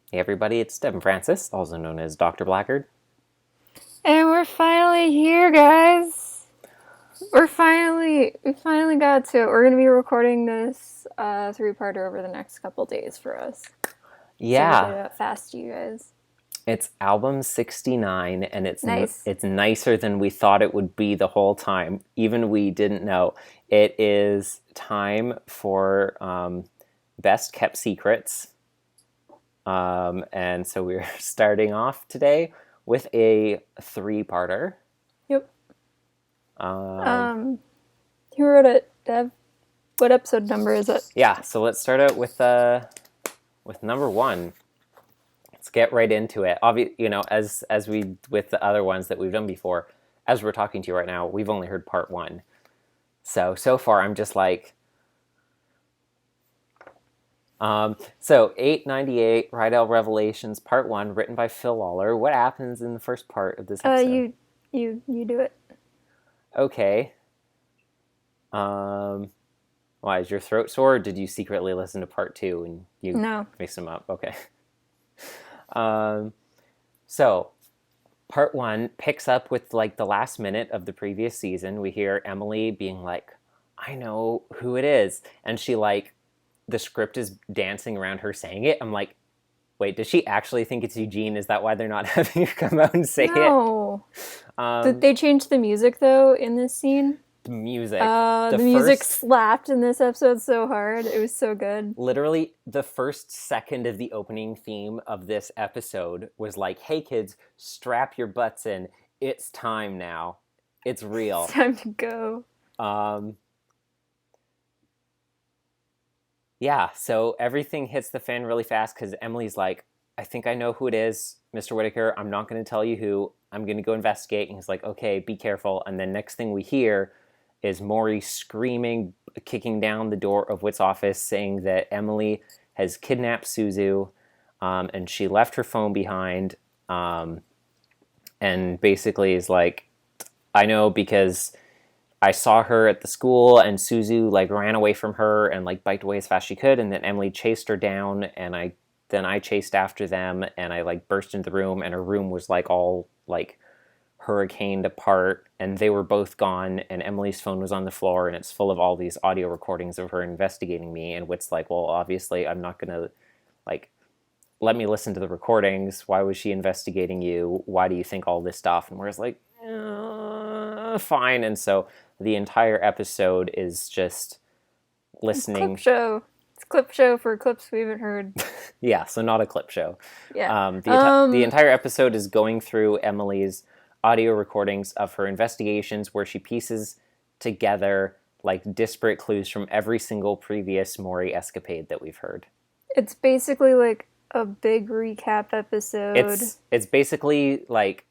Hey everybody, it's Devin Francis, also known as Dr. Blackard. And we're finally here, guys. We finally got to it. We're gonna be recording this three-parter over the next couple days for us. So we did Yeah, it fast, you guys. it's album 69 and Nice. it's nicer than we thought it would be the whole time. Even we didn't know. It is time for best kept secrets. And so we're starting off today with a three-parter. Yep. Um, Who wrote it, Dev? What episode number is it? yeah, so let's start out with number one. Let's get right into it. As we with the other ones that we've done before, as we're talking to you right now, we've only heard part one. So far, I'm just like, so 898 Rydell Revelations Part One, written by Phil Lawler. What happens in the first part of this episode? You do it. Okay. Why is your throat sore? Or did you secretly listen to part two and you No. mix them up? Okay. So part one picks up with like the last minute of the previous season. We hear Emily being like, I know who it is. And she like, the script is dancing around her saying it. I'm like, wait, does she actually think it's Eugene? Is that why they're not having her come out and say it? No. Did they change the music though in this scene? The music. The music slapped in this episode so hard. It was so good. Literally, the first second of the opening theme of this episode was like, hey kids, strap your butts in. It's time now. It's real. It's time to go. Yeah, so everything hits the fan really fast because Emily's like, I think I know who it is, Mr. Whitaker. I'm not going to tell you who. I'm going to go investigate. And he's like, okay, be careful. And then next thing we hear is Maury screaming, kicking down the door of Whit's office, saying that Emily has kidnapped Suzu, and she left her phone behind, and basically is like, I know because I saw her at the school, and Suzu like ran away from her and like biked away as fast as she could, and then Emily chased her down, and I chased after them, and I like burst into the room, and her room was like all like hurricaned apart, and they were both gone, and Emily's phone was on the floor, and it's full of all these audio recordings of her investigating me. And Whit's like, well, obviously I'm not gonna like let me listen to the recordings. Why was she investigating you? Why do you think all this stuff? And we're just like, fine. And so the entire episode is just listening. Clip show. It's a clip show for clips we haven't heard. Yeah, so not a clip show. Yeah. The entire episode is going through Emily's audio recordings of her investigations where she pieces together like disparate clues from every single previous Maury escapade that we've heard. It's basically like a big recap episode. It's basically like,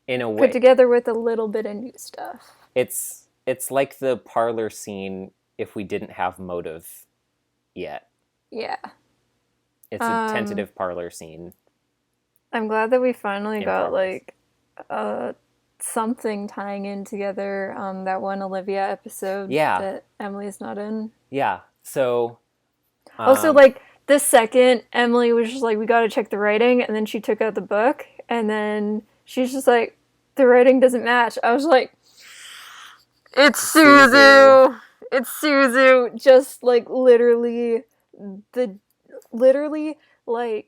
in a way, put together with a little bit of new stuff. It's like the parlor scene if we didn't have motive yet. Yeah. It's a tentative parlor scene. I'm glad that we finally got progress. like something tying in together that one Olivia episode that Emily's not in. Yeah. So also like the second Emily was just like, we gotta check the writing, and then she took out the book, and then she's just like, the writing doesn't match. I was like, it's Suzu. It's Suzu. Just like literally like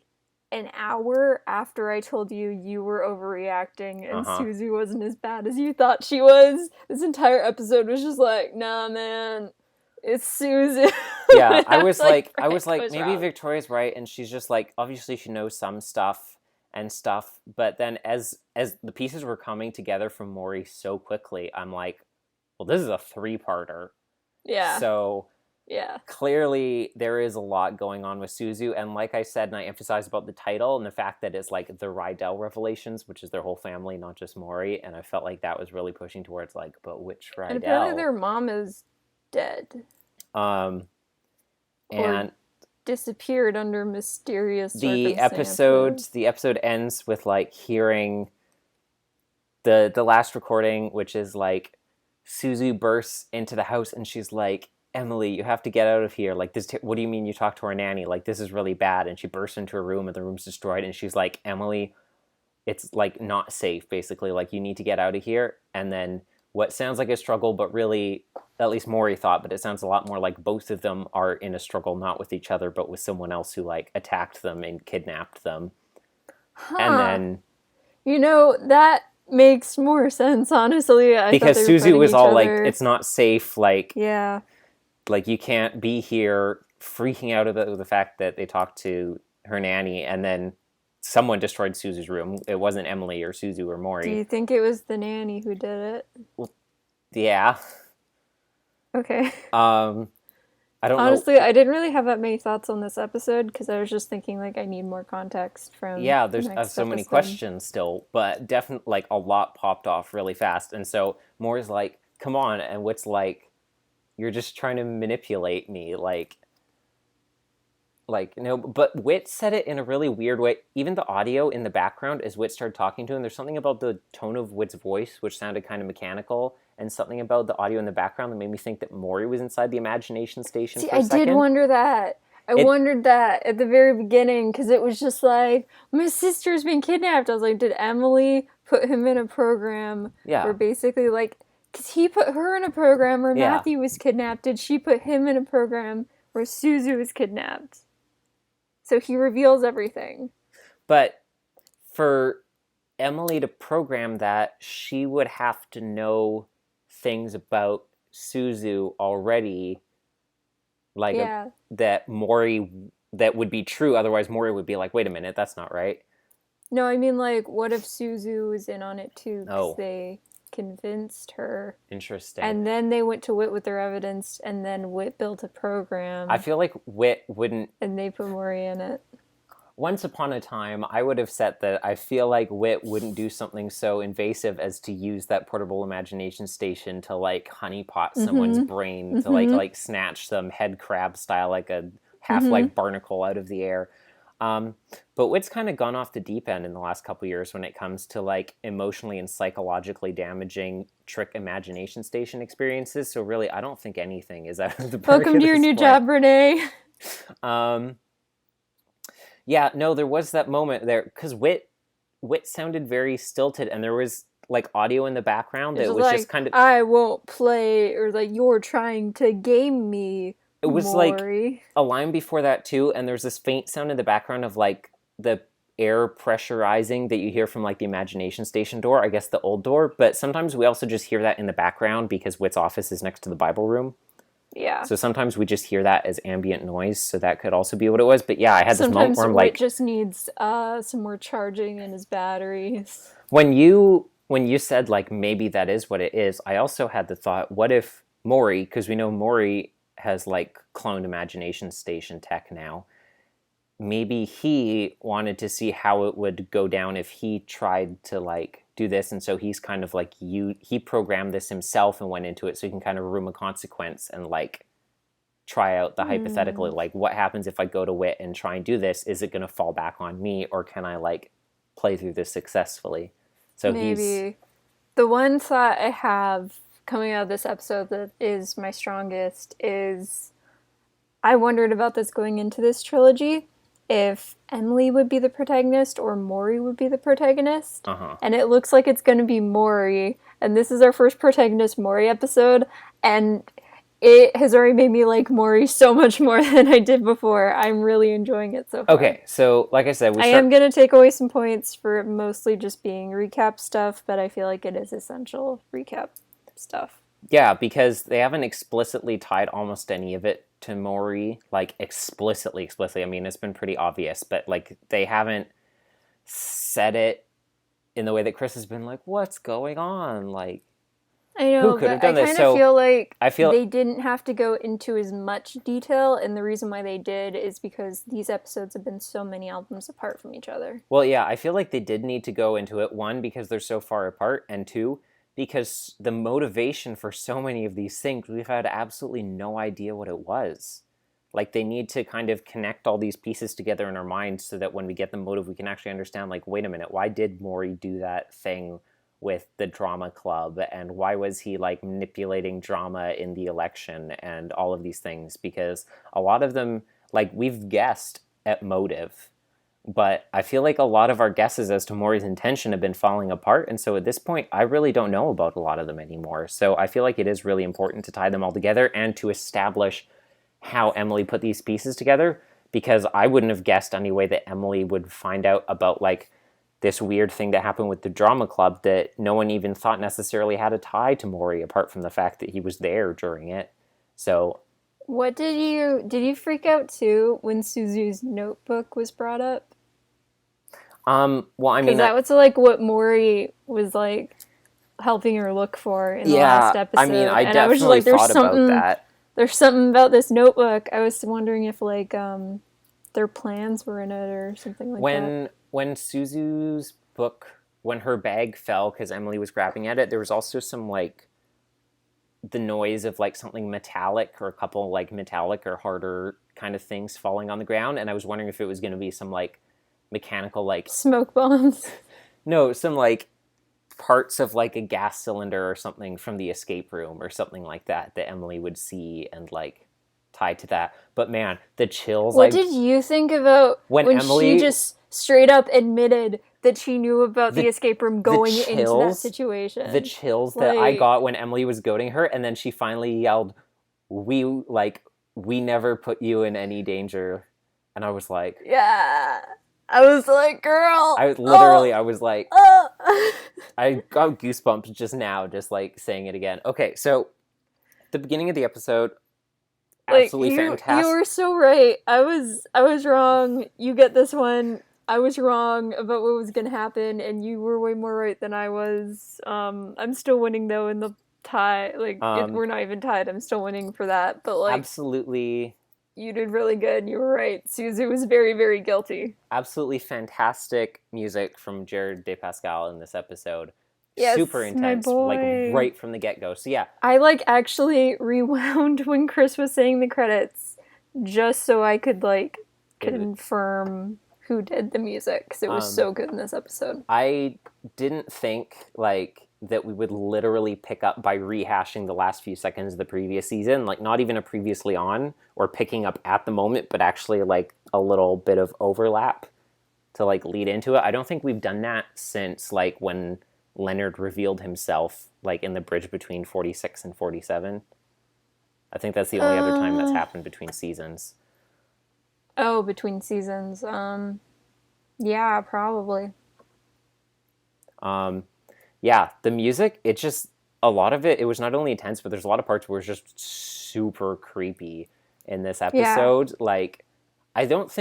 an hour after I told you you were overreacting and Suzu wasn't as bad as you thought she was. This entire episode was just like, nah, man, it's Suzu. Yeah, I was like, maybe wrong. Victoria's right, and she's just like, obviously she knows some stuff, but then as the pieces were coming together from Maury so quickly, I'm like, well, this is a three-parter. Yeah. So yeah, clearly there is a lot going on with Suzu, and like I said, and I emphasized about the title and the fact that it's like the Rydell Revelations, which is their whole family, not just Maury, and I felt like that was really pushing towards like, but which Rydell? And apparently their mom is dead. And or disappeared under mysterious the circumstances. episode ends with like hearing the last recording, which is like Suzu bursts into the house and she's like, Emily, you have to get out of here. Like, this, what do you mean you talked to our nanny? Like, this is really bad. And she bursts into her room and the room's destroyed. And she's like, Emily, it's like not safe, basically. Like, you need to get out of here. And then what sounds like a struggle, but really, at least Maury thought, but it sounds a lot more like both of them are in a struggle, not with each other, but with someone else who like attacked them and kidnapped them. And then, that makes more sense, honestly. because Suzu was all like, it's not safe, like, yeah, like you can't be here, freaking out about the fact that they talked to her nanny, and then someone destroyed Suzu's room. It wasn't Emily or Suzu or Maury. Do you think it was the nanny who did it? Well, yeah. Okay. I don't Honestly, know. I didn't really have that many thoughts on this episode because I was just thinking like I need more context from. Yeah, there's the next so many episode. questions still, but definitely like a lot popped off really fast. And so Moore's like, "Come on," and Whit's like, "You're just trying to manipulate me." Like no, but Whit said it in a really weird way. Even the audio in the background as Whit started talking to him, there's something about the tone of Whit's voice which sounded kind of mechanical, and something about the audio in the background that made me think that Maury was inside the imagination station. See, for a second. I did wonder that. I wondered that at the very beginning because it was just like, my sister's been kidnapped. I was like, did Emily put him in a program where basically like, because he put her in a program where Matthew was kidnapped. Did she put him in a program where Suzu was kidnapped? So he reveals everything. But for Emily to program that, she would have to know things about Suzu already, like that Maury, that would be true. Otherwise, Maury would be like, "Wait a minute, that's not right." No, I mean, like, what if Suzu was in on it too? Because they convinced her. Interesting. And then they went to Whit with their evidence, and then Whit built a program. I feel like Whit wouldn't... And they put Maury in it. Once upon a time, I would have said that I feel like Whit wouldn't do something so invasive as to use that portable imagination station to, like, honeypot someone's brain, to, like snatch some head crab style, like a half-life barnacle out of the air. But Whit's kind of gone off the deep end in the last couple years when it comes to like emotionally and psychologically damaging trick imagination station experiences. So really, I don't think anything is out of the park. Welcome to your new job, Renee. Yeah, no, there was that moment there because Whit sounded very stilted, and there was like audio in the background that was like, just kind of, I won't play, or like, you're trying to game me. It was Maury. Like a line before that too, and there's this faint sound in the background of like the air pressurizing that you hear from like the imagination station door, I guess the old door, but sometimes we also just hear that in the background because Whit's office is next to the Bible room. Yeah. So sometimes we just hear that as ambient noise, so that could also be what it was. But yeah, I had this moment where I'm like, Whit just needs some more charging in his batteries. When you said like maybe that is what it is, I also had the thought, what if Maury, because we know Maury has like cloned imagination station tech now, maybe he wanted to see how it would go down if he tried to like do this, and so he's kind of like he programmed this himself and went into it so he can kind of room a consequence and like try out the hypothetical, like what happens if I go to Whit and try and do this, is it going to fall back on me, or can I like play through this successfully? So maybe the one thought I have coming out of this episode that is my strongest is I wondered about this going into this trilogy, if Emily would be the protagonist or Maury would be the protagonist. And it looks like it's going to be Maury, and this is our first protagonist Maury episode, and it has already made me like Maury so much more than I did before. I'm really enjoying it so far. Okay, so like I said, I am going to take away some points for mostly just being recap stuff, but I feel like it is essential recap stuff. Yeah, because they haven't explicitly tied almost any of it to Maury, like explicitly. I mean, it's been pretty obvious, but like they haven't said it in the way that Chris has been like, what's going on? Like, I know, who could have but done this? I kind of feel like I feel they didn't have to go into as much detail, and the reason why they did is because these episodes have been so many albums apart from each other. Well, yeah, I feel like they did need to go into it, one, because they're so far apart, and two, because the motivation for so many of these things, we've had absolutely no idea what it was. Like, they need to kind of connect all these pieces together in our minds so that when we get the motive, we can actually understand, like, wait a minute, why did Maury do that thing? with the drama club, and why was he like manipulating drama in the election and all of these things, because a lot of them, like, we've guessed at motive, but I feel like a lot of our guesses as to Maury's intention have been falling apart, and so at this point I really don't know about a lot of them anymore. So I feel like it is really important to tie them all together and to establish how Emily put these pieces together, because I wouldn't have guessed anyway that Emily would find out about like this weird thing that happened with the drama club that no one even thought necessarily had a tie to Maury, apart from the fact that he was there during it. So What did you freak out too when Suzu's notebook was brought up? well, I Because mean, that was like what Maury was like helping her look for in the yeah, last I mean, episode, I and I was just definitely like, thought about that. there's something about this notebook. I was wondering if like their plans were in it or something like that. When Suzu's book, when her bag fell because Emily was grabbing at it, there was also some like the noise of like something metallic, or a couple like metallic or harder kind of things falling on the ground, and I was wondering if it was going to be some like mechanical like, Smoke bombs. no, some like parts of like a gas cylinder or something from the escape room or something like that that Emily would see and like tie to that. But man, the chills. What did you think about when when Emily she just straight up admitted that she knew about the escape room the going into that chills, situation? the chills that I got when Emily was goading her, and then she finally yelled, we never put you in any danger," and I was like, Yeah. I was like, girl. I was literally, I was like, Oh. I got goosebumps just now, just like saying it again. Okay, so the beginning of the episode, absolutely fantastic. You were so right. I was wrong. You get this one. I was wrong about what was gonna happen, and you were way more right than I was. I'm still winning though in the tie. Like we're not even tied. I'm still winning for that. But like, absolutely, you did really good. You were right. Suzu was very, very guilty. Absolutely fantastic music from Jared DePascal in this episode. Yes, super intense, like right from the get-go. So yeah, I like actually rewound when Chris was saying the credits just so I could like confirm who did the music, because it was so good in this episode. I didn't think like that we would literally pick up by rehashing the last few seconds of the previous season, like not even a previously on or picking up at the moment, but actually like a little bit of overlap to like lead into it. I don't think we've done that since like when Leonard revealed himself like in the bridge between 46 and 47. I think that's the only other time that's happened between seasons. Oh, between seasons. Yeah, probably. Yeah, the music, it just, a lot of it was not only intense, but there's a lot of parts where it's just super creepy in this episode. Yeah. Like, I don't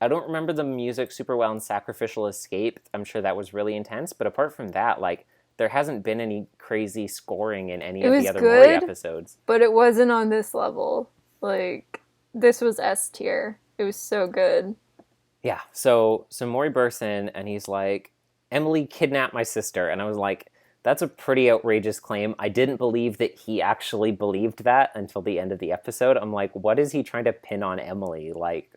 remember the music super well in Sacrificial Escape. I'm sure that was really intense, but apart from that, like, there hasn't been any crazy scoring in any of the other Maury episodes. But it wasn't on this level. Like, this was S tier. It was so good. Yeah, so Maury bursts in, and he's like, Emily kidnapped my sister. And I was like, that's a pretty outrageous claim. I didn't believe that he actually believed that until the end of the episode. I'm like, what is he trying to pin on Emily? Like,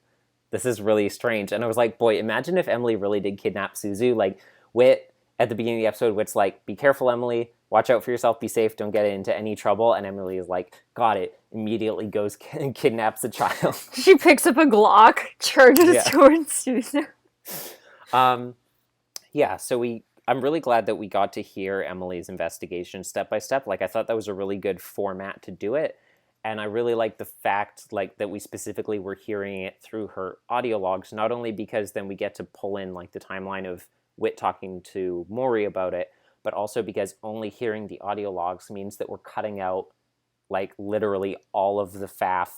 this is really strange. And I was like, boy, imagine if Emily really did kidnap Suzu. Like, Whit, at the beginning of the episode, Whit's like, be careful, Emily. Watch out for yourself. Be safe. Don't get into any trouble. And Emily is like, got it. Immediately goes and kidnaps a child. She picks up a Glock, charges towards Suzu. Yeah, so I'm really glad that we got to hear Emily's investigation step by step. Like, I thought that was a really good format to do it. And I really like the fact, like, that we specifically were hearing it through her audio logs, not only because then we get to pull in, like, the timeline of Whit talking to Maury about it, but also because only hearing the audio logs means that we're cutting out, like, literally all of the faff,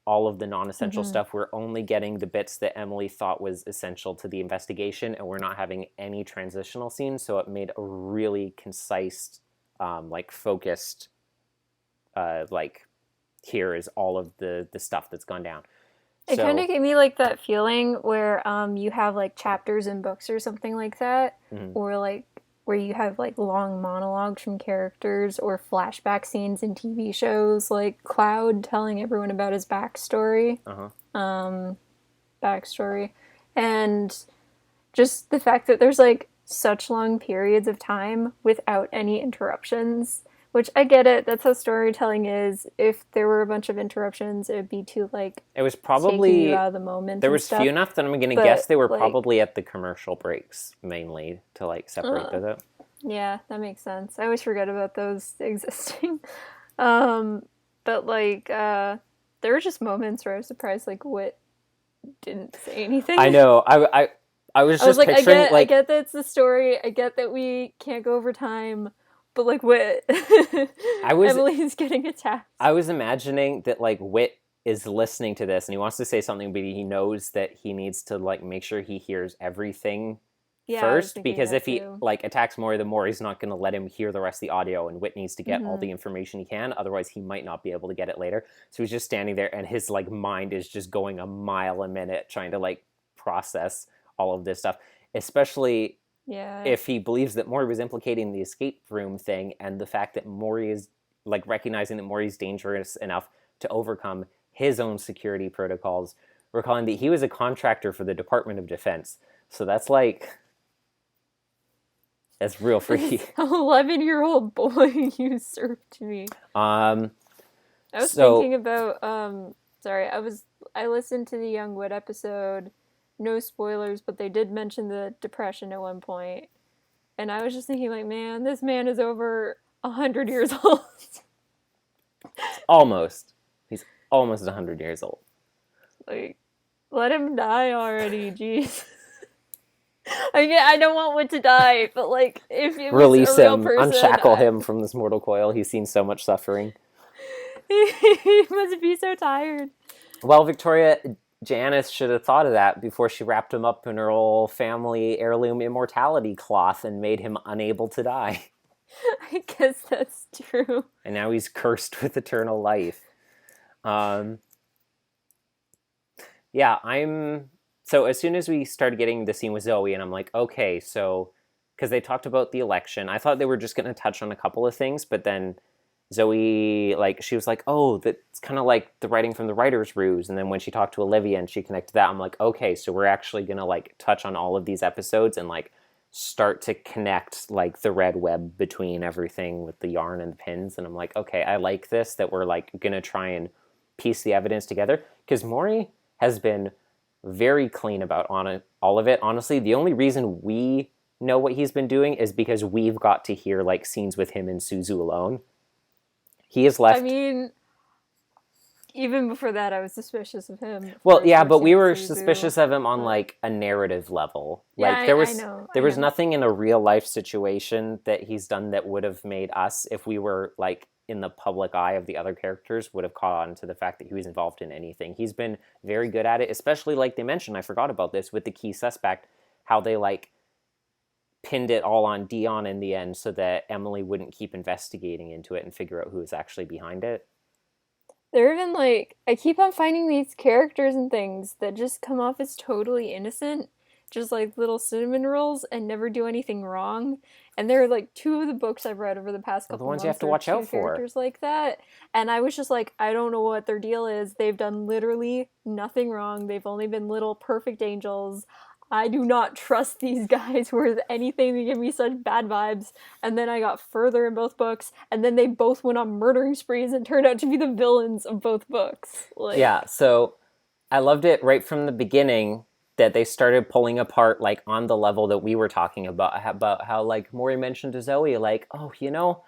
all of the non-essential stuff. We're only getting the bits that Emily thought was essential to the investigation, and we're not having any transitional scenes, so it made a really concise, like, focused, like, here is all of the stuff that's gone down. It kind of gave me, like, that feeling where you have, like, chapters in books or something like that, or, like, where you have, like, long monologues from characters or flashback scenes in TV shows, like Cloud telling everyone about his backstory. Backstory. And just the fact that there's, like, such long periods of time without any interruptions. Which I get it. That's how storytelling is. If there were a bunch of interruptions, it would be too like It was taking you probably out of the moment there and was few stuff. enough that I'm gonna guess But they were like, probably at the commercial breaks mainly to like separate those out. yeah, that makes sense. I always forget about those existing. Um, but like, there were just moments where I was surprised like Whit didn't say anything. I know. I was I was just like, picturing I like get that it's the story. I get that we can't go over time, but like, Whit, I was Emily's getting attacked. I was imagining that like Whit is listening to this and he wants to say something, but he knows that he needs to like make sure he hears everything Yeah, I was first, thinking because that if he too. like attacks Maury, the more he's not going to let him hear the rest of the audio, and Whit needs to get all the information he can, otherwise he might not be able to get it later. So he's just standing there and his like mind is just going a mile a minute trying to like process all of this stuff, especially Yeah, if he believes that Maury was implicating the escape room thing, and the fact that Maury is like recognizing that Maury's dangerous enough to overcome his own security protocols, recalling that he was a contractor for the Department of Defense. So that's real freaky. 11-year-old boy usurped me. Um, I was so thinking about sorry, I listened to the Young Wood episode. No spoilers, but they did mention the depression at one point. And I was just thinking like, man, this man is over 100 years old. almost, he's almost 100 years old. Like, let him die already, jeez. I don't want Wood to die, but like if it was Release a real him, person, unshackle him from this mortal coil. He's seen so much suffering. He must be so tired. Well, Victoria, Janice should have thought of that before she wrapped him up in her old family heirloom immortality cloth and made him unable to die. I guess that's true. And now he's cursed with eternal life. Yeah, so as soon as we started getting the scene with Zoe, and I'm like, okay, so because they talked about the election, I thought they were just going to touch on a couple of things, but then Zoe, like, she was like, oh, that's kind of like the writing from the writer's ruse. And then when she talked to Olivia and she connected that, I'm like, okay, so we're actually going to like touch on all of these episodes and like start to connect like the red web between everything with the yarn and the pins. And I'm like, okay, I like this, that we're like going to try and piece the evidence together, because Maury has been very clean about all of it. Honestly, the only reason we know what he's been doing is because we've got to hear like scenes with him and Suzu alone. He has left. I mean, even before that, I was suspicious of him. Well, yeah, but we were Suzu. suspicious of him on like a narrative level. Yeah, Like there was I know. there was nothing in a real life situation that he's done that would have made us, if we were like in the public eye of the other characters, would have caught on to the fact that he was involved in anything. He's been very good at it, especially like they mentioned, I forgot about this, with the key suspect, how they like pinned it all on Dion in the end so that Emily wouldn't keep investigating into it and figure out who was actually behind it. They're even like, I keep on finding these characters and things that just come off as totally innocent, just like little cinnamon rolls and never do anything wrong. And there are like two of the books I've read over the past couple months. The ones you have to watch out for. Characters like that. And I was just like, I don't know what their deal is. They've done literally nothing wrong. They've only been little perfect angels. I do not trust these guys with anything. They give me such bad vibes. And then I got further in both books, and then they both went on murdering sprees and turned out to be the villains of both books. Like, yeah, so I loved it right from the beginning that they started pulling apart, like, on the level that we were talking about how like, Maury mentioned to Zoe, like, oh, you know,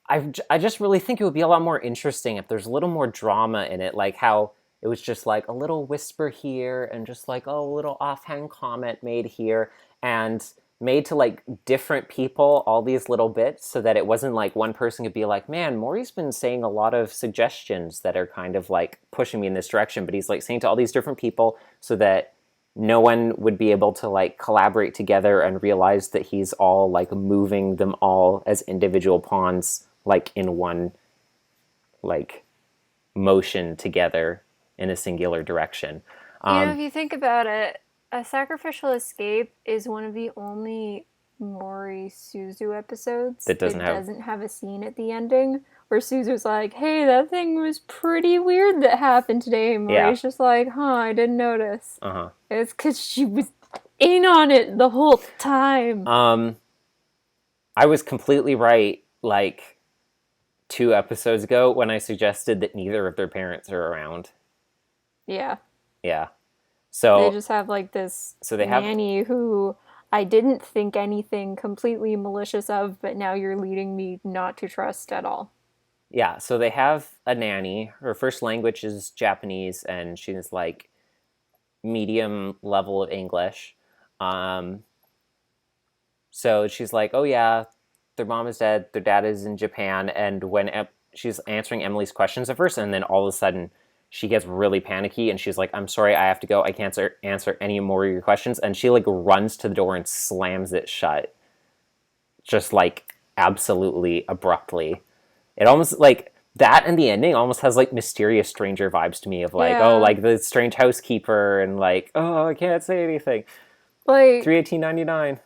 I just really think it would be a lot more interesting if there's a little more drama in it, like how it was just like a little whisper here and just like, oh, a little offhand comment made here and made to like different people, all these little bits, so that it wasn't like one person could be like, man, Maury's been saying a lot of suggestions that are kind of like pushing me in this direction, but he's like saying to all these different people so that no one would be able to like collaborate together and realize that he's all like moving them all as individual pawns like in one like motion together in a singular direction. if you think about it, A Sacrificial Escape is one of the only Mori Suzu episodes that doesn't have a scene at the ending where Suzu's like, hey, that thing was pretty weird that happened today. And Mori's just like, huh, I didn't notice. It's because she was in on it the whole time. I was completely right, like 2 episodes ago when I suggested that neither of their parents are around. Yeah. Yeah. They So just have like this so they have nanny who I didn't think anything completely malicious of, but now you're leading me not to trust at all. yeah, so they have a nanny. Her first language is Japanese and she's like medium level of English. Um so she's like, "Oh yeah, their mom is dead, their dad is in Japan." And when she's answering Emily's questions at first, and then all of a sudden she gets really panicky and she's like, "I'm sorry, I have to go. I can't answer any more of your questions." And she like runs to the door and slams it shut, just like absolutely abruptly. It almost like that, and the ending almost has like Mysterious Stranger vibes to me of like, oh, Yeah. like the strange housekeeper and like, oh, I can't say anything. Like 318.99.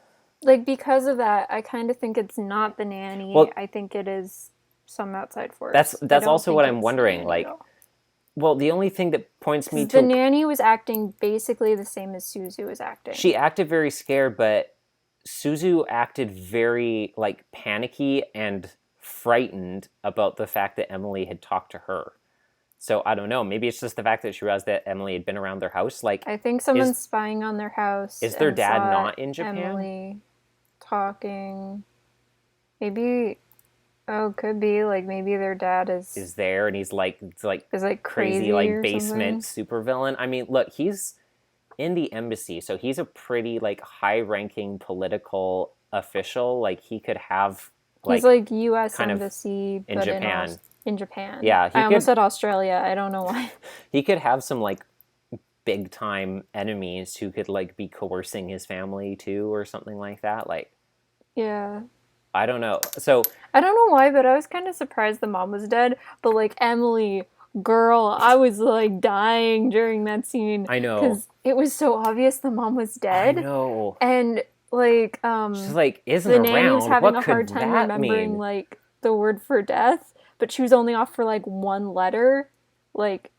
because of that, I kind of think it's not the nanny. Well, I think it is some outside that's force. I that's don't also what think I'm it's the wondering. nanny at Like, all. well, the only thing that points me Because the to nanny was acting basically the same as Suzu was acting. she acted very scared, but Suzu acted very like panicky and frightened about the fact that Emily had talked to her. So I don't know. Maybe it's just the fact that she realized that Emily had been around their house. Like, I think someone's is spying on their house is their and dad saw not in Japan? Emily talking. Maybe, oh, could be like maybe their dad Is there and he's like it's like is like crazy crazy like or basement something. supervillain. I mean, look, he's in the embassy, so he's a pretty like high-ranking political official. Like he could have He's like like U.S. kind of embassy, in but Japan. in Japan. Yeah, I almost said Australia. I don't know why. he could have some like big time enemies who could like be coercing his family too or something like that. Like Yeah. I don't know. So I don't know why, but I was kind of surprised the mom was dead. But like Emily, girl, I was like dying during that scene I know. because it was so obvious the mom was I dead, know. and like She's like isn't the nanny was around. having What a hard could time that remembering mean? like the word for death, but she was only off for like one letter, like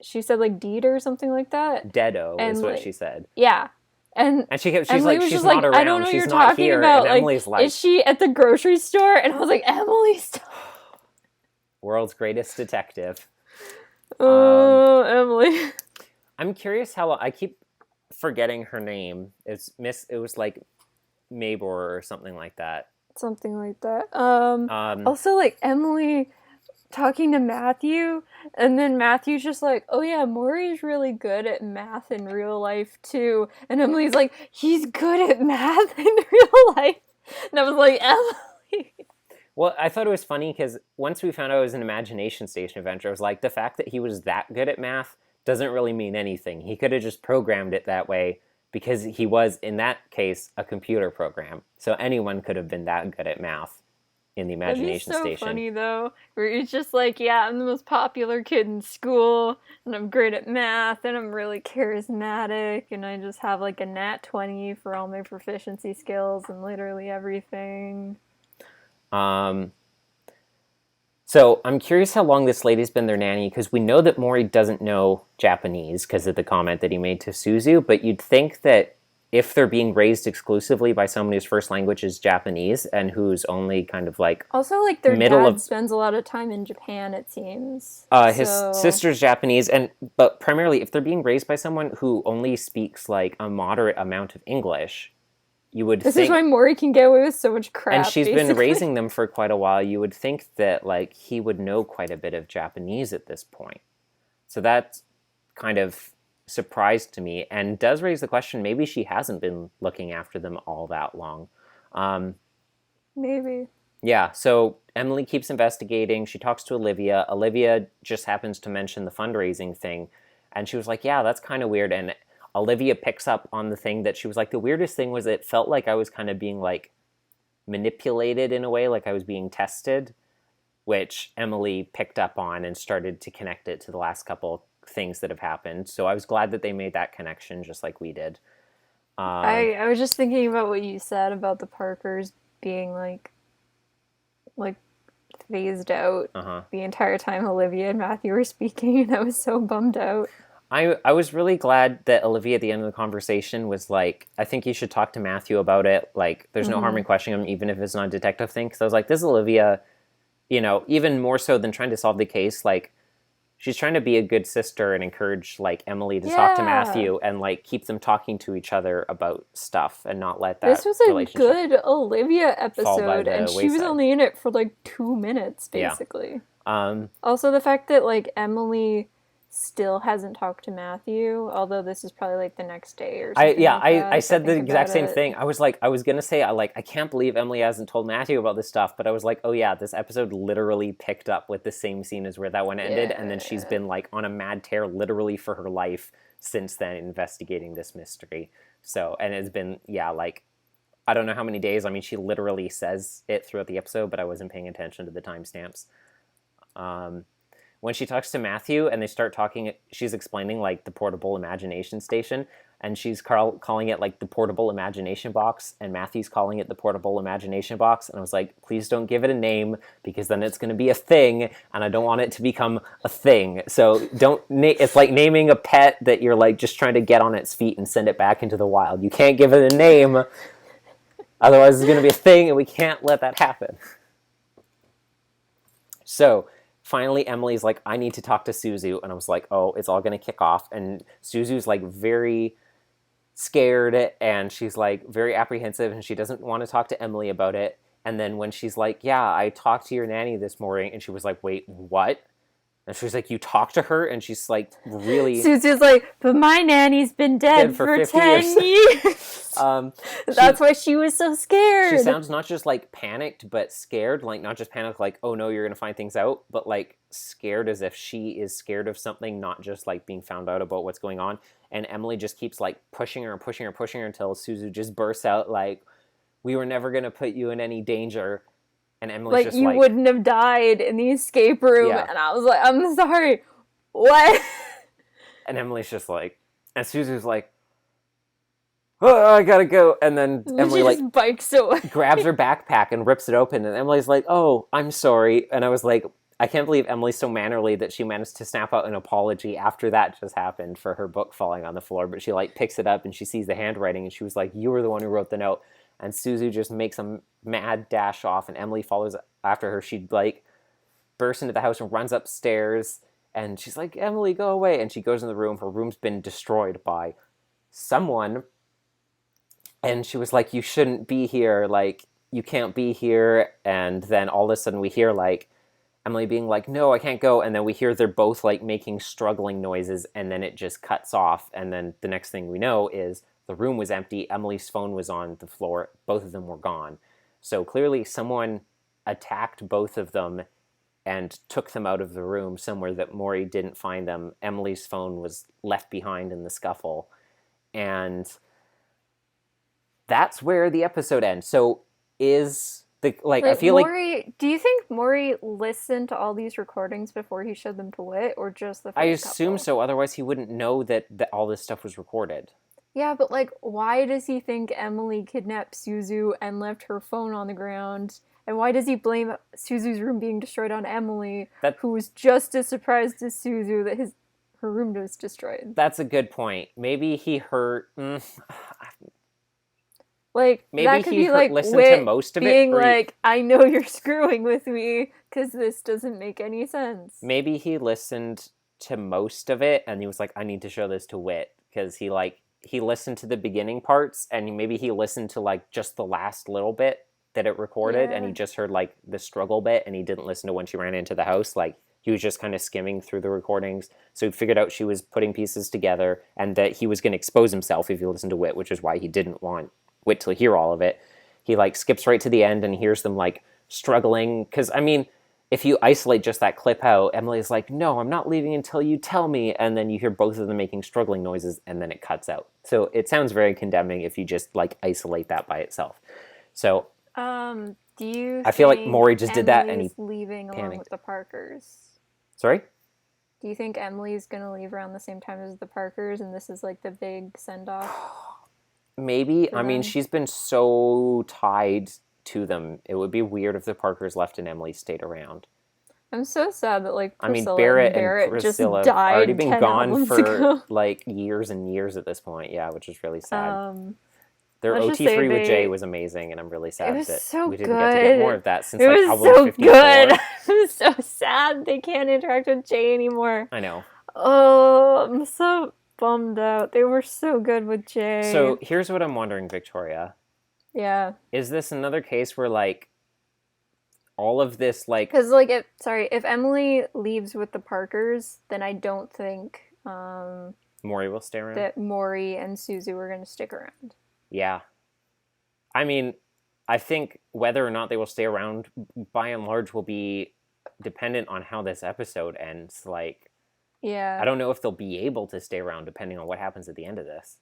she said like deed or something like that, Deado is and what like she said. yeah. And And she's Emily like, was she's just like, not I don't around. know what She's you're not talking here. And about. Like, Emily's is like, she at the grocery store? And I was like, Emily, stop. world's greatest detective. Oh, Emily. I'm curious how I keep forgetting her name. It's Miss. It was like Mabor or something like that. Something like that. Um, Also, like, Emily talking to Matthew, and then Matthew's just like, oh yeah, Maury's really good at math in real life too. And Emily's like, he's good at math in real life. And I was like, Emily. well, I thought it was funny because once we found out it was an Imagination Station adventure, I was like, the fact that he was that good at math doesn't really mean anything. He could have just programmed it that way because he was, in that case, a computer program. So anyone could have been that good at math in the That'd be Imagination so Station. funny though, where he's just like, yeah, I'm the most popular kid in school, and I'm great at math, and I'm really charismatic, and I just have like a nat 20 for all my proficiency skills and literally everything. Um, so I'm curious how long this lady's been their nanny because we know that Maury doesn't know Japanese because of the comment that he made to Suzu. But you'd think that if they're being raised exclusively by someone whose first language is Japanese and who's only kind of like Also, like, their middle dad of spends a lot of time in Japan, it seems. his So, sister's Japanese, and but primarily if they're being raised by someone who only speaks like a moderate amount of English, you would this is think why Mori can get away with so much and crap, she's been basically. raising them for quite a while, you would think that like he would know quite a bit of Japanese at this point. So that's kind of surprised to me and does raise the question maybe she hasn't been looking after them all that long. Um, Maybe. yeah, so Emily keeps investigating. She talks to Olivia. Olivia just happens to mention the fundraising thing. And she was like, yeah, that's kind of weird. And Olivia picks up on the thing that she was like, the weirdest thing was it felt like I was kind of being like manipulated in a way, like I was being tested, which Emily picked up on and started to connect it to the last couple things that have happened. So I was glad that they made that connection just like we did. I was just thinking about what you said about the Parkers being like phased out Uh-huh. the entire time Olivia and Matthew were speaking, and I was so bummed out. I was really glad that Olivia at the end of the conversation was like, I think you should talk to Matthew about it. Like, there's no harm in questioning him, even if it's not a detective thing. Because I was like, this is Olivia, even more so than trying to solve the case. Like, she's trying to be a good sister and encourage like Emily to talk to Matthew and like keep them talking to each other about stuff and not let that This was a good Olivia episode, and she was only in it for like 2 minutes, basically. Yeah. Also, the fact that like Emily still hasn't talked to Matthew, although this is probably like the next day or something. I said the exact same thing. I was gonna say I can't believe Emily hasn't told Matthew about this stuff, but I was like, oh yeah, this episode literally picked up with the same scene as where that one ended, and then she's been like on a mad tear literally for her life since then, investigating this mystery. So, and it's been like I don't know how many days. I mean, she literally says it throughout the episode, but I wasn't paying attention to the timestamps. When she talks to Matthew and they start talking, she's explaining like the portable imagination station, and she's calling it like the portable imagination box, and Matthew's calling it the portable imagination box. And I was like, please don't give it a name, because then it's going to be a thing, and I don't want it to become a thing. So don't. It's like naming a pet that you're like just trying to get on its feet and send it back into the wild. You can't give it a name, otherwise it's going to be a thing, and we can't let that happen. So finally, Emily's like, I need to talk to Suzu. And I was like, oh, it's all going to kick off. And Suzu's like very scared, and she's like very apprehensive, and she doesn't want to talk to Emily about it. And then when she's like, yeah, I talked to your nanny this morning, and she was like, wait, what? And she's like, you talked to her? And she's like, really? Suzu's like, but my nanny's been dead for 10 years. That's why she was so scared. She sounds not just like panicked, but scared. Like not just panicked, like, oh no, you're going to find things out, but like scared as if she is scared of something, not just like being found out about what's going on. And Emily just keeps like pushing her and pushing her and pushing her until Suzu just bursts out like, we were never going to put you in any danger. And Emily's like, just you wouldn't have died in the escape room. Yeah. And I was like, I'm sorry. What? And Emily's just like, and Suzu's like, oh, I gotta go. And then Emily like bikes away, grabs her backpack and rips it open. And Emily's like, oh, I'm sorry. And I was like, I can't believe Emily's so mannerly that she managed to snap out an apology after that just happened for her book falling on the floor. But she like picks it up and she sees the handwriting, and she was like, you were the one who wrote the note. And Suzu just makes a mad dash off, and Emily follows after her. She like bursts into the house and runs upstairs, and she's like, Emily, go away. And she goes in the room. Her room's been destroyed by someone. And she was like, you shouldn't be here. Like, you can't be here. And then all of a sudden we hear like Emily being like, no, I can't go. And then we hear they're both like making struggling noises, and then it just cuts off. And then the next thing we know is the room was empty. Emily's phone was on the floor. Both of them were gone. So clearly someone attacked both of them and took them out of the room somewhere that Maury didn't find them. Emily's phone was left behind in the scuffle. And that's where the episode ends. So is the, like, I feel Maury, do you think Maury listened to all these recordings before he showed them to Whit, or just the first I assume couple? so. Otherwise he wouldn't know that all this stuff was recorded. Yeah, but like, why does he think Emily kidnapped Suzu and left her phone on the ground? And why does he blame Suzu's room being destroyed on Emily, who was just as surprised as Suzu that her room was destroyed? That's a good point. Maybe he heard... like, maybe that could he be like listened Whit to most of being it. Like, I know you're screwing with me, because this doesn't make any sense. Maybe he listened to most of it, and he was like, I need to show this to Whit, because he listened to the beginning parts, and maybe he listened to like just the last little bit that it recorded, and he just heard like the struggle bit, and he didn't listen to when she ran into the house. Like, he was just kind of skimming through the recordings, so he figured out she was putting pieces together, and that he was going to expose himself if he listened to Whit, which is why he didn't want Whit to hear all of it. He like skips right to the end and hears them like struggling, because I mean, if you isolate just that clip out, Emily's like, no, I'm not leaving until you tell me. And then you hear both of them making struggling noises, and then it cuts out. So it sounds very condemning if you just like isolate that by itself. So do you I feel like Maury just did that and he leaving panicked. Along with the Parkers? Sorry? Do you think Emily's going to leave around the same time as the Parkers, and this is like the big send-off? Maybe. I mean, she's been so tied to them. It would be weird if the Parkers left and Emily stayed around. I'm so sad that like I mean, Priscilla and Barrett and Barrett just Priscilla have already died been 10 gone albums for ago. like years and years at this point. Yeah, which is really sad. Um, Their let's just say OT3 with Jay was amazing, and I'm really it sad was that so we didn't get to get more good. of that since It like was album so 54. good. I'm so sad they can't interact with Jay anymore. I know. Oh, I'm so bummed out. They were so good with Jay. So here's what I'm wondering, Victoria. Yeah. Is this another case where like all of this like Because like if Emily leaves with the Parkers, then I don't think Maury will stay around? that Maury and Suzu are going to stick around. Yeah. I mean, I think whether or not they will stay around by and large will be dependent on how this episode ends. Like, Yeah. I don't know if they'll be able to stay around depending on what happens at the end of this.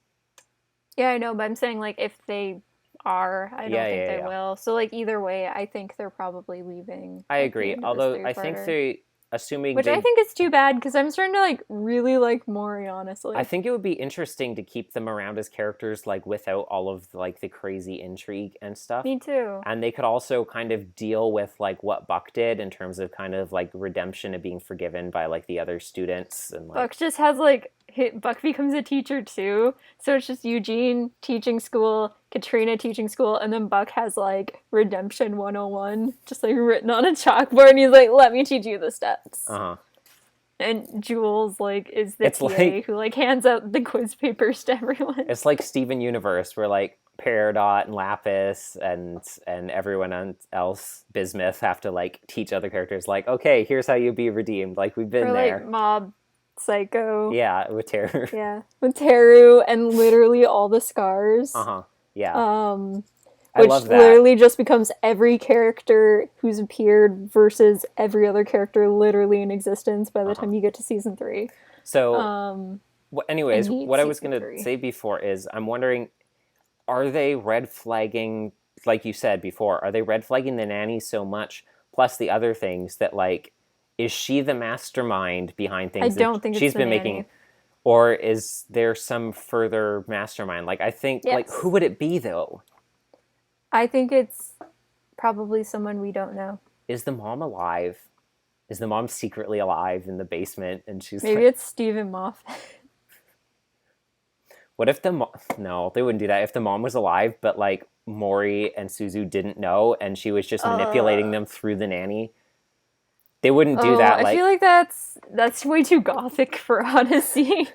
Yeah, I know, but I'm saying like if they are, I don't think they will. So like either way, I think they're probably leaving. I agree. Although I think they, assuming which I think is too bad because I'm starting to like really like Maury, honestly. I think it would be interesting to keep them around as characters like without all of like the crazy intrigue and stuff. Me too. And they could also kind of deal with like what Buck did in terms of kind of like redemption and being forgiven by like the other students and like Buck just has like Buck becomes a teacher too. So it's just Eugene teaching school, Katrina teaching school, and then Buck has like Redemption 101 just like written on a chalkboard and he's like, let me teach you the steps. Uh-huh. And Jules like is the It's TA like, who like hands out the quiz papers to everyone. It's like Steven Universe where like Peridot and Lapis and everyone else, Bismuth, have to like teach other characters like, okay, here's how you be redeemed. Like we've been or, there. Like Mob Psycho. Yeah, with Terror. Yeah. With Teru and literally all the scars. Uh-huh. Yeah. Which I love that. literally just becomes every character who's appeared versus every other character literally in existence by the time you get to season 3. So, anyways, what I was going to say before is I'm wondering, are they red flagging, like you said before, are they red flagging the nanny so much, plus the other things that like, is she the mastermind behind things I don't think she's it's been the making? nanny. Or is there some further mastermind? Like, I think, like, who would it be, though? I think it's probably someone we don't know. Is the mom alive? Is the mom secretly alive in the basement? And she's Maybe it's Stephen Moffat. What if the mom... No, they wouldn't do that. If the mom was alive, but, like, Maury and Suzu didn't know, and she was just manipulating them through the nanny... They wouldn't do that. I feel like that's way too gothic for Odyssey.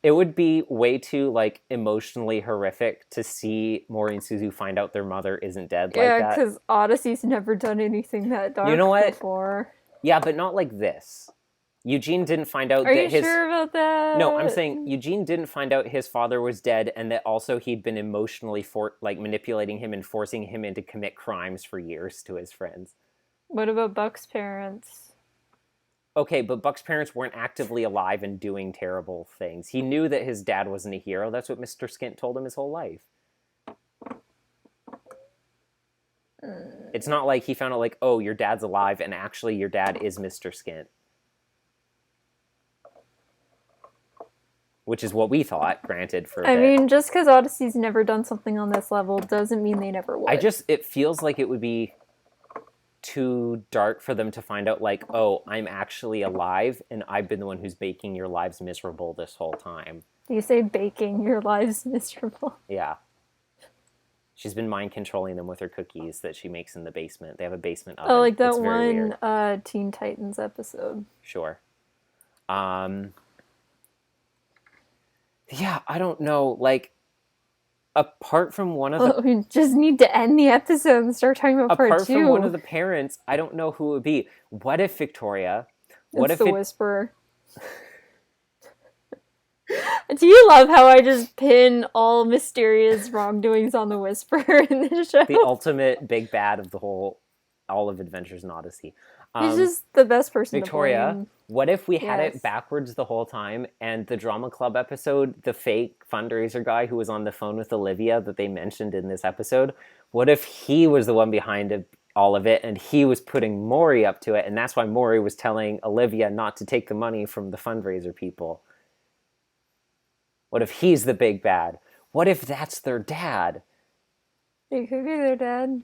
It would be way too like emotionally horrific to see Maury and Suzu find out their mother isn't dead like that. Yeah, because Odyssey's never done anything that dark before. Yeah, but not like this. Eugene didn't find out Are you sure about that? No, I'm saying Eugene didn't find out his father was dead and that also he'd been emotionally manipulating him and forcing him into commit crimes for years to his friends. What about Buck's parents? Okay, but Buck's parents weren't actively alive and doing terrible things. He knew that his dad wasn't a hero. That's what Mr. Skint told him his whole life. It's not like he found out like, oh, your dad's alive and actually your dad is Mr. Skint. Which is what we thought, granted, for a bit. I mean, just because Odyssey's never done something on this level doesn't mean they never would. It feels like it would be too dark for them to find out like, oh, I'm actually alive and I've been the one who's making your lives miserable this whole time. Do you say baking your lives miserable? Yeah. She's been mind controlling them with her cookies that she makes in the basement. They have a basement oven. Oh, like that one Teen Titans episode. Sure. Yeah, I don't know. Like, apart from one of the... we just need to end the episode and start talking about part 2. Apart from one of the parents, I don't know who it would be. What if Victoria... It's the Whisperer. Do you love how I just pin all Mysteria's wrongdoings on the Whisperer in this show? The ultimate big bad of all of Adventures in Odyssey. He's just the best person Victoria, to blame. What if we had it backwards the whole time and the Drama Club episode, the fake fundraiser guy who was on the phone with Olivia that they mentioned in this episode, what if he was the one behind all of it and he was putting Maury up to it and that's why Maury was telling Olivia not to take the money from the fundraiser people? What if he's the big bad? What if that's their dad? It could be their dad.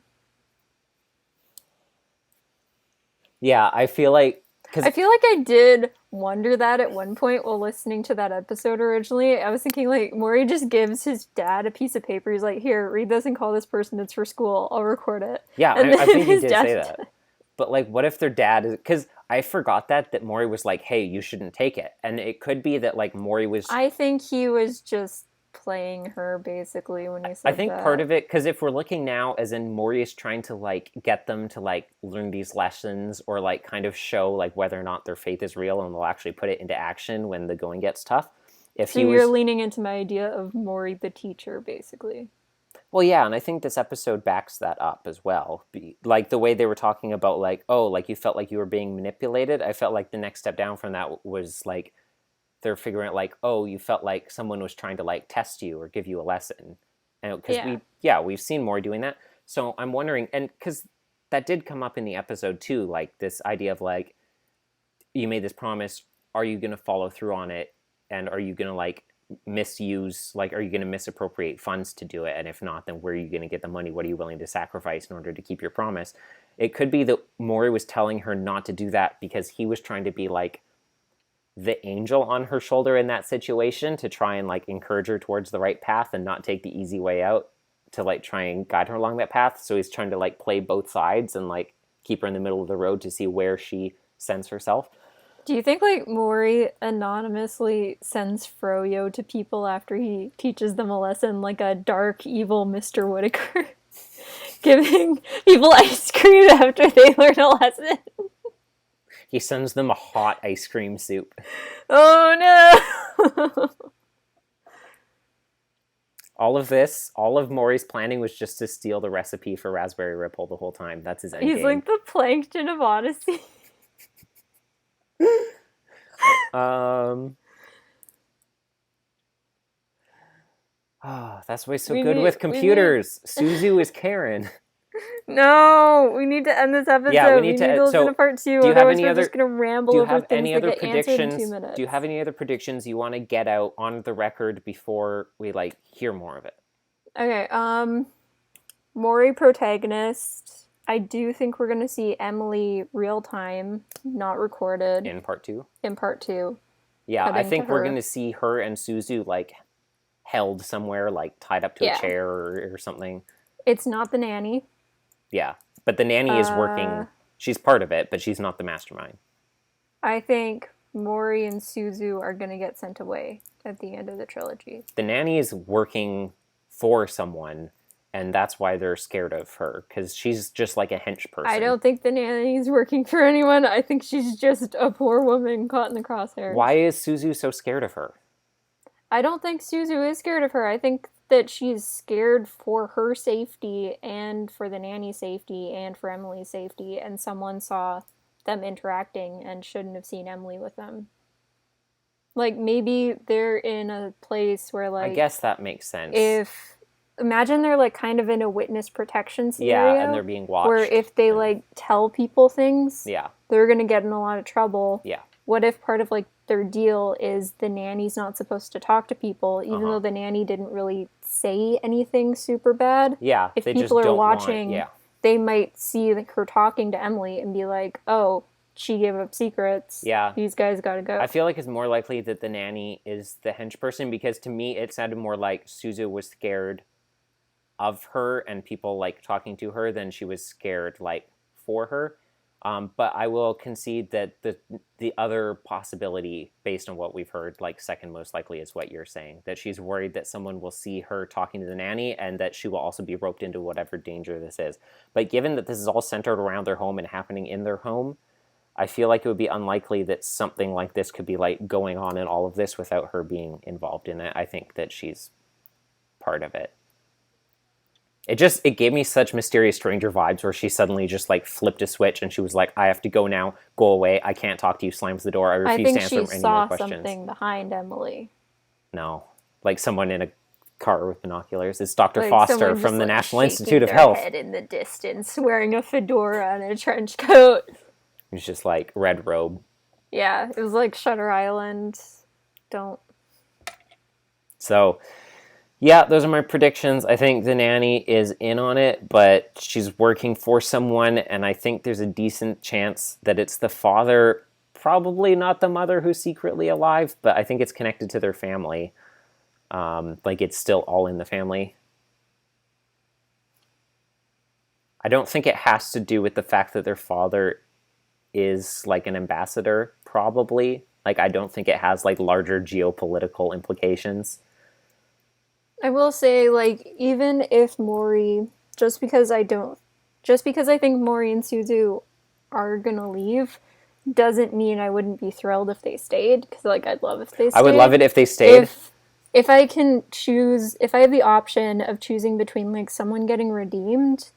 Yeah, I feel like because I feel like I did wonder that at one point while listening to that episode originally. I was thinking, like, Maury just gives his dad a piece of paper. He's like, here, read this and call this person. It's for school. I'll record it. yeah, And I then think he his did say dad. that. But like, what if their dad is? Because I forgot that Maury was like, "Hey, you shouldn't take it," and it could be that like Maury was. I think he was just playing her basically when he I said think part that. of it, because if we're looking now, as in Maury is trying to like get them to like learn these lessons or like kind of show like whether or not their faith is real, and they'll actually put it into action when the going gets tough. If So he you're was, leaning into my idea of Maury the teacher, basically. well, yeah, and I think this episode backs that up as well. Like the way they were talking about, like, oh, like you felt like you were being manipulated. I felt like the next step down from that was like they're figuring out, like, oh, you felt like someone was trying to like test you or give you a lesson, and because Yeah. we've seen more doing that. So I'm wondering, and because that did come up in the episode too, like this idea of like you made this promise, are you going to follow through on it, and are you going to like misuse, like are you going to misappropriate funds to do it, and if not, then where are you going to get the money, what are you willing to sacrifice in order to keep your promise? It could be that Maury was telling her not to do that because he was trying to be like the angel on her shoulder in that situation to try and like encourage her towards the right path and not take the easy way out to like try and guide her along that path. So he's trying to like play both sides and like keep her in the middle of the road to see where she sends herself. Do you think like Maury anonymously sends Froyo to people after he teaches them a lesson, like a dark, evil Mr. Whittaker, giving people ice cream after they learn a lesson? He sends them a hot ice cream soup. Oh no! All of Maury's planning was just to steal the recipe for Raspberry Ripple the whole time. That's his end He's game. like the plankton of Odyssey. That's why he's so We good need- with computers. Suzu is Karen. No, we need to end this episode. Yeah, we we need need to. to listen So, to part two. do you have Otherwise, any we're other? just gonna ramble Do you over have things any that other get answered in predictions? 2 minutes. Do you have any other predictions you want to get out on the record before we like hear more of it? Okay, Maury protagonist. I do think we're gonna see Emily real time, not recorded, In part two? in part two. Yeah, I Cutting think to we're her. going to see her and Suzu like held somewhere, like tied up to Yeah. a chair or something. It's not the nanny. Yeah, but the nanny is working. She's part of it, but she's not the mastermind. I think Maury and Suzu are gonna get sent away at the end of the trilogy. The nanny is working for someone, and that's why they're scared of her, because she's just like a hench person. I don't think the nanny's working for anyone. I think she's just a poor woman caught in the crosshairs. Why is Suzu so scared of her? I don't think Suzu is scared of her. I think that she's scared for her safety and for the nanny's safety and for Emily's safety, and someone saw them interacting and shouldn't have seen Emily with them. Like, maybe they're in a place where, like, I guess that makes sense. Imagine they're, like, kind of in a witness protection scenario. Yeah, and they're being watched. Where if they, like, tell people things, yeah, they're gonna get in a lot of trouble. Yeah. What if part of, like, their deal is the nanny's not supposed to talk to people, even though the nanny didn't really say anything super bad? Yeah, If they people just are don't watching, want, they might see like, her talking to Emily and be like, oh, she gave up secrets. Yeah. These guys gotta go. I feel like it's more likely that the nanny is the hench person, because to me it sounded more like Suzu was scared of her and people like talking to her than she was scared like for her. But I will concede that the other possibility, based on what we've heard, like second most likely, is what you're saying, that she's worried that someone will see her talking to the nanny and that she will also be roped into whatever danger this is. But given that this is all centered around their home and happening in their home, I feel like it would be unlikely that something like this could be like going on in all of this without her being involved in it. I think that she's part of it. It gave me such Mysterious Stranger vibes, where she suddenly just like flipped a switch and she was like, I have to go now, go away, I can't talk to you, slams the door, I refuse to answer any more questions. I think she saw something behind Emily. No, like someone in a car with binoculars. It's Dr. Like Foster from the like, National Institute of their Health. Head in the distance, wearing a fedora and a trench coat. It's just like red robe. Yeah, it was like Shutter Island. Don't. So Yeah, those are my predictions. I think the nanny is in on it, but she's working for someone, and I think there's a decent chance that it's the father, probably not the mother who's secretly alive, but I think it's connected to their family. Like it's still all in the family. I don't think it has to do with the fact that their father is like an ambassador, probably. Like, I don't think it has like larger geopolitical implications. I will say, like, even if Mori, just because I don't, just because I think Mori and Suzu are gonna leave, doesn't mean I wouldn't be thrilled if they stayed. Because, like, I'd love if they I would stayed. love it if they stayed. If I can choose, if I have the option of choosing between like someone getting redeemed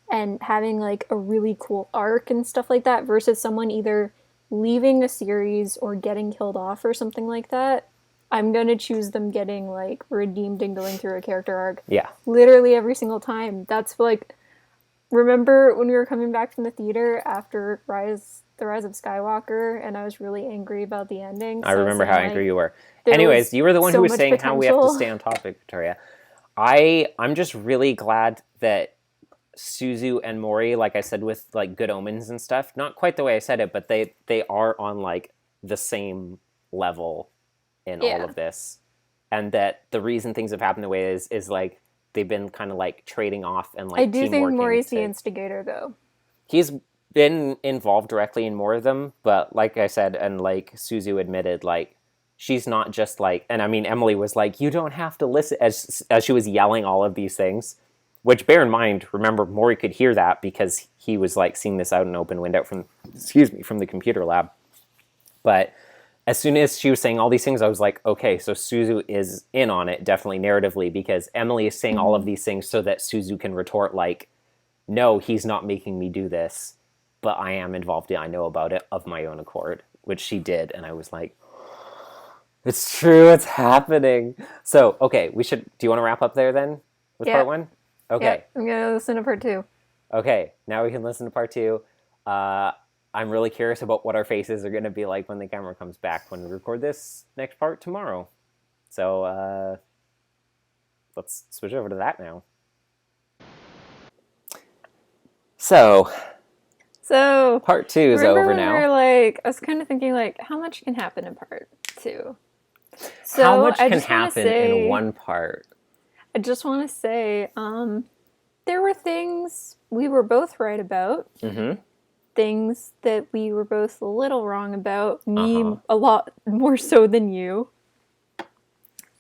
and having like a really cool arc and stuff like that versus someone either leaving a series or getting killed off or something like that, I'm gonna choose them getting like redeemed and going through a character arc. Yeah. Literally every single time. That's like, remember when we were coming back from the theater after the Rise of Skywalker, and I was really angry about the ending. I remember how angry you were. there Anyways, was you were the one so who was much saying how we have to potential. stay on topic, Victoria. I'm just really glad that Suzu and Mori, like I said, with like Good Omens and stuff, not quite the way I said it, but they are on like the same level in all of this. And that the reason things have happened the way is like they've been kind of like trading off and like I do think teamworking Mori's the to- instigator, though. He's been involved directly in more of them, but like I said, and like Suzu admitted, like she's not just like, and I mean, Emily was like, you don't have to listen, as she was yelling all of these things, which bear in mind, remember, Mori could hear that because he was like seeing this out an open window from the computer lab. But as soon as she was saying all these things, I was like, okay, so Suzu is in on it, definitely narratively, because Emily is saying all of these things so that Suzu can retort like, no, he's not making me do this, but I am involved in, I know about it of my own accord, which she did, and I was like, it's true, it's happening. So, okay, do you want to wrap up there then with part one? Okay. Yeah, I'm going to listen to part two. Okay, now we can listen to part two. I'm really curious about what our faces are going to be like when the camera comes back when we record this next part tomorrow. So, let's switch over to that now. So part two is over now. I was kind of thinking, like, how much can happen in part two? So how much can happen in one part? I just want to say, there were things we were both right about. Mm-hmm. Things that we were both a little wrong about. Me a lot more so than you.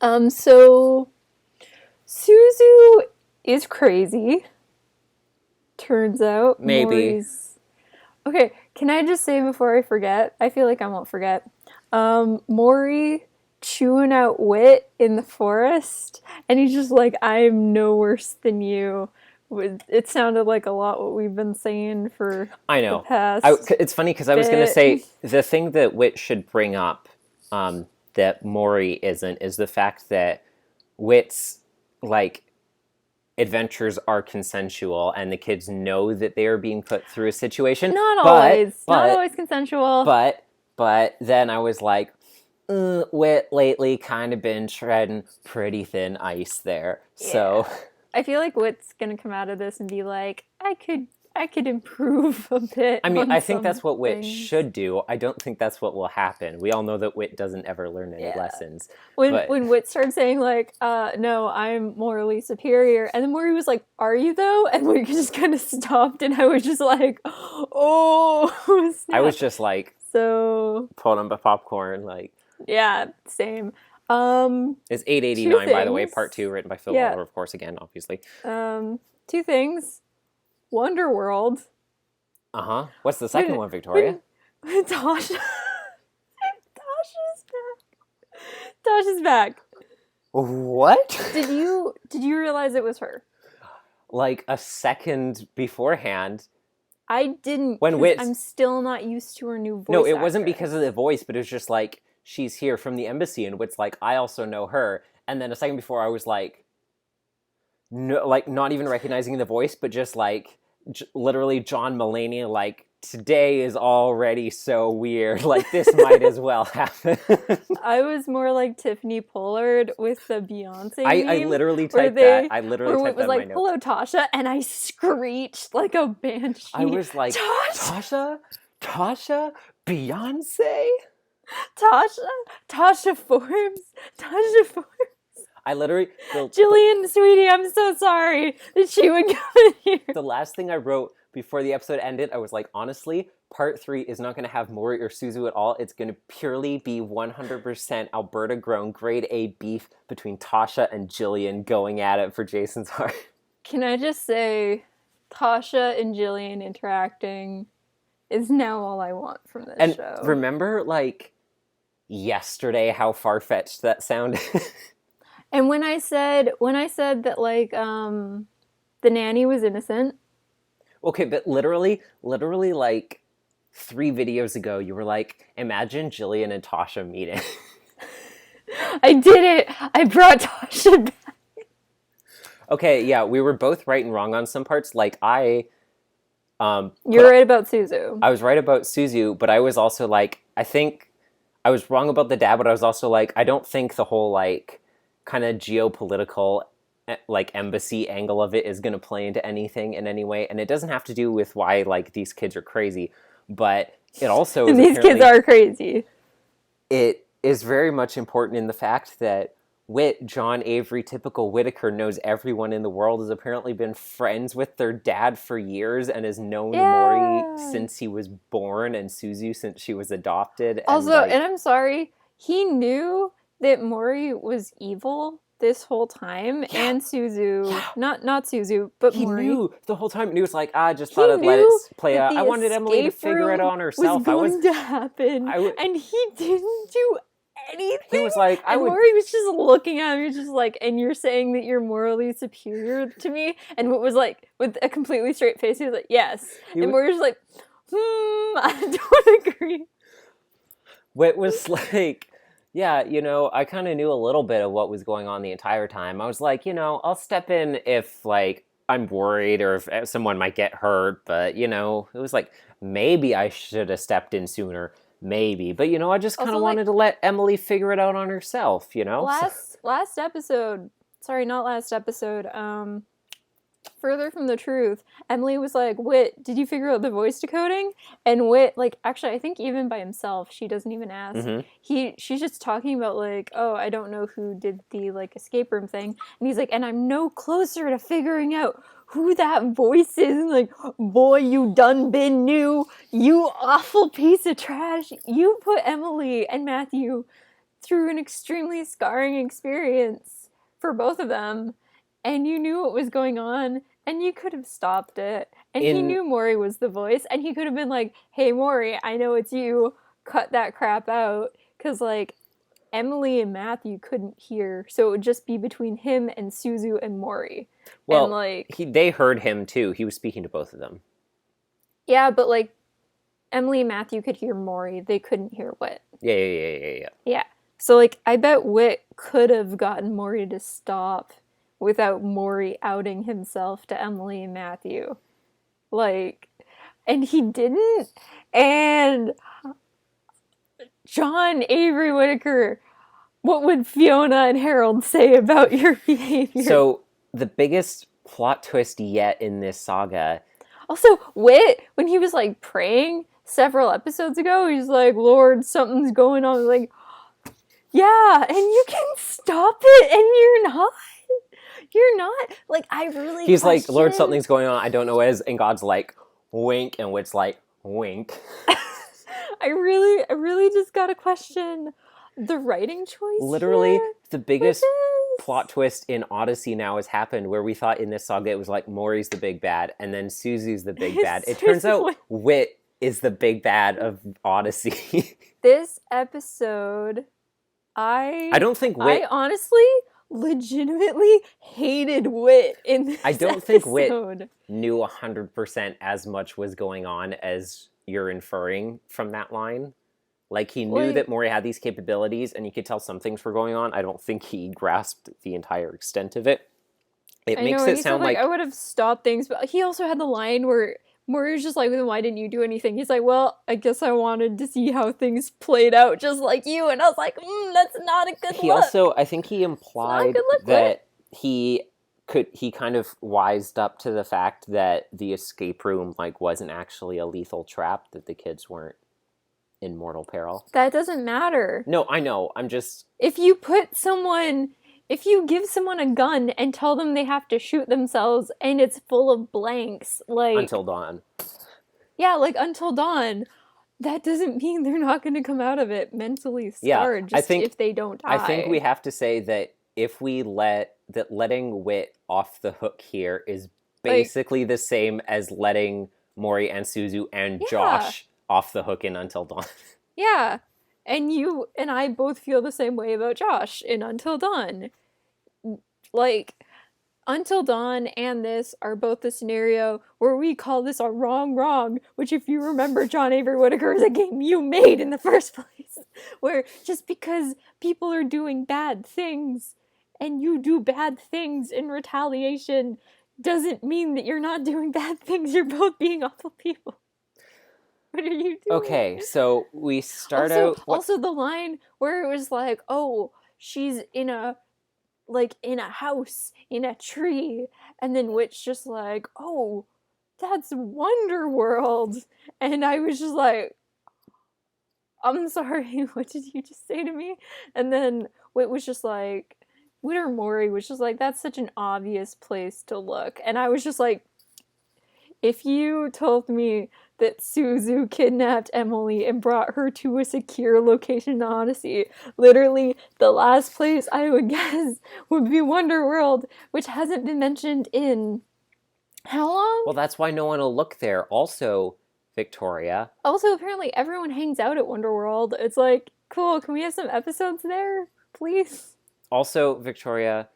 So Suzu is crazy. Turns out. Maybe. Okay, can I just say before I forget? I feel like I won't forget. Mori chewing out Whit in the forest, and he's just like, I'm no worse than you. It sounded like a lot what we've been saying for the past. It's funny because I was going to say the thing that Whit should bring up that Mori isn't is the fact that Whit's like adventures are consensual and the kids know that they are being put through a situation. Not always consensual. But then I was like, Whit lately kind of been treading pretty thin ice there. Yeah. So I feel like Whit's gonna come out of this and be like, I could improve a bit. I mean, I think that's what Whit should do. I don't think that's what will happen. We all know that Whit doesn't ever learn any lessons. When Whit started saying like, no, I'm morally superior, and then Mori was like, are you though? And we just kind of stopped, and I was just like, oh, snap. I was just like, so pulling up a popcorn, like, yeah, same. It's 889, by the way, part two, written by Phil Waller, of course, again, obviously. Two things. Wonderworld. What's the second one, Victoria? Tasha's back. What? Did you realize it was her? Like a second beforehand. I didn't. I'm still not used to her new voice. No, it wasn't because of the voice, but it was just like, she's here from the embassy, and Whit's like, I also know her. And then a second before, I was like, no, like not even recognizing the voice, but just like literally John Mulaney, like, today is already so weird. Like, this might as well happen. I was more like Tiffany Pollard with the Beyonce I meme, literally typed that. I literally where typed it was that in my like, notes. "Hello, Tasha," and I screeched like a banshee. I was like, Tasha, Beyonce. Tasha Forbes. I literally, Jillian, sweetie, I'm so sorry that she would come in here. The last thing I wrote before the episode ended, I was like, honestly, part 3 is not going to have Maury or Suzu at all. It's going to purely be 100% Alberta grown grade A beef between Tasha and Jillian going at it for Jason's heart. Can I just say, Tasha and Jillian interacting is now all I want from this show. And remember, like, yesterday how far-fetched that sounded? And when I said that, like, the nanny was innocent. Okay, but literally, like, 3 videos ago, you were like, imagine Jillian and Tasha meeting. I did it! I brought Tasha back. Okay, yeah, we were both right and wrong on some parts. Like, You're right about Suzu. I was right about Suzu, but I was also like, I think I was wrong about the dad, but I was also like, I don't think the whole, like, kind of geopolitical, like, embassy angle of it is going to play into anything in any way. And it doesn't have to do with why, like, these kids are crazy, but it also is these kids are crazy. It is very much important in the fact that Whit, John Avery, typical Whittaker, knows everyone in the world, has apparently been friends with their dad for years and has known Maury since he was born and Suzu since she was adopted. Also, and I'm sorry, he knew that Maury was evil this whole time, and Suzu, not Suzu, but Maury. He knew the whole time, and he was like, I just thought I'd let it play out. I wanted Emily to figure it out on herself. Was going to happen, and he didn't do anything. He was like, Maury was just looking at him, just like, and you're saying that you're morally superior to me? And what was like, with a completely straight face, he was like, yes. And Maury was like, I don't agree. Whit was like, yeah, you know, I kind of knew a little bit of what was going on the entire time. I was like, you know, I'll step in if, like, I'm worried or if someone might get hurt. But, you know, it was like, maybe I should have stepped in sooner. Maybe. But, you know, I just kind of wanted to let Emily figure it out on herself, you know? Last episode, sorry, not last episode, Further from the Truth, Emily was like, Whit, did you figure out the voice decoding? And Whit, like, actually, I think even by himself, she doesn't even ask. Mm-hmm. She's just talking about, like, oh, I don't know who did the, like, escape room thing. And he's like, and I'm no closer to figuring out who that voice is. And like, boy, you done been new. You awful piece of trash. You put Emily and Matthew through an extremely scarring experience for both of them. And you knew what was going on, and you could have stopped it. And he knew Maury was the voice, and he could have been like, hey, Maury, I know it's you. Cut that crap out. Because, like, Emily and Matthew couldn't hear, so it would just be between him and Suzu and Maury. Well, and, like, they heard him, too. He was speaking to both of them. Yeah, but, like, Emily and Matthew could hear Maury. They couldn't hear Whit. Yeah. Yeah. So, like, I bet Whit could have gotten Maury to stop without Maury outing himself to Emily and Matthew. Like, and he didn't. And John Avery Whittaker, what would Fiona and Harold say about your behavior? So, the biggest plot twist yet in this saga. Also, Whit, when he was, like, praying several episodes ago, he's like, Lord, something's going on. Like, yeah, and you can stop it, and you're not. You're not. Like, I really He's like, Lord, something's going on. I don't know what it is. And God's like, wink. And Whit's like, wink. I really just got to question the writing choice. Literally, the biggest plot twist in Odyssey now has happened, where we thought in this saga it was like Maury's the big bad and then Suzu's the big bad. It turns out Whit is the big bad of Odyssey. This episode, I don't think Whit... I honestly legitimately hated Whit in this I don't episode. think Whit knew 100% as much was going on as you're inferring from that line. Like, he knew that Maury had these capabilities, and you could tell some things were going on. I don't think he grasped the entire extent of it. It I makes know, and it he said, sound like, like I would have stopped things, but he also had the line where Maury was just like, then why didn't you do anything? He's like, well, I guess I wanted to see how things played out just like you. And I was like, that's not a good he look. also, I think he It's not a implied good look, that he kind of wised up to the fact that the escape room like wasn't actually a lethal trap, that the kids weren't in mortal peril. That doesn't matter. No, I know. I'm just... If you give someone a gun and tell them they have to shoot themselves and it's full of blanks, like... Until dawn. Yeah, like Until Dawn, that doesn't mean they're not going to come out of it mentally scarred if they don't die. I think we have to say that if we letting Whit off the hook here is basically the same as letting Maury and Suzu and Josh off the hook in Until Dawn. Yeah. And you and I both feel the same way about Josh in Until Dawn. Like, Until Dawn and this are both the scenario where we call this a wrong, which, if you remember, John Avery Whittaker is a game you made in the first place. Where just because people are doing bad things and you do bad things in retaliation doesn't mean that you're not doing bad things. You're both being awful people. What are you doing? Okay, so we start out... Also, the line where it was like, oh, she's in a house, in a tree, and then Whit's just like, oh, that's Wonderworld. And I was just like, I'm sorry, what did you just say to me? And then Whit was just like, Whit or Maury was just like, that's such an obvious place to look. And I was just like, if you told me that Suzu kidnapped Emily and brought her to a secure location in Odyssey, literally the last place I would guess would be Wonderworld, which hasn't been mentioned in how long? Well, that's why no one will look there. Also, Victoria. Also, apparently everyone hangs out at Wonderworld. It's like, cool, can we have some episodes there, please? Also, Victoria,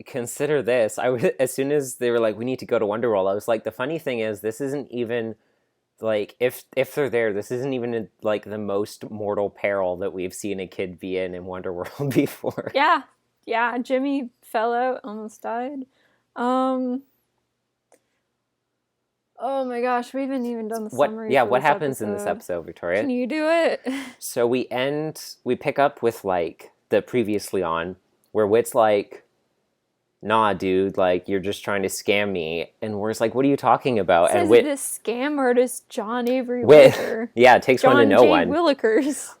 consider this. As soon as they were like, we need to go to Wonderworld, I was like, the funny thing is, this isn't even like, if they're there, this isn't even like the most mortal peril that we've seen a kid be in Wonderworld before. Yeah, Jimmy fell out, almost died. Oh my gosh, we haven't even done the summary. What happens in this episode, Victoria? Can you do it? So we pick up with like the previously on, where Whit's like, nah, dude, like, you're just trying to scam me. And we're like, what are you talking about? Says and Whit, this scam artist, John Avery Whittaker. Yeah, it takes one to know one. Willikers.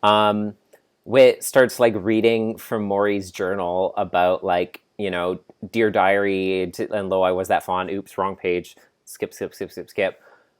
Whit starts, like, reading from Maury's journal about, like, you know, Dear Diary, and lo, I was that fond, oops, wrong page, skip.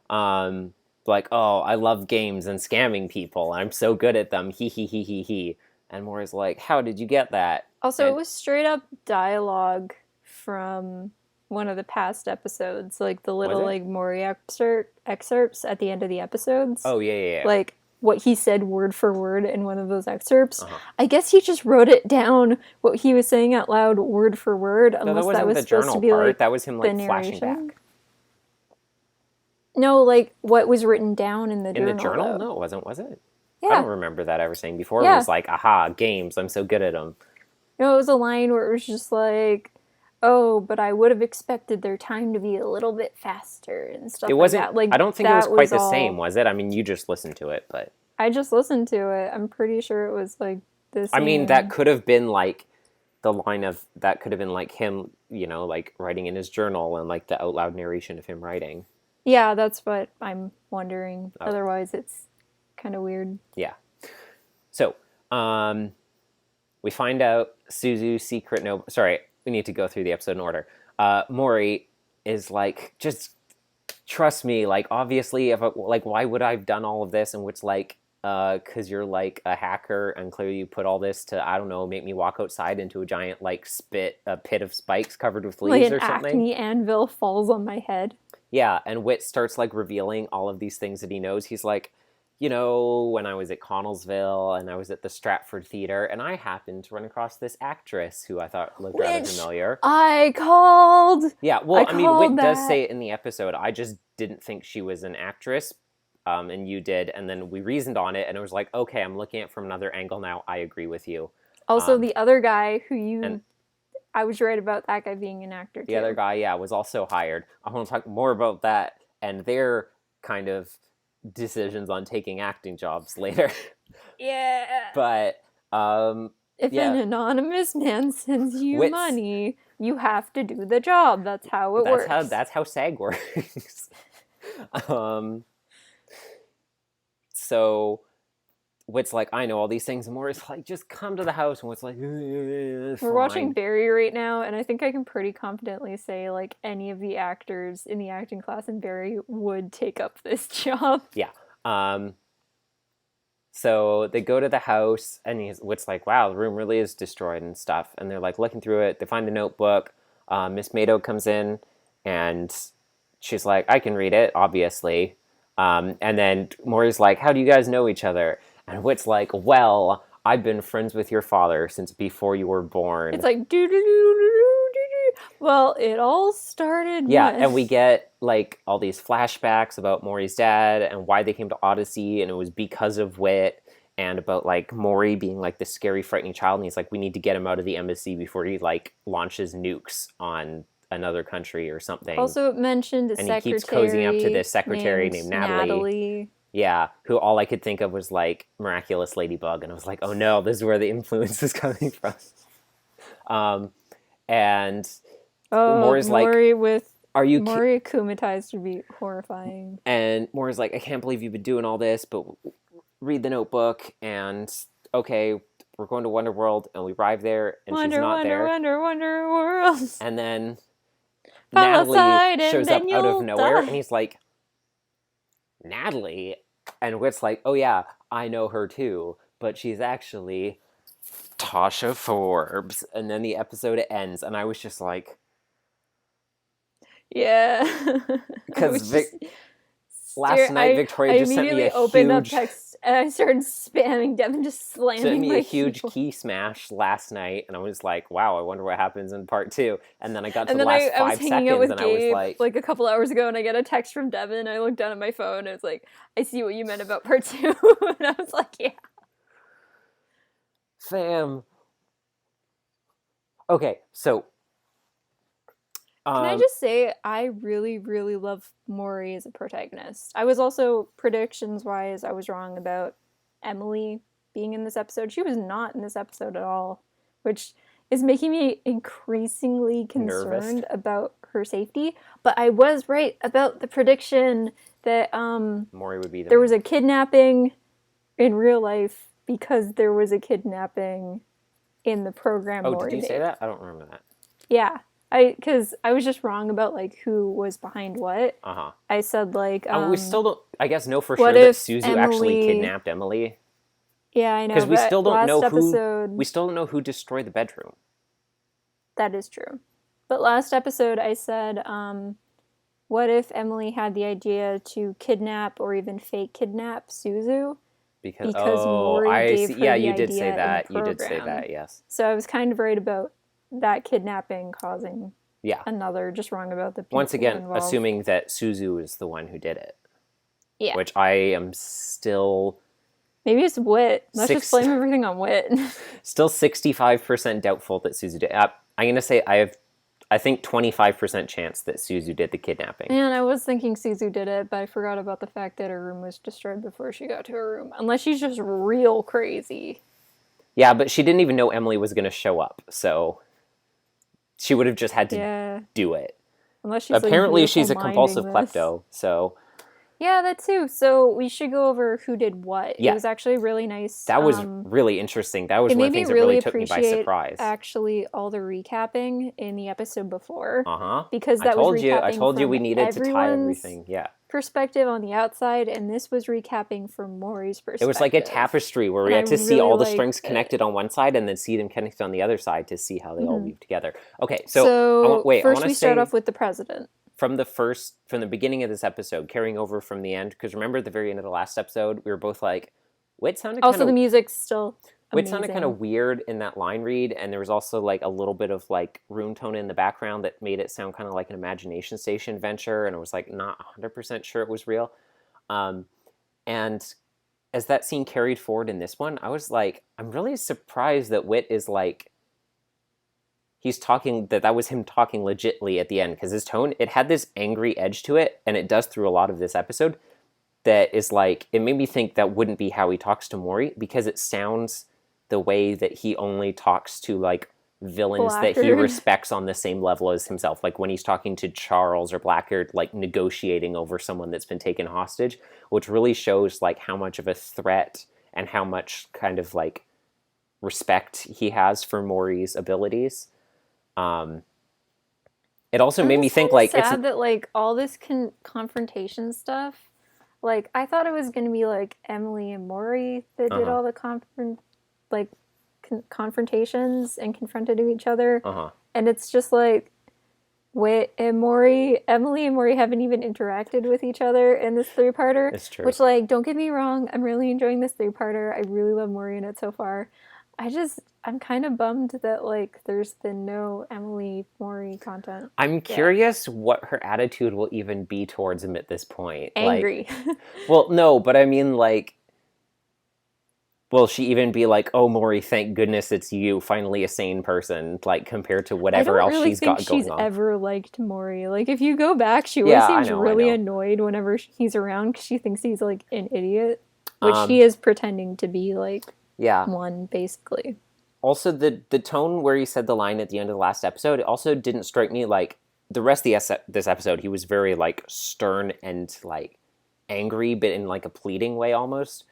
Like, oh, I love games and scamming people. I'm so good at them, he. And Maury's like, how did you get that? Also, it was straight up dialogue from one of the past episodes, like the little like Maury excerpts at the end of the episodes. Oh yeah. Like what he said word for word in one of those excerpts. I guess he just wrote it down, what he was saying out loud word for word, unless that was supposed to be part. Like that was him like flashing back. No, like what was written down in the journal. In the journal? Though. No, it wasn't. Was it? Yeah. I don't remember that ever saying before. It was like, aha, games. I'm so good at them. No, it was a line where it was just like, oh, but I would have expected their time to be a little bit faster and stuff. It wasn't. Like that. Like, I don't think it was quite the same, was it? I mean, you just listened to it, but I just listened to it. I'm pretty sure it was like this. I mean, that could have been like the line of that could have been like him, you know, like writing in his journal and like the out loud narration of him writing. Yeah, that's what I'm wondering. Oh. Otherwise, it's kind of weird. Yeah. So, we find out Suzu's secret sorry, we need to go through the episode in order. Maury is like, just trust me. Like, obviously, why would I have done all of this? And Whit's like, because you're like a hacker, and clearly you put all this to, I don't know, make me walk outside into a giant like pit of spikes covered with leaves or something. Like an acne anvil falls on my head. Yeah, and Whit starts like revealing all of these things that he knows. He's like, you know, when I was at Connellsville and I was at the Stratford Theater, and I happened to run across this actress who I thought looked rather familiar. I called. Yeah, well, I mean, Whit does say it in the episode. I just didn't think she was an actress, and you did, and then we reasoned on it, and it was like, okay, I'm looking at it from another angle now. I agree with you. Also, the other guy who I was right about that guy being an actor too. The other guy, yeah, was also hired. I want to talk more about that and their kind of decisions on taking acting jobs later. Yeah. But if yeah. an anonymous man sends you Whit's, money, you have to do the job. That's how it works. That's how SAG works. So Whit's like, I know all these things, and Maury's like, just come to the house. And Whit's like, we're watching Barry right now, and I think I can pretty confidently say, like, any of the actors in the acting class in Barry would take up this job. Yeah. So they go to the house, and Whit's like, wow, the room really is destroyed and stuff. And they're like looking through it. They find the notebook. Miss Mado comes in, and she's like, I can read it, obviously. And then Maury's like, how do you guys know each other? And Whit's like, well, I've been friends with your father since before you were born. It's like, do-do-do-do-do-do-do. Well, it all started Yeah, and we get, like, all these flashbacks about Maury's dad and why they came to Odyssey, and it was because of Whit, and about, like, Maury being, like, this scary, frightening child, and he's like, we need to get him out of the embassy before he, like, launches nukes on another country or something. Also mentioned a secretary. And he keeps cozying up to this secretary named Natalie. Yeah, who all I could think of was, like, Miraculous Ladybug, and I was like, oh no, this is where the influence is coming from. And Maury's like, Maury akumatized would be horrifying. And Maury's like, I can't believe you've been doing all this, but read the notebook, and okay, we're going to Wonder World, and we arrive there, and she's not there. Wonder World. And then Natalie shows up out of nowhere, and he's like, Natalie? And Whit's like, oh yeah, I know her too, but she's actually Tasha Forbes. And then the episode ends, and I was just like... Yeah. Because last night, Victoria just sent me a opened huge... up text, and I started spamming Devin, just slamming sent me a huge key smash last night, and I was like, wow, I wonder what happens in part 2. And then I got to the last 5 seconds, and I was like a couple hours ago, and I get a text from Devin, I looked down at my phone, and it's like, I see what you meant about part 2. And I was like, yeah. Fam. Okay, so... Can I just say, I really, really love Maury as a protagonist. I was also, predictions-wise, I was wrong about Emily being in this episode. She was not in this episode at all, which is making me increasingly concerned about her safety. But I was right about the prediction that Maury would be there was a kidnapping in real life because there was a kidnapping in the program. Oh, Maury did you say that? I don't remember that. Yeah. Because I was just wrong about, like, who was behind what. Uh-huh. I said, like... we still don't, I guess, know for sure that Suzu actually kidnapped Emily. Yeah, I know, because we still don't know episode, we still don't know who destroyed the bedroom. That is true. But last episode I said, what if Emily had the idea to kidnap or even fake kidnap Suzu? Because Maury gave her the you did idea say that. in the You did say program. that, yes. So I was kind of right about that kidnapping causing another, just wrong about the people once again involved. Assuming that Suzu is the one who did it. Yeah. Which I am still... Maybe it's Whit. Let's just blame everything on Whit. Still 65% doubtful that Suzu did. I'm going to say I think 25% chance that Suzu did the kidnapping. Man, I was thinking Suzu did it, but I forgot about the fact that her room was destroyed before she got to her room. Unless she's just real crazy. Yeah, but she didn't even know Emily was going to show up, so... She would have just had to do it. Unless she's apparently she's a compulsive klepto, so... Yeah, that too. So we should go over who did what. Yeah. It was actually really nice. That was really interesting. That was one of the things that really took me by surprise. Actually, all the recapping in the episode before. Uh-huh. Because that was recapping I told you we needed to tie everything. Yeah. Perspective on the outside, and this was recapping from Maury's perspective. It was like a tapestry where we had to see all the strings connected on one side and then see them connected on the other side to see how they all weave together. Okay, so first we start off with the president. From the beginning of this episode, carrying over from the end, because remember at the very end of the last episode, we were both like, Whit sounded kind of... Also, the music's still amazing. Whit sounded kind of weird in that line read, and there was also like a little bit of like room tone in the background that made it sound kind of like an Imagination Station venture, and I was like not 100% sure it was real. And as that scene carried forward in this one, I was like, I'm really surprised that Whit is like... he's talking, that was him talking legitly at the end, because his tone, it had this angry edge to it, and it does through a lot of this episode, that is like, it made me think that wouldn't be how he talks to Maury, because it sounds the way that he only talks to like villains that he respects on the same level as himself. Like when he's talking to Charles or Blackguard, like negotiating over someone that's been taken hostage, which really shows like how much of a threat and how much kind of like respect he has for Maury's abilities. It also made me think like sad that like all this confrontation stuff, like I thought it was going to be like Emily and Maury that did all the confrontations and confronted each other, and it's just like Whit and Maury, Emily and Maury haven't even interacted with each other in this three-parter. It's true. Which, like, don't get me wrong, I'm really enjoying this three-parter. I really love Maury in it so far. I'm kind of bummed that, like, there's been no Emily Maury content. I'm curious what her attitude will even be towards him at this point. Angry. Like, well, no, but I mean, like, will she even be like, oh, Maury, thank goodness it's you, finally a sane person, like, compared to whatever else she's got going on. I don't really think she's ever liked Maury. Like, if you go back, she always seems really annoyed whenever he's around, because she thinks he's, like, an idiot. Which he is pretending to be, like, one, basically. Also, the tone where he said the line at the end of the last episode, it also didn't strike me like, the rest of this episode, he was very, like, stern and, like, angry, but in, like, a pleading way, almost.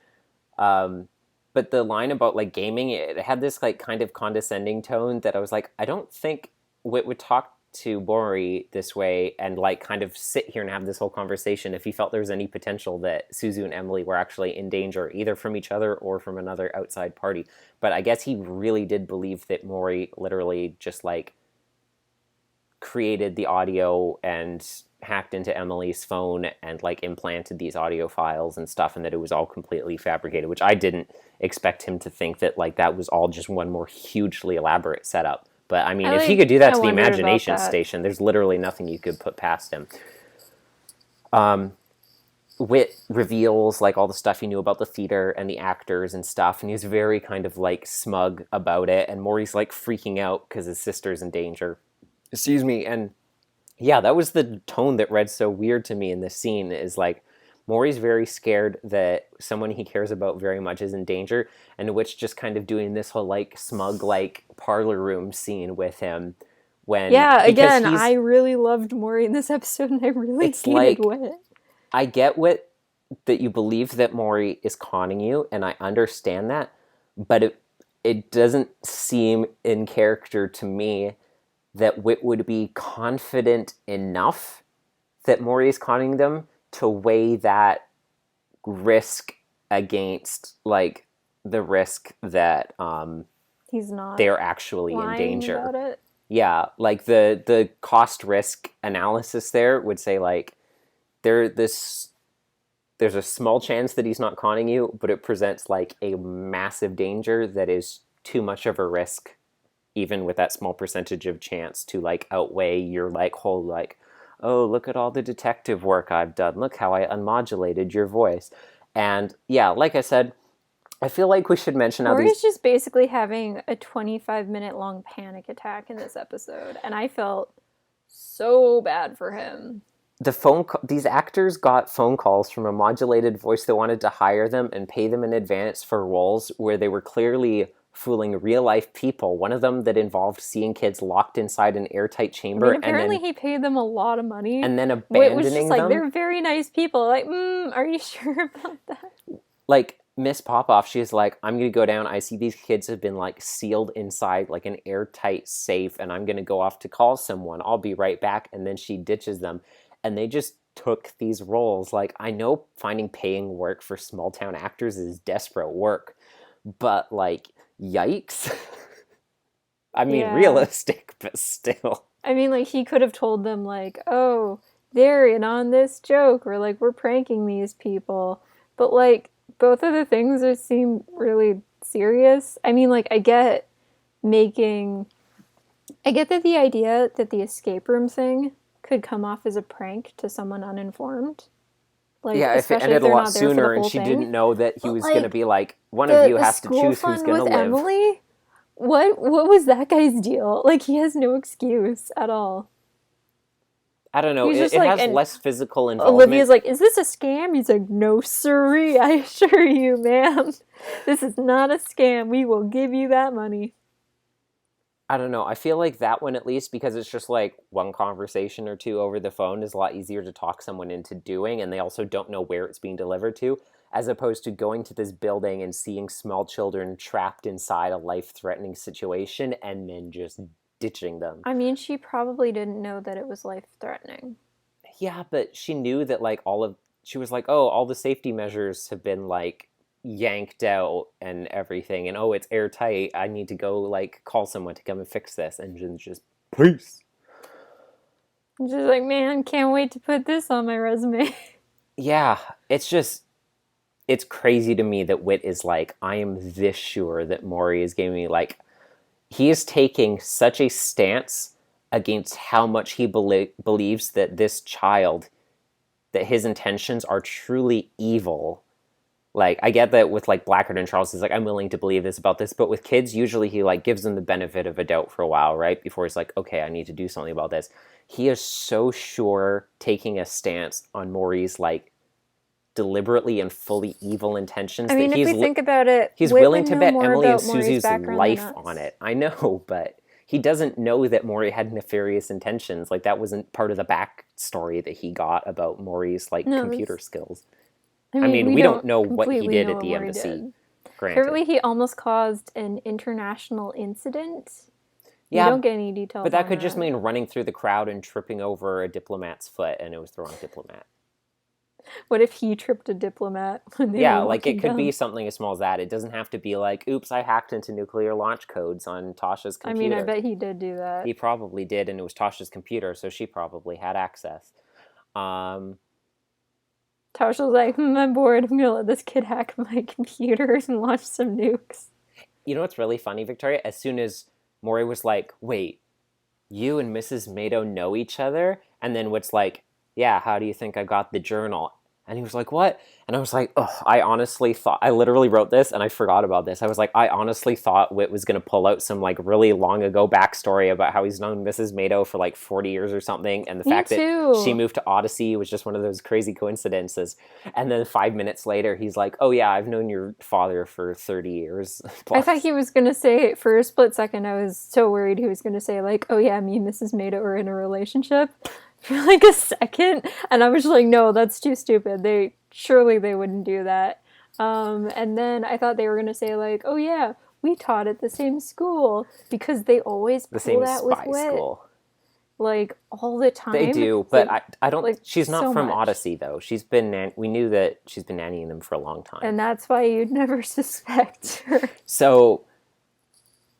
But the line about, like, gaming, it had this, like, kind of condescending tone that I was like, I don't think Whit would talk to Maury this way and, like, kind of sit here and have this whole conversation if he felt there was any potential that Suzu and Emily were actually in danger, either from each other or from another outside party. But I guess he really did believe that Maury literally just, like, created the audio and hacked into Emily's phone and like implanted these audio files and stuff, and that it was all completely fabricated, which I didn't expect him to think that like that was all just one more hugely elaborate setup. But I mean, if he could do that to the Imagination Station, there's literally nothing you could put past him. Whit reveals like all the stuff he knew about the theater and the actors and stuff, and he's very kind of like smug about it, and Maury's like freaking out because his sister's in danger. Excuse me. And yeah, that was the tone that read so weird to me in this scene, is like Maury's very scared that someone he cares about very much is in danger, and Whit's just kind of doing this whole like smug like parlor room scene with him. Again, I really loved Maury in this episode, and I really hated Whit. I get Whit that you believe that Maury is conning you, and I understand that, but it doesn't seem in character to me that Whit would be confident enough that Maury is conning them to weigh that risk against, like, the risk that he's not they're actually in danger. About it. Yeah, like the cost risk analysis there would say like there's a small chance that he's not conning you, but it presents like a massive danger that is too much of a risk, even with that small percentage of chance, to like outweigh your like whole like, oh, look at all the detective work I've done. Look how I unmodulated your voice. And yeah, like I said, I feel like we should mention how Maury's just basically having a 25-minute long panic attack in this episode, and I felt so bad for him. These actors got phone calls from a modulated voice that wanted to hire them and pay them in advance for roles where they were clearly fooling real-life people. One of them that involved seeing kids locked inside an airtight chamber. Apparently he paid them a lot of money. And then abandoning them. It was just like, they're very nice people. Like, are you sure about that? Like, Miss Popoff, she's like, I'm going to go down. I see these kids have been, like, sealed inside, like, an airtight safe, and I'm going to go off to call someone. I'll be right back. And then she ditches them. And they just took these roles. Like, I know finding paying work for small-town actors is desperate work. But, like, yikes. I mean, realistic, but still. I mean, like, he could have told them, like, oh, they're in on this joke, or, like, we're pranking these people. But, like, both of the things just seem really serious. I mean, like, I get that the idea that the escape room thing could come off as a prank to someone uninformed. Like, yeah, if it ended a lot sooner and she didn't know that he was going to be like, one of you has to choose who's going to live. Emily What was that guy's deal? Like, he has no excuse at all. I don't know. He's It, just it like, has and less physical Olivia's involvement. like, is this a scam? He's like, no siree, I assure you, ma'am. This is not a scam. We will give you that money. I don't know. I feel like that one, at least, because it's just like one conversation or two over the phone, is a lot easier to talk someone into doing, and they also don't know where it's being delivered to, as opposed to going to this building and seeing small children trapped inside a life-threatening situation and then just ditching them. I mean, she probably didn't know that it was life threatening. Yeah, but she knew that like she was like, oh, all the safety measures have been like yanked out and everything, and oh, it's airtight. I need to go like call someone to come and fix this, and just peace. She's like, man, can't wait to put this on my resume. Yeah, it's crazy to me that Whit is like, I am this sure that Maury is giving me like, he is taking such a stance against how much he believes that this child, that his intentions are truly evil. Like, I get that with like Blackard and Charles, he's like, I'm willing to believe this about this, but with kids, usually he like gives them the benefit of a doubt for a while, right? Before he's like, okay, I need to do something about this. He is so sure taking a stance on Maury's like deliberately and fully evil intentions I mean, that if we think about it, he's Whit willing would to know bet more Emily and about Maury's Susie's background than life us. on it. I know, but he doesn't know that Maury had nefarious intentions. Like, that wasn't part of the backstory that he got about Maury's like No, computer skills. I mean, We don't don't know what he completely did know at what the Maury embassy. did. Granted. Apparently, he almost caused an international incident. Yeah, We don't get any details but that on could just mean running through the crowd and tripping over a diplomat's foot, and it was the wrong diplomat. What if he tripped a diplomat when they Yeah, were like walking it could down? be something as small as that. It doesn't have to be like, oops, I hacked into nuclear launch codes on Tasha's I mean, computer. I bet he did do that. He probably did, and it was Tasha's computer, so she probably had access. Tasha was like, I'm bored. I'm gonna let this kid hack my computers and launch some nukes. You know what's really funny, Victoria? As soon as Maury was like, wait, you and Mrs. Mado know each other? And then Whit's like, yeah, how do you think I got the journal? And he was like, what? And I was like, oh, I honestly thought, I literally wrote this and I forgot about this. I was like, I honestly thought Whit was going to pull out some like really long ago backstory about how he's known Mrs. Mado for like 40 years or something. And the fact that she moved to Odyssey was just one of those crazy coincidences. And then 5 minutes later, he's like, oh yeah, I've known your father for 30 years. I thought he was going to say, for a split second, I was so worried he was going to say, like, oh yeah, me and Mrs. Mado are in a relationship. For like a second, and I was like, no, that's too stupid. Surely they wouldn't do that. And then I thought they were gonna say like, oh yeah, we taught at the same school, because they always pull that with Whit. School. Like all the time. They do, but I don't. Like, she's not so from much. Odyssey though. We knew that she's been nannying them for a long time, and that's why you'd never suspect her. So,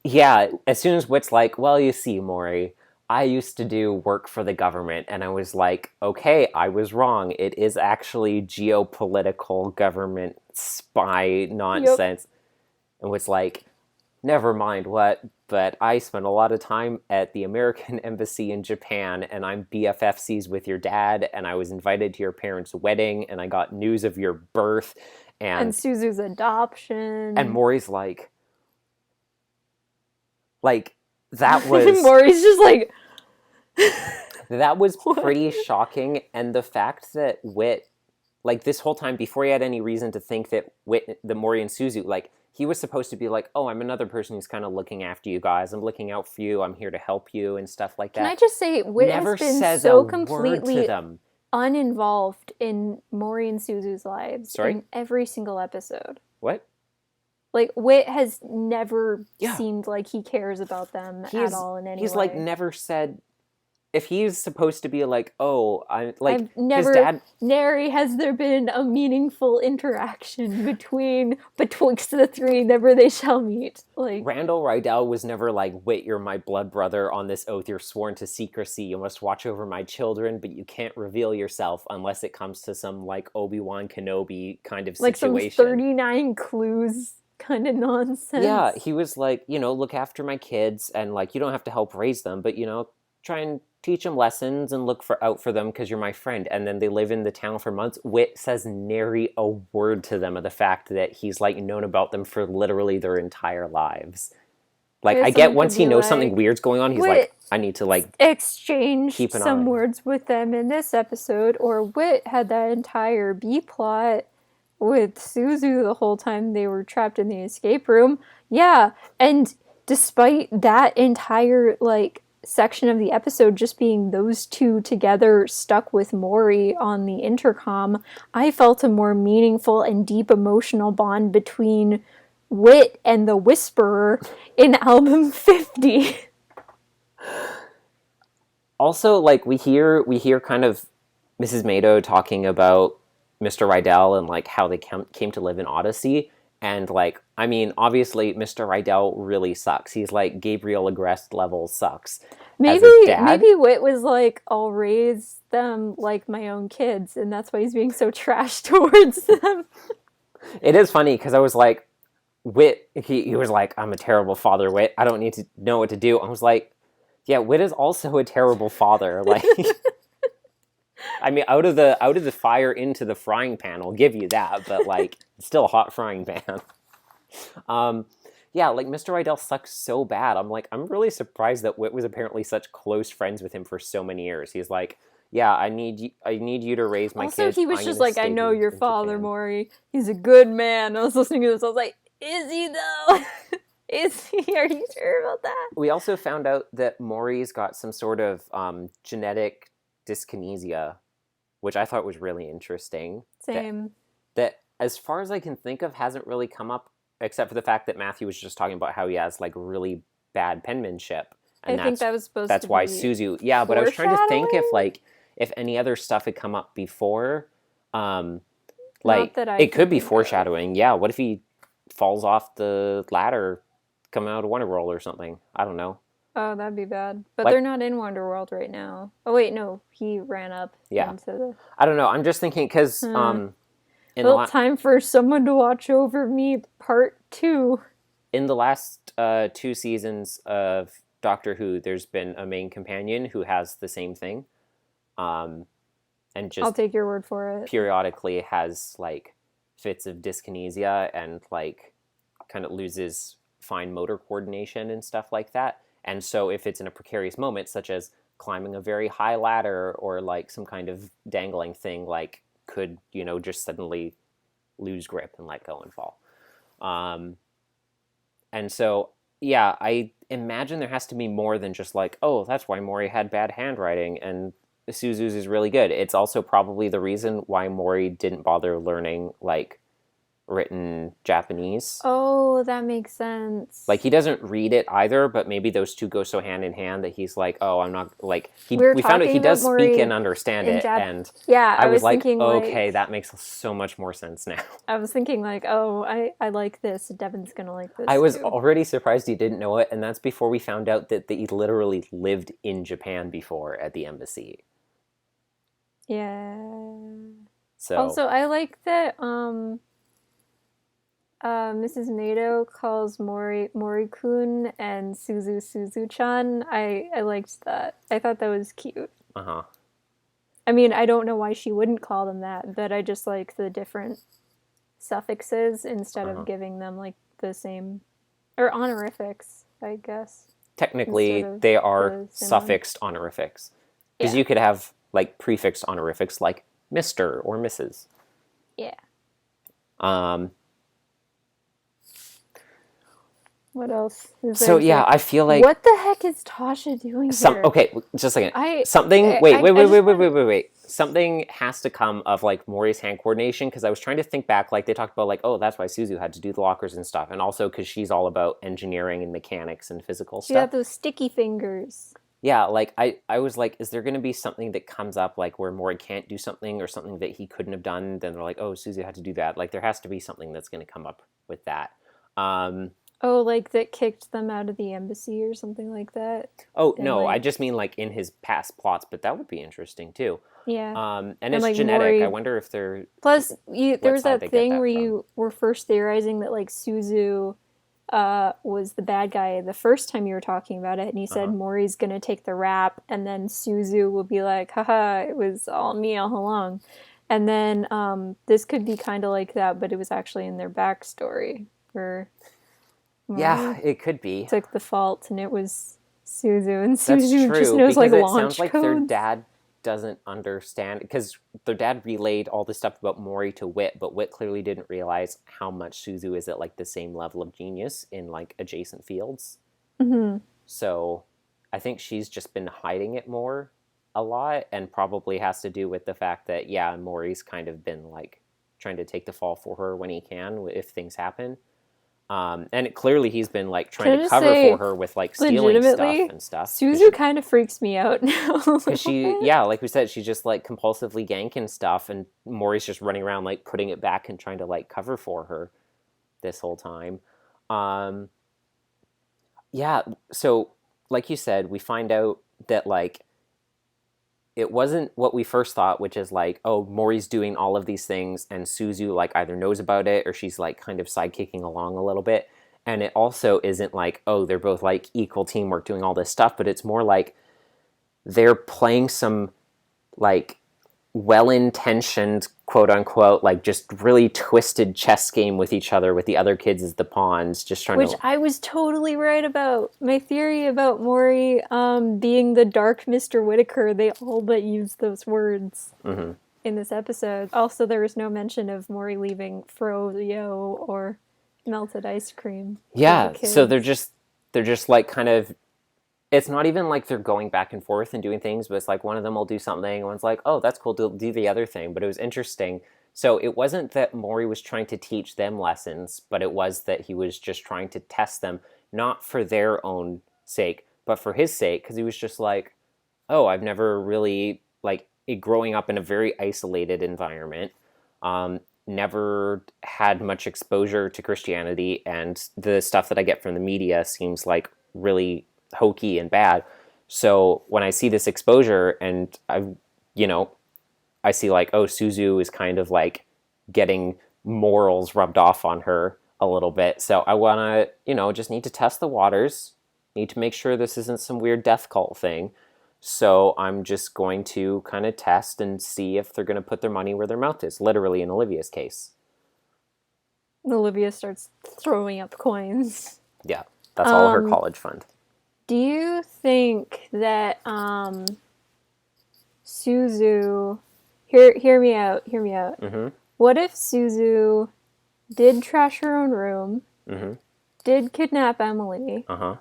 yeah, as soon as Whit's like, well, you see, Maury, I used to do work for the government, and I was like, okay, I was wrong. It is actually geopolitical government spy nonsense. Yep. And was like, never mind what, but I spent a lot of time at the American Embassy in Japan, and I'm BFFCs with your dad, and I was invited to your parents' wedding, and I got news of your birth, and Suzu's adoption. And Maury's like, that was... Maury's just like... That was pretty shocking, and the fact that Whit, like, this whole time, before he had any reason to think that Maury and Suzu, like, he was supposed to be like, oh, I'm another person who's kind of looking after you guys, I'm looking out for you, I'm here to help you, and stuff like that. Can I just say, Whit has been so completely uninvolved in Maury and Suzu's lives in every single episode. What? Like, Whit has never seemed like he cares about them at all in any way. He's, like, never said... If he's supposed to be like, oh, I'm like, I've never, his dad... Nary has there been a meaningful interaction betwixt the three, never they shall meet. Like, Randall Rydell was never like, wait, you're my blood brother, on this oath you're sworn to secrecy, you must watch over my children, but you can't reveal yourself unless it comes to some, like, Obi-Wan Kenobi kind of situation. Like some 39 clues kind of nonsense. Yeah, he was like, look after my kids, and, like, you don't have to help raise them, but, try and teach them lessons and look out for them because you're my friend. And then they live in the town for months. Whit says nary a word to them of the fact that he's, like, known about them for literally their entire lives. Like, I get once he knows something weird's going on, he's like, I need to, like, exchange keep an eye. some words with them in this episode. Or Whit had that entire B-plot with Suzu the whole time they were trapped in the escape room. Yeah, and despite that entire, like, section of the episode just being those two together stuck with Mori on the intercom, I felt a more meaningful and deep emotional bond between Whit and the Whisperer in album 50. Also, like, we hear kind of Mrs. Mado talking about Mr. Rydell and, like, how they came to live in Odyssey. And, like, I mean, obviously, Mr. Rydell really sucks. He's, like, Gabriel Agreste level sucks. Maybe Whit was like, I'll raise them like my own kids, and that's why he's being so trash towards them. It is funny, because I was like, Whit, he was like, I'm a terrible father, Whit. I don't need to know what to do. I was like, yeah, Whit is also a terrible father. Like, I mean, out of the fire into the frying pan, I'll give you that, but, like, it's still a hot frying pan. Yeah, like, Mr. Rydell sucks so bad. I'm like, I'm really surprised that Whit was apparently such close friends with him for so many years. He's like, yeah, I need you to raise my kids. Also, he was just like, I know your father, Maury. He's a good man. I was listening to this, I was like, is he though? Is he? Are you sure about that? We also found out that Maury's got some sort of genetic dyskinesia, which I thought was really interesting. Same. That, as far as I can think of, hasn't really come up, except for the fact that Matthew was just talking about how he has, like, really bad penmanship. And I think that was supposed to be that's why Suzu... Yeah, but I was trying to think if any other stuff had come up before. Like, it could be foreshadowing. Yeah, what if he falls off the ladder coming out of Wonderworld or something? I don't know. Oh, that'd be bad. But they're not in Wonderworld right now. Oh, wait, no. He ran up into the... I don't know. I'm just thinking, because... time for someone to watch over me, part 2. In the last 2 seasons of Doctor Who, there's been a main companion who has the same thing. And just... I'll take your word for it. Periodically has, like, fits of dyskinesia and, like, kind of loses fine motor coordination and stuff like that. And so if it's in a precarious moment, such as climbing a very high ladder or, like, some kind of dangling thing, like, could, you know, just suddenly lose grip and let go and fall. And so, yeah, I imagine there has to be more than just like, oh, that's why Maury had bad handwriting and Suzu's is really good. It's also probably the reason why Maury didn't bother learning, like, written Japanese. Oh, that makes sense. Like, he doesn't read it either, but maybe those two go so hand in hand that he's like, oh, I'm not, like, we found out he does speak and understand it, and yeah, I was like, thinking, okay, that makes so much more sense now. I was thinking, like, oh, I like this, Devin's gonna like this I was already surprised he didn't know it, and that's before we found out that he literally lived in Japan before at the embassy. Yeah. So also, I like that, Mrs. Mado calls Mori-kun and Suzu-chan. I liked that. I thought that was cute. Uh-huh. I mean, I don't know why she wouldn't call them that, but I just like the different suffixes instead of giving them, like, the same... Or honorifics, I guess. Technically, they are suffixed honorifics. Because you could have, like, prefixed honorifics like Mr. or Mrs. Yeah. What else? So, yeah, I feel like... What the heck is Tasha doing here? Okay, just a second. Wait. Something has to come of, like, Maury's hand coordination, because I was trying to think back, like, they talked about, like, oh, that's why Suzu had to do the lockers and stuff, and also because she's all about engineering and mechanics and physical stuff. She got those sticky fingers. Yeah, like, I was like, is there going to be something that comes up, like, where Maury can't do something or something that he couldn't have done? Then they're like, oh, Suzu had to do that. Like, there has to be something that's going to come up with that. Oh, like that kicked them out of the embassy or something like that? Oh, no, like... I just mean, like, in his past plots, but that would be interesting, too. Yeah. And it's like genetic. Maury... I wonder if they're... Plus, there was that thing where you were first theorizing that, like, Suzu was the bad guy the first time you were talking about it, and you said Maury's gonna take the rap, and then Suzu will be like, haha, it was all me all along. And then this could be kind of like that, but it was actually in their backstory, where... Yeah, Mori it could be. took the fault, and it was Suzu, and That's Suzu just true, knows because like it sounds launch like their codes. dad doesn't understand, because their dad relayed all this stuff about Mori to Whit, but Whit clearly didn't realize how much Suzu is at like the same level of genius in like adjacent fields. Mm-hmm. So I think she's just been hiding it more a lot, and probably has to do with the fact that, yeah, Maury's kind of been like trying to take the fall for her when he can, if things happen. Clearly he's been like trying Can I to just cover for say, her with like stealing stuff legitimately, and stuff. Suzu kind of freaks me out now. Because she, yeah, like we said, she's just like compulsively ganking stuff, and Maury's just running around like putting it back and trying to like cover for her this whole time. Um, yeah, so like you said, we find out that like it wasn't what we first thought, which is like, oh, Maury's doing all of these things, and Suzu like either knows about it or she's like kind of sidekicking along a little bit. And it also isn't like, oh, they're both like equal teamwork doing all this stuff, but it's more like they're playing some like well-intentioned, quote unquote, like just really twisted chess game with each other, with the other kids as the pawns, just trying Which to. I was totally right about. My theory about Maury being the dark Mr. Whitaker, they all but used those words Mm-hmm. in this episode. Also, there was no mention of Maury leaving froyo or melted ice cream. Yeah, so they're just like kind of, it's not even like they're going back and forth and doing things, but it's like one of them will do something, and one's like, oh, that's cool, do the other thing. But it was interesting. So it wasn't that Maury was trying to teach them lessons, but it was that he was just trying to test them, not for their own sake, but for his sake, because he was just like, oh, I've never really, like, growing up in a very isolated environment, never had much exposure to Christianity, and the stuff that I get from the media seems like really hokey and bad. So when I see this exposure, and you know, I see like, oh, Suzu is kind of like getting morals rubbed off on her a little bit. So I want to, just need to test the waters, need to make sure this isn't some weird death cult thing. So I'm just going to kind of test and see if they're going to put their money where their mouth is, literally in Olivia's case. Olivia starts throwing up coins. Yeah, that's all her college fund. Do you think that Suzu... Hear me out. Mm-hmm. What if Suzu did trash her own room, Mm-hmm. did kidnap Emily, Uh-huh.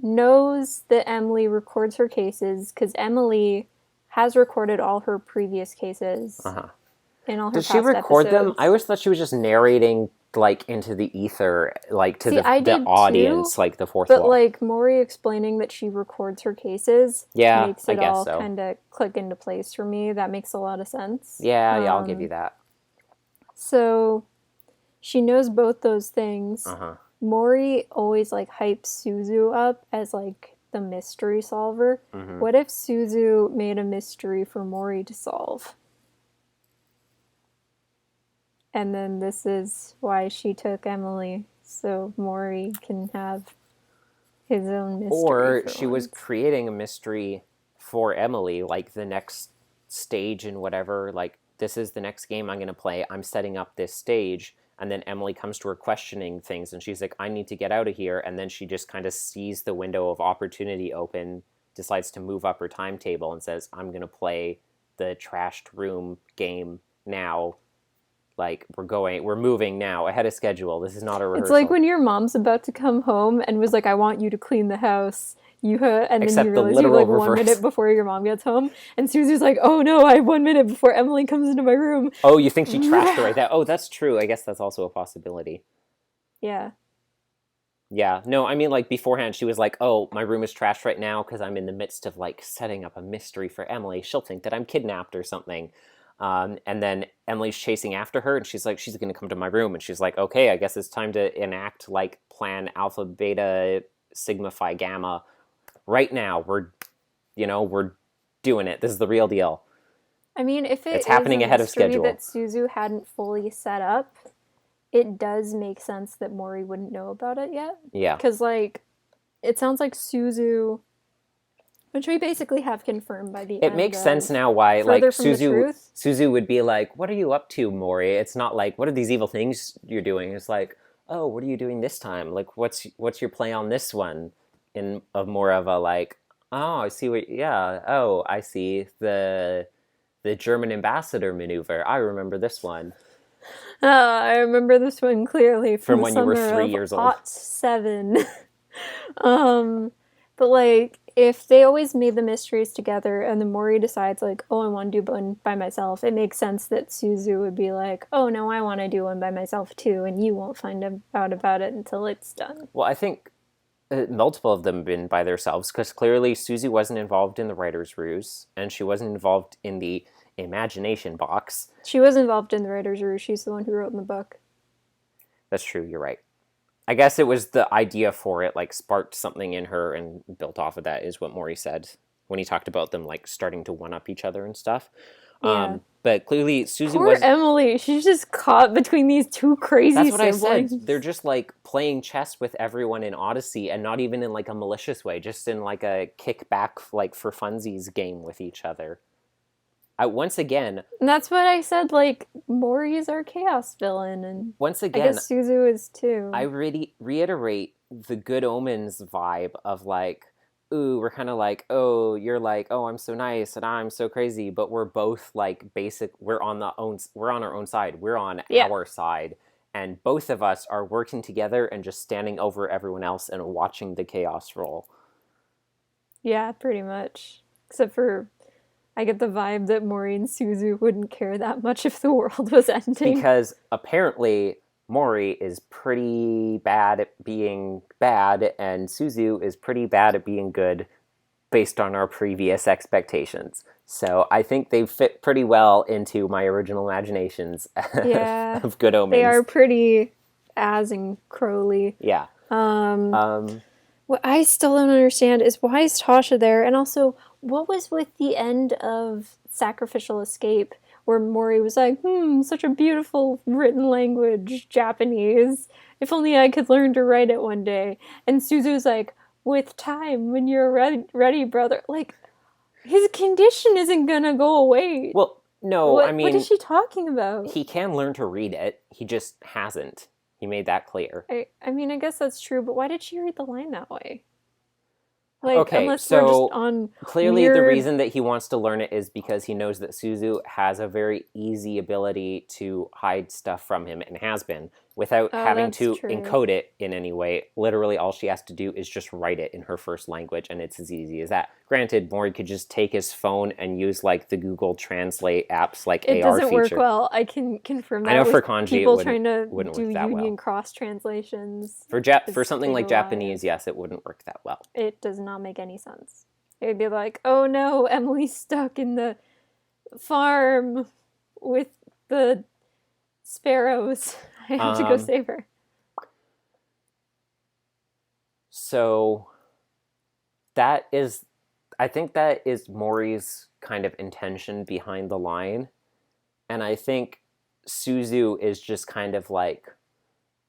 knows that Emily records her cases, because Emily has recorded all her previous cases Uh-huh. in all her Does past she record them? episodes. I always thought she was just narrating like into the ether, like to I the did audience, too, like the fourth but wall. like Maury explaining that she records her cases makes I it guess all so. kind of click into place for me. That makes a lot of sense. Yeah, I'll give you that. So she knows both those things. Uh-huh. Maury always like hypes Suzu up as like the mystery solver. Mm-hmm. What if Suzu made a mystery for Maury to solve? And then this is why she took Emily, so Maury can have his own mystery. Or for she once. was creating a mystery for Emily, like the next stage and whatever, like this is the next game I'm going to play. I'm setting up this stage. And then Emily comes to her questioning things, and she's like, I need to get out of here. And then she just kind of sees the window of opportunity open, decides to move up her timetable, and says, I'm going to play the trashed room game now. Like, we're moving now, ahead of schedule. This is not a rehearsal. It's like when your mom's about to come home and was like, I want you to clean the house. And then you realize you have like 1 minute before your mom gets home. And Susie's like, oh no, I have 1 minute before Emily comes into my room. Oh, you think she trashed her right there? Oh, that's true. I guess that's also a possibility. Yeah. Yeah. No, I mean, like, beforehand, she was like, oh, my room is trashed right now because I'm in the midst of, like, setting up a mystery for Emily. She'll think that I'm kidnapped or something. And then Emily's chasing after her, and she's like, she's going to come to my room. And she's like, okay, I guess it's time to enact, like, plan alpha, beta, sigma, phi, gamma. Right now, we're doing it. This is the real deal. I mean, if it's happening ahead of schedule that Suzu hadn't fully set up, it does make sense that Maury wouldn't know about it yet. Yeah. Because, like, it sounds like Suzu, which we basically have confirmed by the end. It makes sense now why, like, Suzu would be like, what are you up to, Maury? It's not like, what are these evil things you're doing? It's like, oh, what are you doing this time? Like, what's your play on this one? In of more of a like, oh, I see what, yeah, oh, I see the German ambassador maneuver. I remember this one I remember this one clearly from from the when you were summer 3 years of old. '07. um, but like, if they always made the mysteries together, and then Mori decides like, oh, I want to do one by myself, it makes sense that Suzu would be like, oh no, I want to do one by myself too, and you won't find out about it until it's done. Well, I think multiple of them have been by themselves because clearly Susie wasn't involved in the writer's ruse and she wasn't involved in the imagination box. She was involved in the writer's room. She's the one who wrote in the book. That's true, you're right. I guess it was the idea for it, like, sparked something in her and built off of that, is what Maury said when he talked about them, like, starting to one-up each other and stuff. Yeah. But clearly, Susie Poor was... Emily. She's just caught between these two crazy That's what siblings. I said. They're just, like, playing chess with everyone in Odyssey, and not even in, like, a malicious way, just in, like, a kickback, like, for funsies game with each other. Once again... And that's what I said, like, Maury's our chaos villain, and once I again, guess Suzu is too. I really reiterate the Good Omens vibe of, like, ooh, we're kind of like, oh, you're like, oh, I'm so nice and I'm so crazy, but we're both like we're on our own side. We're on our side. And both of us are working together and just standing over everyone else and watching the chaos roll. Yeah, pretty much. Except for, I get the vibe that Mori and Suzu wouldn't care that much if the world was ending. Because apparently Mori is pretty bad at being bad, and Suzu is pretty bad at being good based on our previous expectations. So I think they fit pretty well into my original imaginations of Good Omens. They are pretty Az and Crowley. Yeah. What I still don't understand is why is Tasha there? And also, what was with the end of Sacrificial Escape? Where Mori was like, such a beautiful written language, Japanese. If only I could learn to write it one day. And Suzu's like, with time, when you're ready, brother. Like, his condition isn't gonna go away. Well, no, what is she talking about? He can learn to read it. He just hasn't. He made that clear. I mean, I guess that's true, but why did she read the line that way? Like, okay, unless so we're just on clearly weird... the reason that he wants to learn it is because he knows that Suzu has a very easy ability to hide stuff from him, and has been, without having to encode it in any way. Literally all she has to do is just write it in her first language, and it's as easy as that. Granted, Mori could just take his phone and use like the Google Translate apps like AR feature. It doesn't work well. I can confirm that. I know for kanji people it trying to wouldn't do work that union well. Cross translations. For something like Japanese, yes, it wouldn't work that well. It does not make any sense. It would be like, oh no, Emily's stuck in the farm with the sparrows. I have to go save her. So I think that is Mori's kind of intention behind the line. And I think Suzu is just kind of like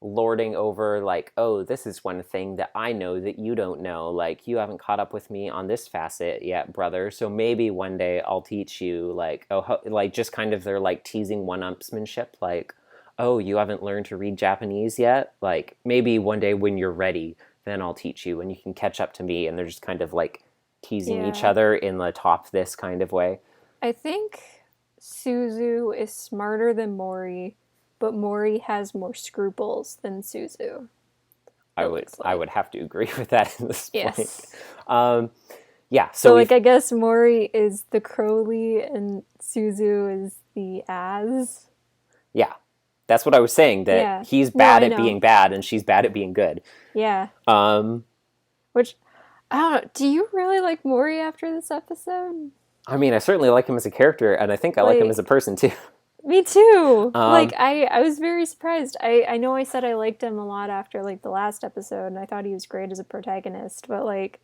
lording over, like, oh, this is one thing that I know that you don't know. Like, you haven't caught up with me on this facet yet, brother. So maybe one day I'll teach you, like, like just kind of they're like teasing one-upsmanship, like, oh, you haven't learned to read Japanese yet? Like, maybe one day when you're ready, then I'll teach you and you can catch up to me. And they're just kind of like teasing each other in the top this kind of way. I think Suzu is smarter than Mori, but Mori has more scruples than Suzu. I would have to agree with that in this point. Yeah. So like, I guess Mori is the Crowley and Suzu is the Az. Yeah. That's what I was saying, that he's bad at being bad and she's bad at being good. Yeah. Which, I don't know, do you really like Mori after this episode? I mean, I certainly like him as a character, and I think I like him as a person, too. Me too! I was very surprised. I know I said I liked him a lot after, like, the last episode, and I thought he was great as a protagonist, but, like,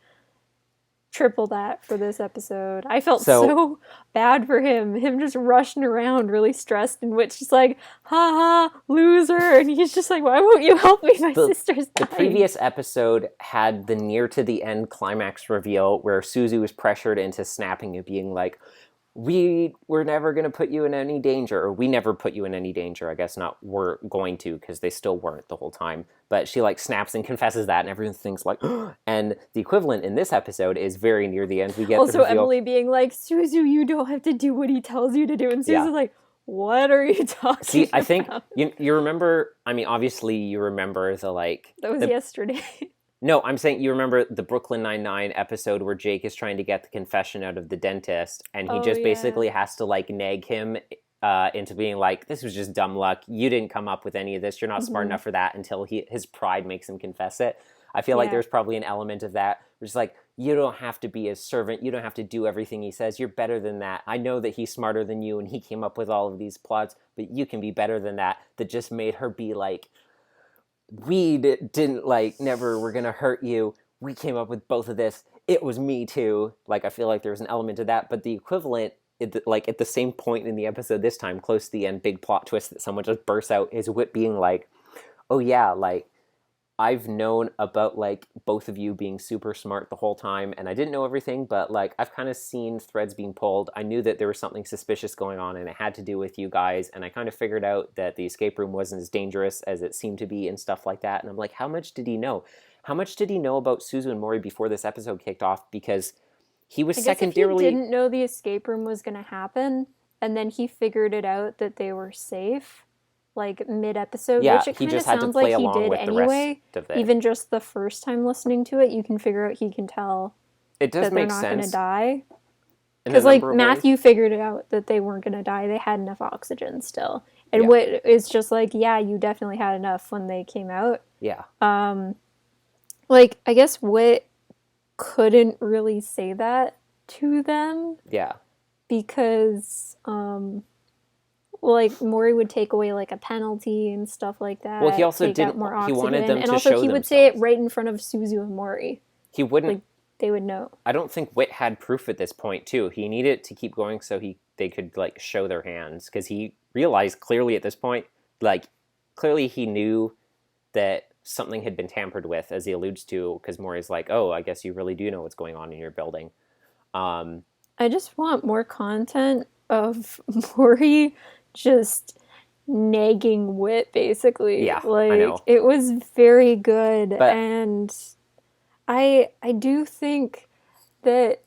triple that for this episode. I felt so bad for him. Him just rushing around really stressed, and Whit's just like, ha ha, loser, and he's just like, why won't you help me? My sister's dying. The previous episode had the near to the end climax reveal where Suzu was pressured into snapping and being like, we're never going to put you in any danger, or we never put you in any danger. I guess not we're going to, because they still weren't the whole time. But she like snaps and confesses that, and everyone thinks like, and the equivalent in this episode is very near the end. We get also Emily being like, Suzu, you don't have to do what he tells you to do. And Suzu's like, what are you talking See, I about? think you remember, I mean, obviously you remember the like... That was yesterday. No, I'm saying you remember the Brooklyn Nine-Nine episode where Jake is trying to get the confession out of the dentist, and he basically has to, like, nag him into being like, this was just dumb luck. You didn't come up with any of this. You're not smart enough for that, until his pride makes him confess it. I feel like there's probably an element of that, which is like, you don't have to be his servant. You don't have to do everything he says. You're better than that. I know that he's smarter than you, and he came up with all of these plots, but you can be better than that. That just made her be like, we didn't, like, never were gonna hurt you. We came up with both of this. It was me too. Like, I feel like there's an element of that, but the equivalent, like, at the same point in the episode this time, close to the end, big plot twist that someone just bursts out, is Whit being like, oh yeah, like, I've known about, like, both of you being super smart the whole time, and I didn't know everything, but, like, I've kind of seen threads being pulled. I knew that there was something suspicious going on, and it had to do with you guys, and I kind of figured out that the escape room wasn't as dangerous as it seemed to be and stuff like that. And I'm like, how much did he know? How much did he know about Suzu and Mori before this episode kicked off? Because he was secondarily... if he didn't know the escape room was going to happen, and then he figured it out that they were safe... like mid-episode, which it kind of sounds like he did anyway. Even just the first time listening to it, you can figure out, he can tell it does that make they're not sense. going to die. Because like Matthew figured it out that they weren't going to die. They had enough oxygen still. And Whit is just like, yeah, you definitely had enough when they came out. Yeah. Like, I guess Whit couldn't really say that to them. Yeah. Because, like, Maury would take away, like, a penalty and stuff like that. Well, he also didn't. More oxygen. He wanted them and to also, show he would say it right in front of Suzu and Maury. He wouldn't. Like, they would know. I don't think Whit had proof at this point, too. He needed to keep going so they could, like, show their hands. Because he realized clearly at this point, like, clearly he knew that something had been tampered with, as he alludes to, because Maury's like, oh, I guess you really do know what's going on in your building. I just want more content of Maury just nagging Whit, basically. Yeah, like, I know. It was very good, and I do think that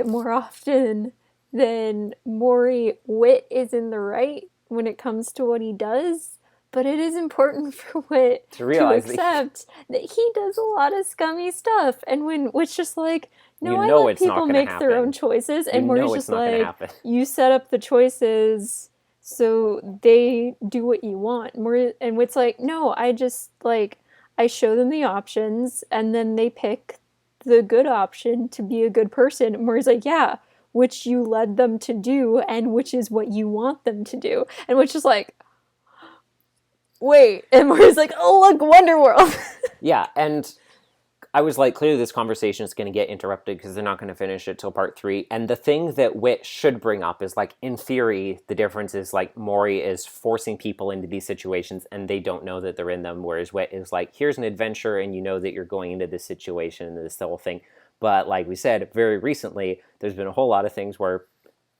more often than Maury, Whit is in the right when it comes to what he does. But it is important for Whit to accept that he does a lot of scummy stuff. And when Whit's just like, no, I let people make their own choices. And Maury's just like, you set up the choices so they do what you want. And Whit's like, no, I just, like, I show them the options and then they pick the good option to be a good person. And Maury's like, yeah, which you led them to do and which is what you want them to do. And Whit's just like, wait, and Maury's like, oh, look, Wonderworld. Yeah, and I was like, clearly this conversation is going to get interrupted because they're not going to finish it till part 3. And the thing that Whit should bring up is, like, in theory, the difference is, like, Maury is forcing people into these situations and they don't know that they're in them, whereas Whit is like, here's an adventure and you know that you're going into this situation and this whole thing. But like we said, very recently, there's been a whole lot of things where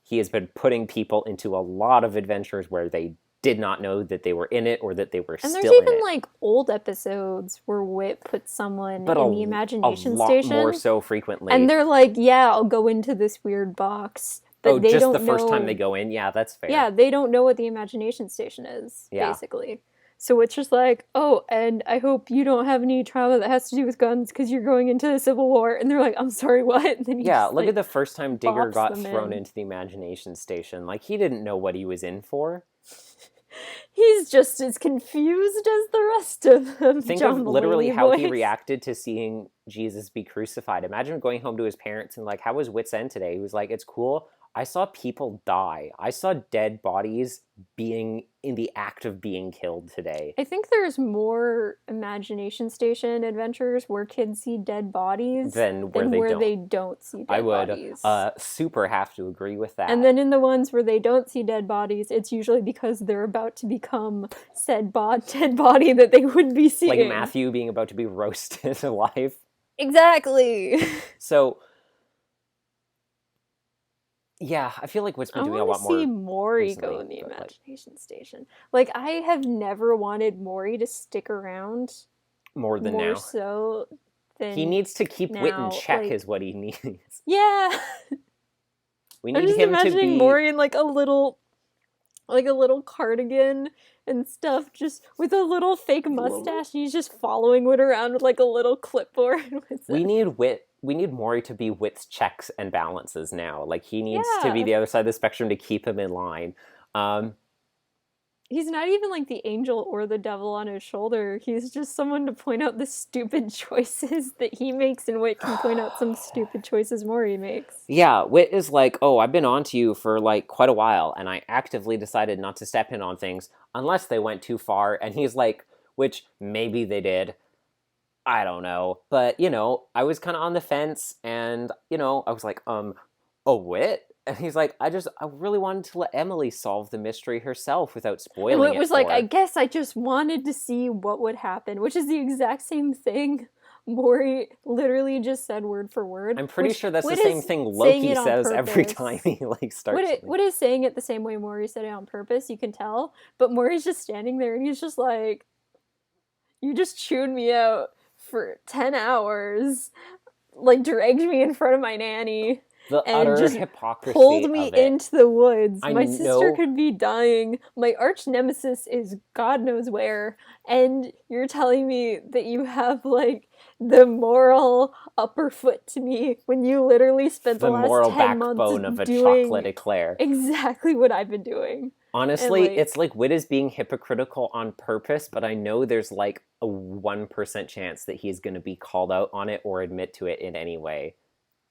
he has been putting people into a lot of adventures where they did not know that they were in it or that they were still in it. And there's even, like, old episodes where Whit puts someone in the imagination station. A lot more so frequently. And they're like, yeah, I'll go into this weird box. But they just don't the first time they go in? Yeah, that's fair. Yeah, they don't know what the imagination station is, basically. So it's just like, oh, and I hope you don't have any trauma that has to do with guns because you're going into the Civil War. And they're like, I'm sorry, what? And then look at the first time Digger got thrown into the imagination station. Like, he didn't know what he was in for. He's just as confused as the rest of them. Think of literally how he reacted to seeing Jesus be crucified. Imagine going home to his parents and like, how was Whit's End today? He was like, it's cool. I saw people die. I saw dead bodies being in the act of being killed today. I think there's more imagination station adventures where kids see dead bodies than where they don't see dead bodies. I would super have to agree with that. And then in the ones where they don't see dead bodies, it's usually because they're about to become said dead body that they would be seeing. Like Matthew being about to be roasted alive. Exactly. So Yeah, I feel like Whit's been I doing a want lot to see more Maury go recently, in the but like Imagination Station. Like, I have never wanted Maury to stick around more than more now. so He than needs to keep Whit in now. check, Like, is what he needs. yeah. We I'm need just him to imagining be Maury in like a little cardigan and stuff, just with a little fake mustache, and he's just following Whit around with like a little clipboard with we it. need Whit. We need Maury to be Whit's checks and balances now. Like he needs to be Yeah. the other side of the spectrum to keep him in line. He's not even like the angel or the devil on his shoulder. He's just someone to point out the stupid choices that he makes, and Whit can point out some stupid choices Maury makes. Yeah, Whit is like, oh, I've been on to you for like quite a while, and I actively decided not to step in on things unless they went too far. And he's like, which maybe they did. I don't know. But, I was kind of on the fence, and, I was like, oh, Whit? And he's like, I really wanted to let Emily solve the mystery herself without And spoiling Whit it was for like, I her. guess I just wanted to see what would happen, which is the exact same thing Maury literally just said word for word. I'm pretty sure that's Whit the same is thing saying Loki it on says every purpose. time he, like, starts something. Whit is saying it the same way Maury said it on purpose, you can tell. But Maury's just standing there and he's just like, you just chewed me out for 10 hours, like dragged me in front of my nanny, The and utter just hypocrisy pulled me of it. into the woods. I My sister know. could be dying. My arch nemesis is God knows where. And you're telling me that you have, like, the moral upper foot to me when you literally spent the The last moral 10 months backbone of a chocolate doing eclair. exactly what I've been doing. Honestly, And, it's like Whit is being hypocritical on purpose, but I know there's like a 1% chance that he's going to be called out on it or admit to it in any way,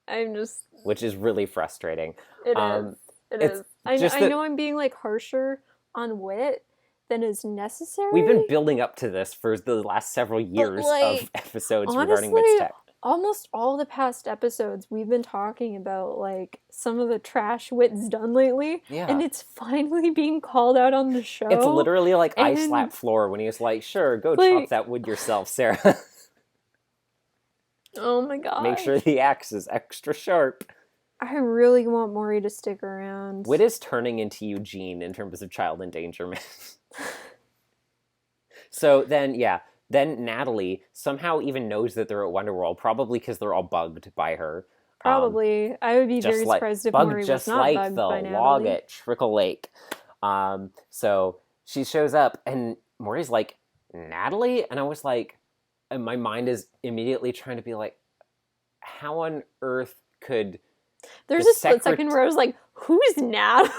I'm just, which is really frustrating. it is. It It's is. just I that know I'm being, like, harsher on Whit than is necessary. we've been building up to this for the last several But, years of like, episodes regarding honestly, Whit's tech. almost all the past episodes we've been talking about, like, some of the trash Whit's done lately, Yeah. and it's finally being called out on the show. It's literally like I and, slap floor when he was like, sure, go like, chop that wood yourself, Sarah. oh my god. Make sure the axe is extra sharp. I really want Maury to stick around. Whit is turning into Eugene in terms of child endangerment. So then Natalie somehow even knows that they're at Wonderworld, probably because they're all bugged by her. Probably. I would be very surprised if Maury was not bugged by the log Natalie. at Trickle Lake. So she shows up, and Maury's like, Natalie? And I was like, and my mind is immediately trying to be like, how on earth could... There's a split second where I was like, who's Natalie?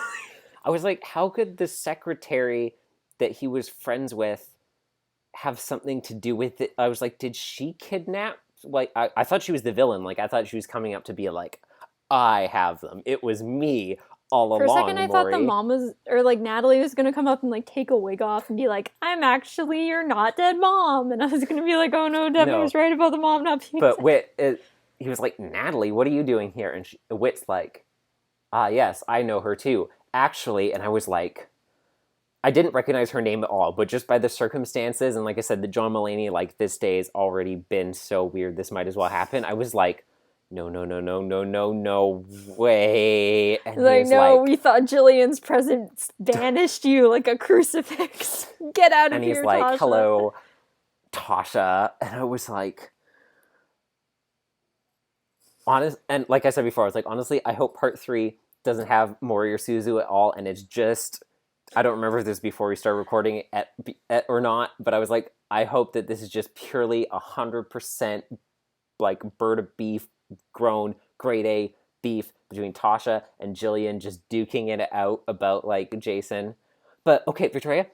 I was like, how could the secretary that he was friends with have something to do with it? I was like, did she kidnap? Like, I thought she was the villain. Like, I thought she was coming up to be like, I have them. It was me all along, For a second, I thought the Maury. mom was, or like Natalie was gonna come up and like take a wig off and be like, "I'm actually your not dead mom," and I was gonna be like, "Oh no, Devin was right about the mom not being." But Whit, he was like, Natalie, what are you doing here? And Whit's like, yes, I know her too, actually. And I was like, I didn't recognize her name at all, but just by the circumstances, and like I said, the John Mulaney, like, this day has already been so weird, this might as well happen. I was like, no way. And like, no, we thought Jillian's presence banished you like a crucifix. Get out of here, Tasha. And he's like, Tasha. Hello, Tasha. And I was like, and like I said before, I was like, honestly, I hope part 3 doesn't have Maury or Suzu at all, and it's just, I don't remember if this was before we started recording it or not, but I was like, I hope that this is just purely 100% like bird of beef, grown, grade A beef between Tasha and Jillian, just duking it out about like Jason. But okay, Victoria,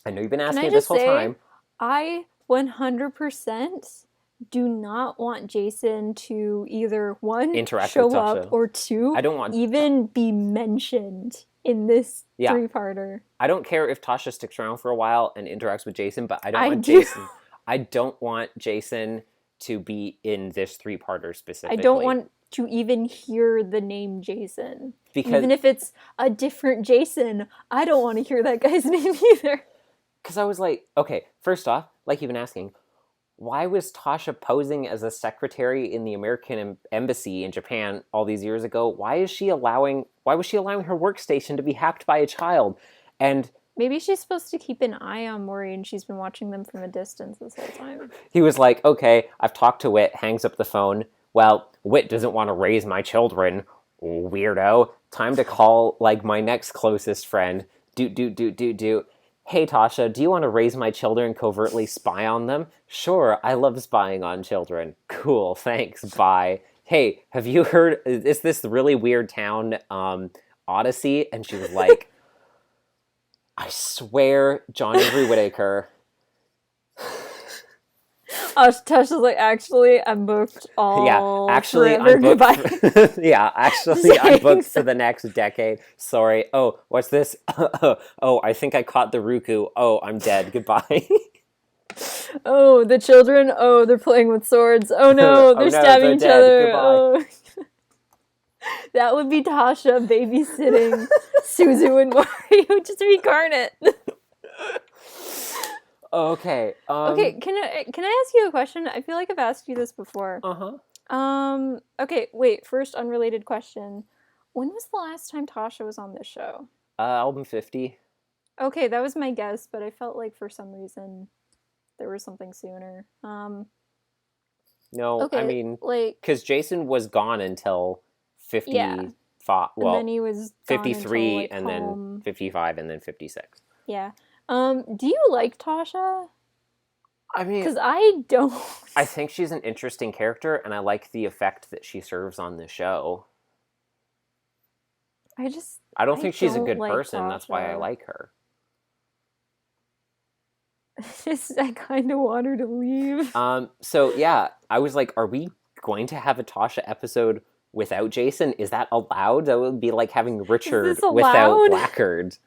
I know you've been asking this whole time. I 100% do not want Jason to either interact show with Tasha. up, or 2, I don't want even be mentioned in this 3-parter. I don't care if Tasha sticks around for a while and interacts with Jason, but I don't want Jason to be in this 3-parter specifically. I don't want to even hear the name Jason. Because even if it's a different Jason, I don't want to hear that guy's name either. Because I was like, okay, first off, like you've been asking, why was Tasha posing as a secretary in the American embassy in Japan all these years ago? Why was she allowing her workstation to be hacked by a child? And maybe she's supposed to keep an eye on Maury, and she's been watching them from a distance this whole time. he was like, okay, I've talked to Whit, hangs up the phone. Well, Whit doesn't want to raise my children, weirdo. Time to call, like, my next closest friend. Do. Hey, Tasha, do you want to raise my children, covertly spy on them? Sure, I love spying on children. Cool, thanks, bye. Hey, have you heard, is this really weird town, Odyssey? And she was like, I swear, John Avery Whittaker. Tasha's like, actually, I'm booked all Yeah, actually, forever. I'm booked. Yeah, actually, I'm booked for the next decade. Sorry. Oh, what's this? Oh, I think I caught the Ruku. Oh, I'm dead. Goodbye. Oh, the children. Oh, they're playing with swords. Oh no, they're stabbing each other. Goodbye. Oh. That would be Tasha babysitting Suzu and Maury. It would just be Garnet. Okay. Okay, can I ask you a question? I feel like I've asked you this before. Okay, wait, first unrelated question. When was the last time Tasha was on this show? Album 50. Okay, that was my guess, but I felt like for some reason there was something sooner. No, okay, I mean, like, because Jason was gone until 55. Yeah. Well, and then he was 53 until, like, and home. then 55 and then 56. Yeah. Do you like Tasha? I mean, Because I don't. I think she's an interesting character, and I like the effect that she serves on the show. I don't think she's a good like person. Tasha. That's why I like her. I kind of want her to leave. So yeah, I was like, are we going to have a Tasha episode without Jason? Is that allowed? That would be like having Richard without Blackard.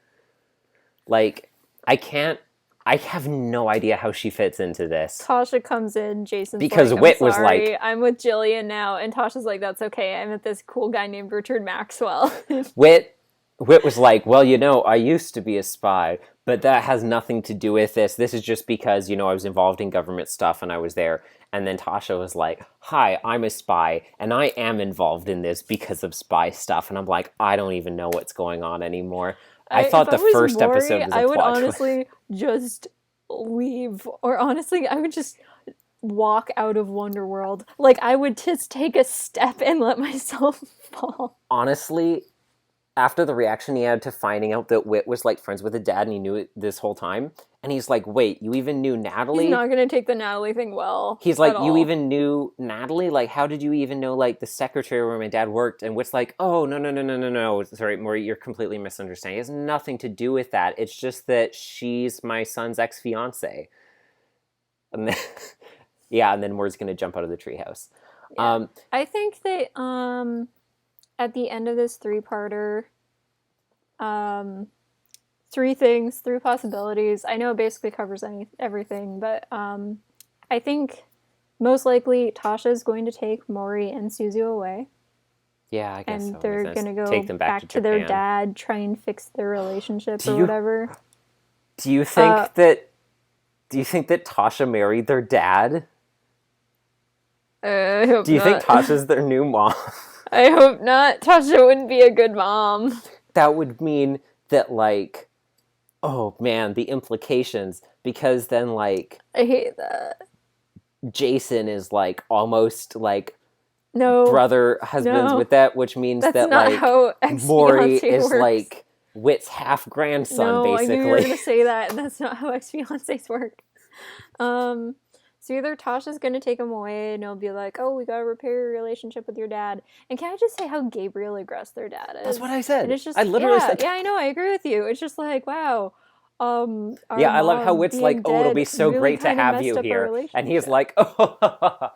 Like, I have no idea how she fits into this. Tasha comes in, Jason's because like, Whit sorry, was like, I'm with Jillian now, and Tasha's like, that's okay, I'm with this cool guy named Richard Maxwell. Whit was like, well, I used to be a spy, but that has nothing to do with this. This is just because, I was involved in government stuff and I was there. And then Tasha was like, hi, I'm a spy, and I am involved in this because of spy stuff. And I'm like, I don't even know what's going on anymore. I thought the first episode was a plot twist. I would honestly just leave. Or honestly, I would just walk out of Wonderworld. Like, I would just take a step and let myself fall. Honestly, after the reaction he had to finding out that Whit was, like, friends with the dad and he knew it this whole time, and he's like, wait, you even knew Natalie? He's not going to take the Natalie thing well. He's like, you even knew Natalie? Like, how did you even know, like, the secretary where my dad worked? And Whit's like, oh, no. Sorry, Maury, you're completely misunderstanding. It has nothing to do with that. It's just that she's my son's ex-fiancé. And then, and then Maury's going to jump out of the treehouse. Yeah. I think that, at the end of this three-parter, three possibilities. I know it basically covers everything, but I think most likely Tasha is going to take Maury and Suzu away. Yeah, I guess and they're going to go take them back to their dad, try and fix their relationship or whatever. Do you think that Tasha married their dad? I hope Do you think Tasha's their new mom? I hope not. Tasha wouldn't be a good mom. That would mean that, like, oh man, the implications, because then, like, I hate that. Jason is, like, almost, like, brother husbands with that, which means that, like, Maury is works. Like Whit's half grandson, basically. I knew you were going to say that, and that's not how ex-fiancés work. So either Tasha's going to take him away and he'll be like, oh, we got to repair your relationship with your dad. And can I just say how Gabriel aggressed their dad is? That's what I said. And it's just, I literally said that. Yeah, I know. I agree with you. It's just like, wow. I love how Whit's like, oh, it'll be so really great to have you here. And he's like, oh,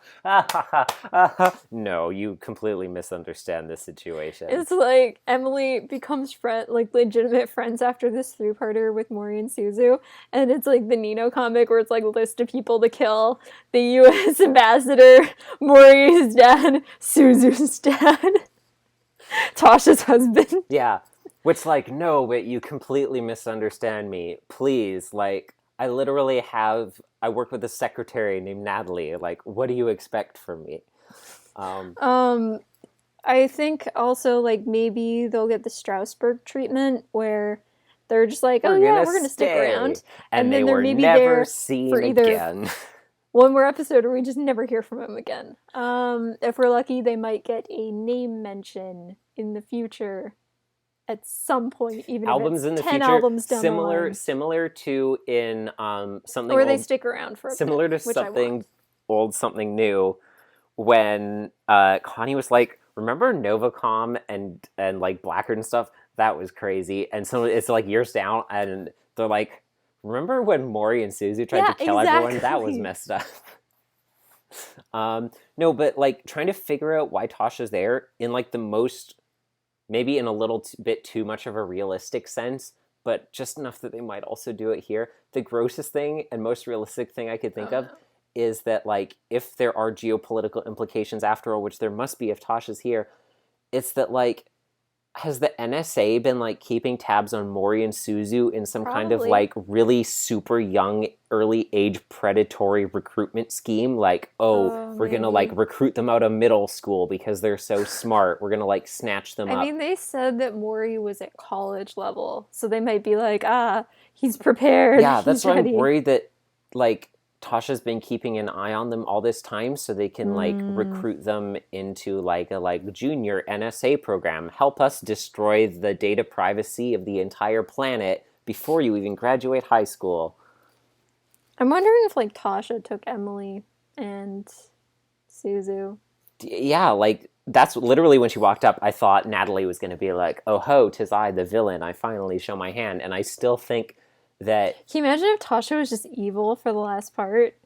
no, you completely misunderstand this situation. It's like Emily becomes legitimate friends after this three-parter with Maury and Suzu. And it's like the Nino comic where it's like a list of people to kill. The U.S. ambassador, Maury's dad, Suzu's dad, Tasha's husband. Yeah. Which, like, no, but you completely misunderstand me. Please, like, I literally have I work with a secretary named Natalie. Like, what do you expect from me? I think also, like, maybe they'll get the Strasbourg treatment where they're just like, oh yeah, we're gonna stick around, and then they they're were maybe never there seen for either again. one more episode or we just never hear from him again. If we're lucky, they might get a name mention in the future at some point, even Albums if in it's the 10 future, albums down the line. similar to in something Or old, they stick around for a similar bit, to which I something want. old, something new. When Connie was like, remember Novacom and like Blackguard and stuff? That was crazy. And so it's like years down, and they're like, remember when Maury and Suzu tried to kill everyone? That was messed up. No, but like trying to figure out why Tasha's there in like the most, maybe in a little bit too much of a realistic sense, but just enough that they might also do it here. The grossest thing and most realistic thing I could think of is that, like, if there are geopolitical implications after all, which there must be if Tasha's here, it's that, like, has the NSA been, like, keeping tabs on Mori and Suzu in some kind of, like, really super young, early age predatory recruitment scheme? Like, we're gonna, like, recruit them out of middle school because they're so smart. We're gonna, like, snatch them up. I mean, they said that Mori was at college level, so they might be like, he's prepared. Yeah, that's why ready. I'm worried that, like, Tasha's been keeping an eye on them all this time so they can, like, recruit them into, like, a, like, junior NSA program. Help us destroy the data privacy of the entire planet before you even graduate high school. I'm wondering if, like, Tasha took Emily and Suzu. Yeah, like, that's literally when she walked up, I thought Natalie was going to be like, oh ho, 'tis I, the villain. I finally show my hand. And I still think that... Can you imagine if Tasha was just evil for the last part?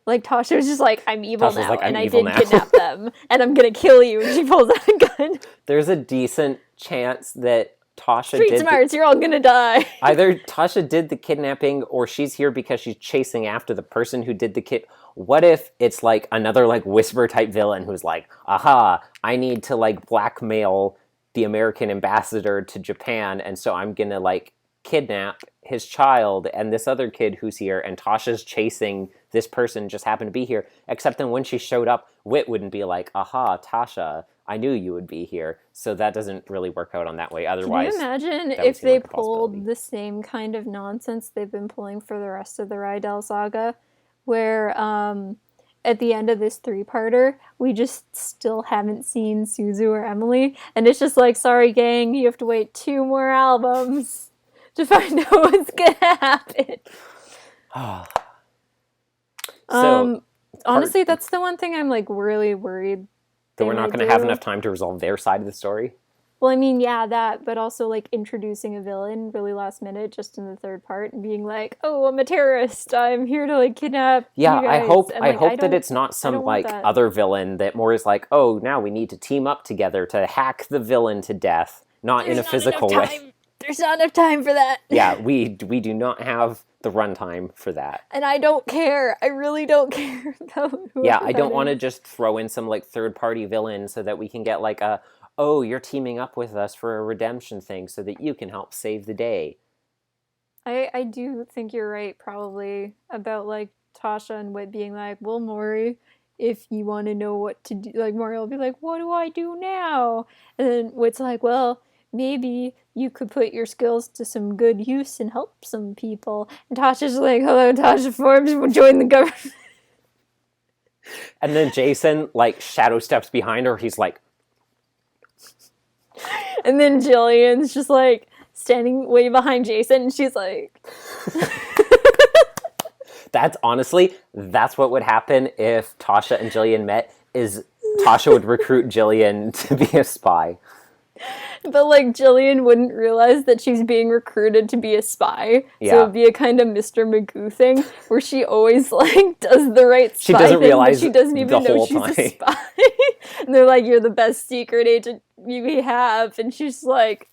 Like, Tasha was just like, I'm evil now, and I did kidnap them, and I'm gonna kill you, and she pulls out a gun. There's a decent chance that Tasha Street smarts, you're all gonna die. Either Tasha did the kidnapping, or she's here because she's chasing after the person who did the What if it's, like, another, like, Whisper-type villain who's like, aha, I need to, like, blackmail the American ambassador to Japan, and so I'm gonna, like, kidnap his child and this other kid who's here, and Tasha's chasing this person just happened to be here, except then when she showed up, Whit wouldn't be like, aha, Tasha, I knew you would be here. So that doesn't really work out on that way. Otherwise, can you imagine if they pulled the same kind of nonsense they've been pulling for the rest of the Rydell saga, where at the end of this 3-parter, we just still haven't seen Suzu or Emily, and it's just like, sorry gang, you have to wait 2 more albums to find out what's gonna happen. So, honestly, that's the one thing I'm, like, really worried that we're not going to have enough time to resolve their side of the story. Well, I mean, yeah, that, but also, like, introducing a villain really last minute, just in the 3rd part, and being like, oh, I'm a terrorist, I'm here to, like, kidnap you guys. I hope and, like, I hope that it's not some, like, other villain that more is like, oh, now we need to team up together to hack the villain to death, not in a physical way. There's not enough time for that. Yeah, we do not have the runtime for that. And I don't care. I really don't care about who. Yeah, I don't want to just throw in some, like, third-party villain so that we can get, like, oh, you're teaming up with us for a redemption thing so that you can help save the day. I do think you're right, probably, about, like, Tasha and Whit being like, well, Maury, if you want to know what to do, like, Maury will be like, what do I do now? And then Whit's like, well, maybe you could put your skills to some good use and help some people. And Tasha's like, hello, Tasha Forbes, will join the government. And then Jason, like, shadow steps behind her. He's like... And then Jillian's just, like, standing way behind Jason, and she's like... That's what would happen if Tasha and Jillian met, is Tasha would recruit Jillian to be a spy. But, like, Jillian wouldn't realize that she's being recruited to be a spy. Yeah. So it'd be a kind of Mr. Magoo thing where she always, like, does the right spy thing, but she doesn't even know she's a spy. And they're like, you're the best secret agent we have. And she's like,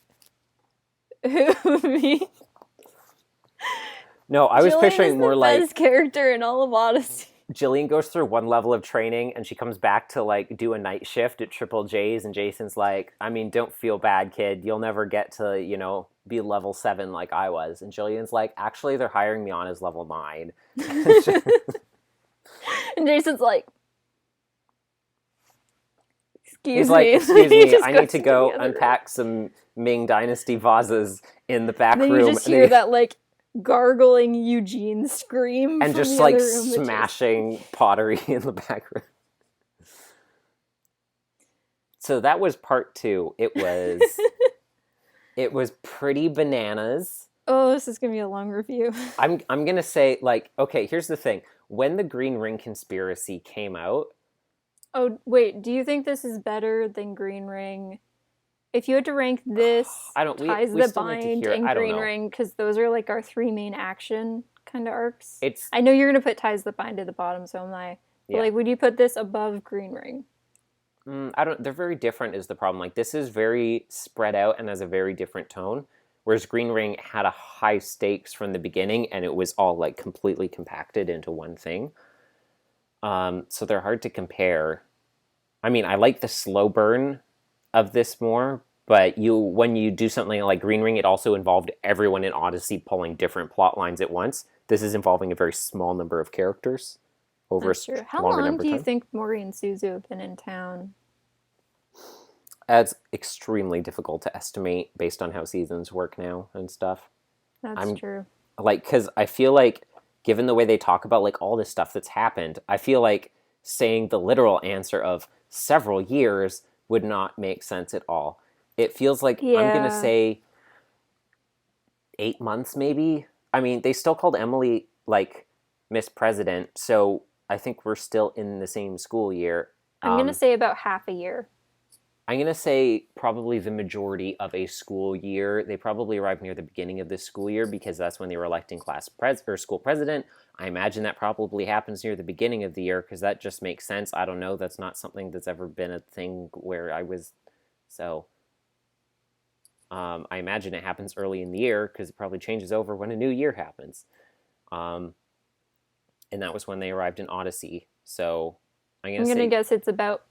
who, me? No, I was Jillian picturing is more the like... best character in all of Odyssey. Jillian goes through one level of training and she comes back to like do a night shift at Triple J's, and Jason's like, I mean, don't feel bad, kid. You'll never get to, be level 7 like I was. And Jillian's like, actually, they're hiring me on as level 9. And Jason's like, He's like, excuse me, I need to go room. unpack some Ming Dynasty vases in the back then room. You just hear that like gargling Eugene scream and from just the like other room smashing pottery in the back room. So that was part 2. It was pretty bananas. Oh, this is gonna be a long review. I'm gonna say, like, okay, here's the thing. When the Green Ring conspiracy came out. Oh wait, do you think this is better than Green Ring? If you had to rank this, Ties That Bind, and Green Ring, because those are like our 3 main action kind of arcs. I know you're gonna put Ties That Bind at the bottom, so am I. But like, would you put this above Green Ring? They're very different is the problem. Like, this is very spread out and has a very different tone, whereas Green Ring had a high stakes from the beginning, and it was all like completely compacted into one thing. So they're hard to compare. I mean, I like the slow burn of this more, but when you do something like Green Ring, it also involved everyone in Odyssey pulling different plot lines at once. This is involving a very small number of characters over That's true. How long do you think Mori and Suzu have been in town? It's extremely difficult to estimate based on how seasons work now and stuff. That's true. Like, because I feel like, given the way they talk about like all this stuff that's happened, I feel like saying the literal answer of several years would not make sense at all. It feels like I'm going to say 8 months maybe. I mean, they still called Emily like Miss President, so I think we're still in the same school year. I'm going to say about half a year. I'm going to say probably the majority of a school year. They probably arrived near the beginning of this school year because that's when they were electing school president. I imagine that probably happens near the beginning of the year because that just makes sense. I don't know. That's not something that's ever been a thing where I was. So I imagine it happens early in the year because it probably changes over when a new year happens. And that was when they arrived in Odyssey. So I'm going to guess it's about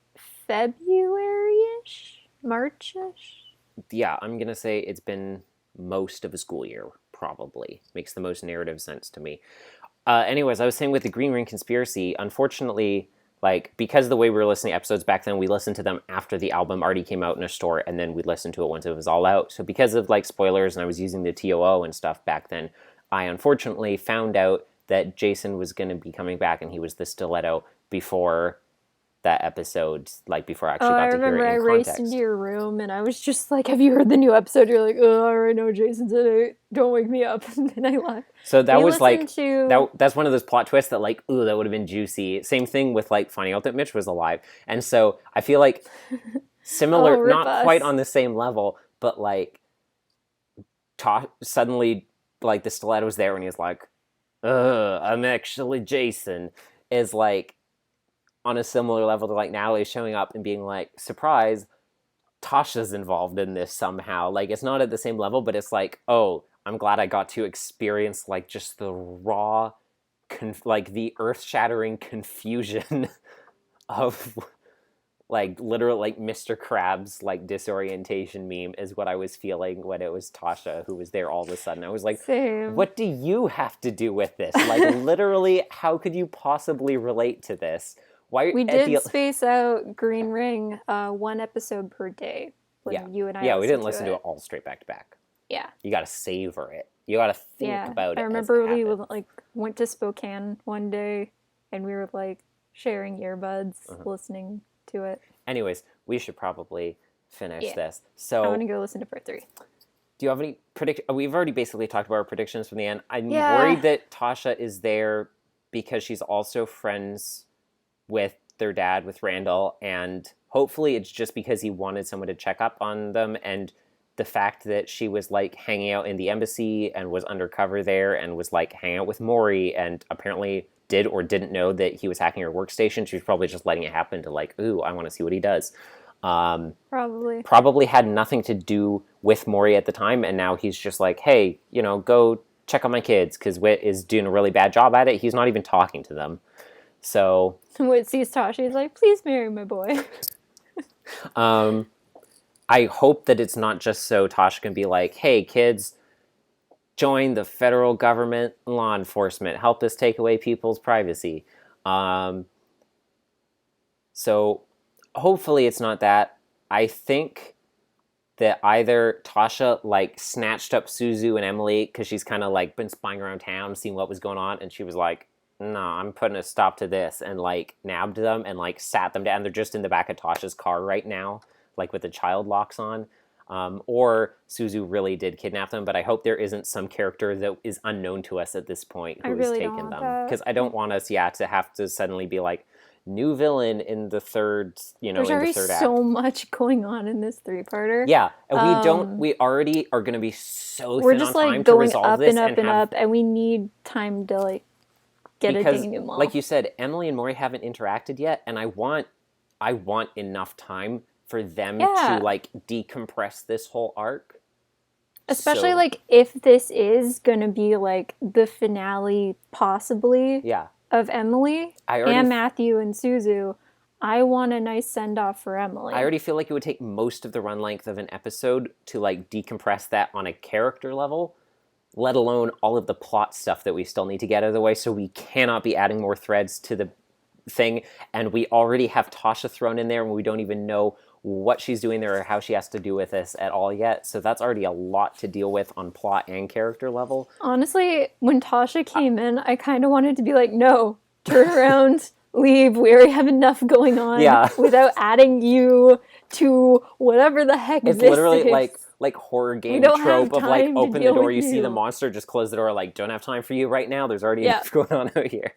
February-ish? March-ish? Yeah, I'm going to say it's been most of a school year, probably. Makes the most narrative sense to me. Anyways, I was saying with the Green Ring conspiracy, unfortunately, like, because of the way we were listening to episodes back then, we listened to them after the album already came out in a store, and then we listened to it once it was all out. So because of, like, spoilers, and I was using the TOO and stuff back then, I unfortunately found out that Jason was going to be coming back, and he was the stiletto before that episode, like before I actually got to hear it in context. I remember I raced into your room and I was just like, have you heard the new episode? You're like, oh, I already know Jason's in it. Don't wake me up. And then I left. So that was like, that's one of those plot twists that like, ooh, that would have been juicy. Same thing with like finding out that Mitch was alive. And so I feel like similar, not quite on the same level, but like suddenly like the stiletto was there and he was like, I'm actually Jason, is like, on a similar level to like Natalie showing up and being like, surprise, Tasha's involved in this somehow. Like, it's not at the same level, but it's like, oh, I'm glad I got to experience like just the raw, like the earth-shattering confusion of like literal like Mr. Krabs like disorientation meme is what I was feeling when it was Tasha who was there all of a sudden. I was like, Same. What do you have to do with this? Like, literally, how could you possibly relate to this? We did space out Green Ring 1 episode per day when you and I we didn't listen to it all straight back to back. Yeah. You got to savor it. You got to think about it. I remember we went to Spokane one day and we were like sharing earbuds, listening to it. Anyways, we should probably finish this. So I want to go listen to part 3. Do you have any We've already basically talked about our predictions from the end. I'm worried that Tasha is there because she's also friends with their dad, with Randall, and hopefully it's just because he wanted someone to check up on them, and the fact that she was like hanging out in the embassy and was undercover there and was like hanging out with Maury and apparently did or didn't know that he was hacking her workstation. She was probably just letting it happen to like, ooh, I want to see what he does. Probably had nothing to do with Maury at the time, and now he's just like, hey, go check on my kids, because Whit is doing a really bad job at it. He's not even talking to them. So Whit sees Tasha, he's like, please marry my boy. I hope that it's not just so Tasha can be like, hey, kids, join the federal government law enforcement. Help us take away people's privacy. So hopefully it's not that. I think that either Tasha like snatched up Suzu and Emily because she's kind of like been spying around town, seeing what was going on, and she was like, no, I'm putting a stop to this, and like nabbed them and like sat them down. They're just in the back of Tasha's car right now, like with the child locks on. Or Suzu really did kidnap them, but I hope there isn't some character that is unknown to us at this point who has taken them. Because I don't want us, to have to suddenly be like, new villain in the third, There's already so much going on in this 3-parter. Yeah, and we already are going to be so we're thin just on time like to going resolve up this and up and up, and we need time to like get a denouement. Like you said, Emily and Maury haven't interacted yet, and I want enough time for them to like decompress this whole arc. Especially like if this is going to be like the finale, possibly. Yeah. Of Emily and Matthew and Suzu, I want a nice send-off for Emily. I already feel like it would take most of the run length of an episode to like decompress that on a character level, let alone all of the plot stuff that we still need to get out of the way, so we cannot be adding more threads to the thing, and we already have Tasha thrown in there and we don't even know what she's doing there or how she has to do with this at all yet. So that's already a lot to deal with on plot and character level. Honestly, when Tasha came in, I kind of wanted to be like, no, turn around, leave. We already have enough going on without adding you to whatever the heck it's this literally is. like horror game trope of like open the door, you see the monster, just close the door, like don't have time for you right now. There's already enough going on out here.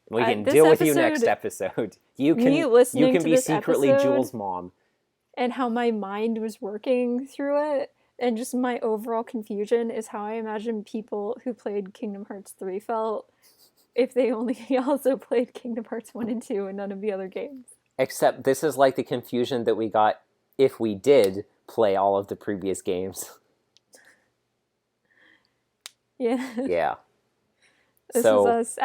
We can deal with you next episode. You can be secretly Jules' mom. And how my mind was working through it, and just my overall confusion is how I imagine people who played Kingdom Hearts 3 felt if they only also played Kingdom Hearts 1 and 2 and none of the other games. Except this is like the confusion that we got if we did play all of the previous games. Yeah. Yeah. This was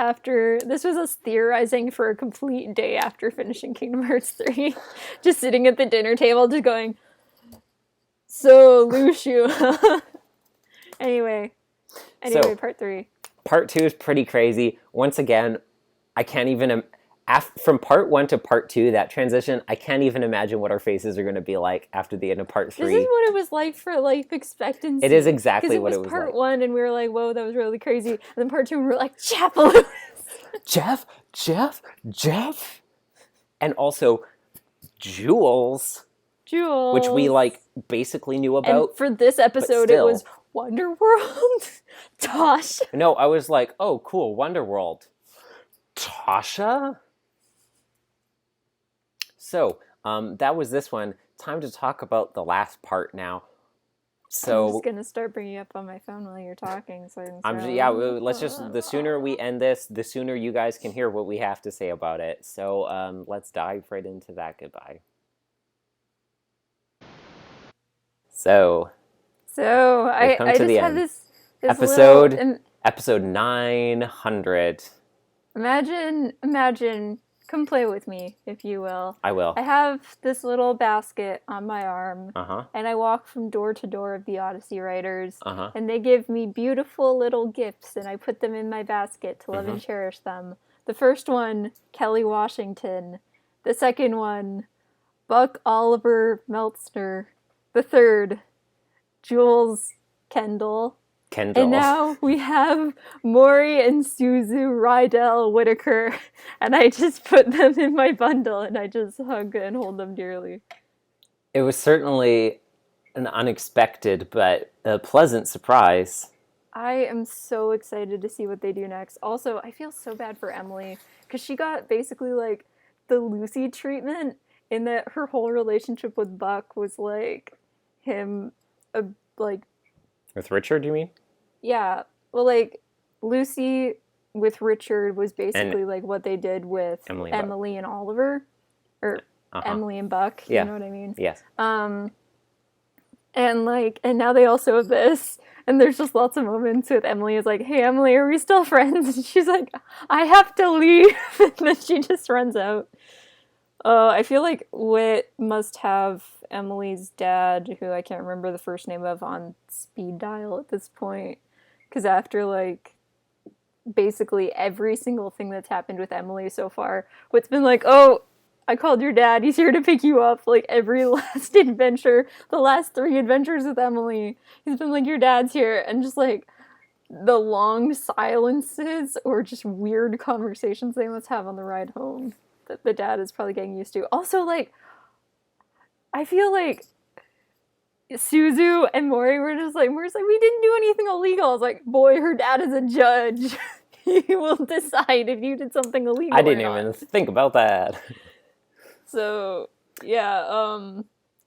us theorizing for a complete day after finishing Kingdom Hearts 3. Just sitting at the dinner table, just going, so, Lucio. Anyway, part 3. Part 2 is pretty crazy. Once again, I can't even... From part 1 to part 2, that transition, I can't even imagine what our faces are going to be like after the end of part 3. This is what it was like for life expectancy. It is exactly what it was like. Part 1, and we were like, whoa, that was really crazy. And then part 2, and we were like, Jeff! Jeff! And also, Jules. Which we, like, basically knew about. And for this episode, it was Wonderworld? Tosh? No, I was like, oh, cool, Wonderworld. Tasha? So, that was this one. Time to talk about the last part now. So I'm just gonna start bringing it up on my phone while you're talking. So let's just. The sooner we end this, the sooner you guys can hear what we have to say about it. So, let's dive right into that. Goodbye. So I just had this episode 900. Imagine. Come play with me, if you will. I will. I have this little basket on my arm, uh-huh. and I walk from door to door of the Odyssey writers, uh-huh. and they give me beautiful little gifts, and I put them in my basket to love and cherish them. The first one, Kelly Washington. The second one, Buck Oliver Meltzner. The third, Jules Kendall. And now we have Maury and Suzu Rydell Whitaker, and I just put them in my bundle, and I just hug and hold them dearly. It was certainly an unexpected but a pleasant surprise. I am so excited to see what they do next. Also, I feel so bad for Emily, because she got basically like the Lucy treatment, in that her whole relationship with Buck was like him, like... With Richard, you mean? Yeah. Well, like, Lucy with Richard was basically like what they did with Emily and Oliver. Or Emily and Buck. Yeah. You know what I mean? Yes. And And now they also have this. And there's just lots of moments with Emily is like, hey, Emily, are we still friends? And she's like, I have to leave. And then she just runs out. I feel like Whit must have Emily's dad, who I can't remember the first name of, on speed dial at this point. Because after, basically every single thing that's happened with Emily so far, Whit's been like, oh, I called your dad, he's here to pick you up. Every last adventure, the last 3 adventures with Emily, he's been like, your dad's here. And just, the long silences or just weird conversations they must have on the ride home that the dad is probably getting used to. Also, I feel like Suzu and Mori were just Mori's like, we didn't do anything illegal. I was like, boy, her dad is a judge. He will decide if you did something illegal. I didn't even think about that. So, yeah,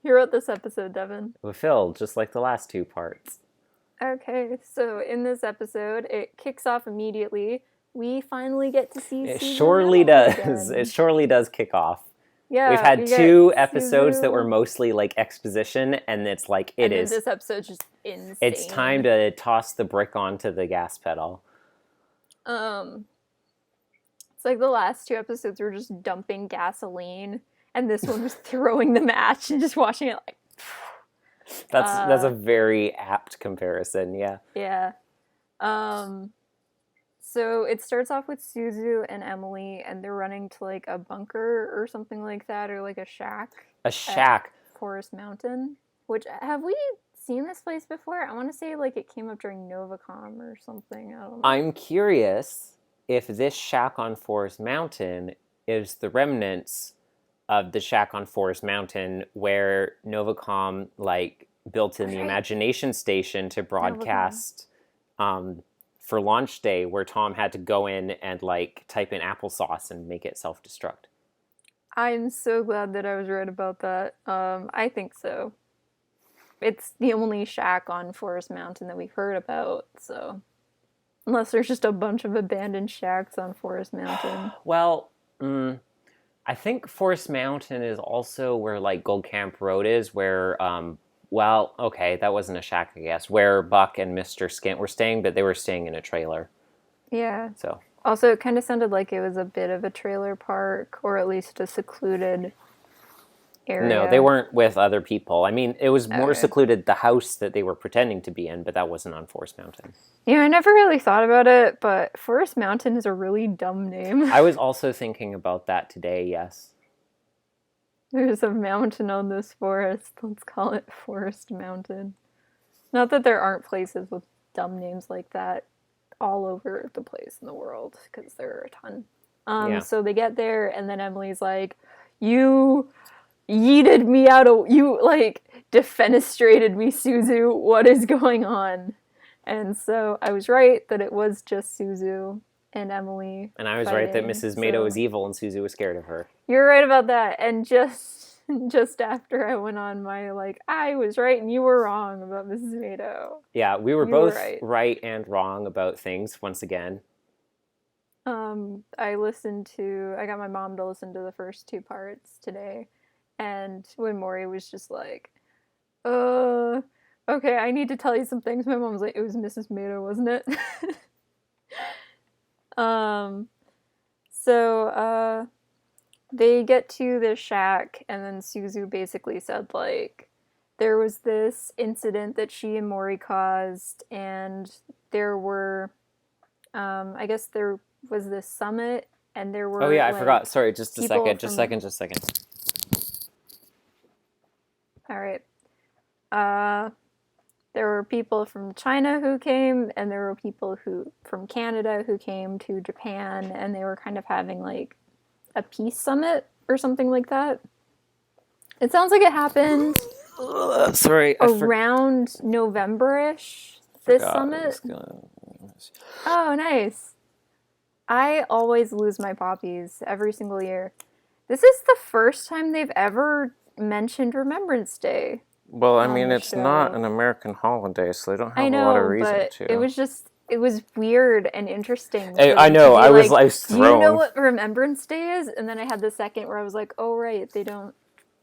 here wrote this episode, Devin. With Phil, just like the last 2 parts. Okay, so in this episode, it kicks off immediately. We finally get to see It Suzu surely does. again. It surely does kick off. Yeah, we've had 2 episodes that were mostly exposition, and it's this episode's just insane. It's time to toss the brick onto the gas pedal. It's the last 2 episodes were just dumping gasoline, and this one was throwing the match and just watching it That's a very apt comparison, yeah. Yeah. So it starts off with Suzu and Emily, and they're running to a bunker or something like that, or a shack. A shack. Forest Mountain. Which, have we seen this place before? I want to say it came up during Novacom or something. I don't know. I'm curious if this shack on Forest Mountain is the remnants of the shack on Forest Mountain where Novacom built in the Imagination Station to broadcast for launch day, where Tom had to go in and type in applesauce and make it self-destruct. I'm so glad that I was right about that. I think so. It's the only shack on Forest Mountain that we've heard about, so unless there's just a bunch of abandoned shacks on Forest Mountain. Well, I think Forest Mountain is also where Gold Camp Road is, where well, okay, that wasn't a shack, I guess, where Buck and Mr. Skint were staying, but they were staying in a trailer. Yeah. So. Also, it kind of sounded like it was a bit of a trailer park, or at least a secluded area. No, they weren't with other people. I mean, it was more secluded, the house that they were pretending to be in, but that wasn't on Forest Mountain. Yeah, I never really thought about it, but Forest Mountain is a really dumb name. I was also thinking about that today, yes. There's a mountain on this forest. Let's call it Forest Mountain. Not that there aren't places with dumb names like that all over the place in the world, because there are a ton. So they get there, and then Emily's like, you yeeted me out of... You, defenestrated me, Suzu. What is going on? And so I was right that it was just Suzu and Emily. And I was right that Mrs. Mado was evil and Suzu was scared of her. You're right about that. And just after I went on my, I was right and you were wrong about Mrs. Mado. Yeah, we were both right and wrong about things, once again. I got my mom to listen to the first 2 parts today. And when Maury was just like, okay, I need to tell you some things. My mom was like, it was Mrs. Mado, wasn't it? So they get to the shack, and then Suzu basically said, there was this incident that she and Maury caused, and there were, I guess there was this summit, and there were... Oh yeah, I forgot. Sorry, just a second. Alright. There were people from China who came, and there were people from Canada who came to Japan, and they were kind of having a peace summit or something like that. It sounds like it happened around November-ish, this summit. Oh, nice. I always lose my poppies every single year. This is the first time they've ever mentioned Remembrance Day. Well, I mean, it's not an American holiday, so they don't have a lot of reason to. It was weird and interesting. I know, I was thrown. Do you know what Remembrance Day is? And then I had the second where I was like, oh, right, they don't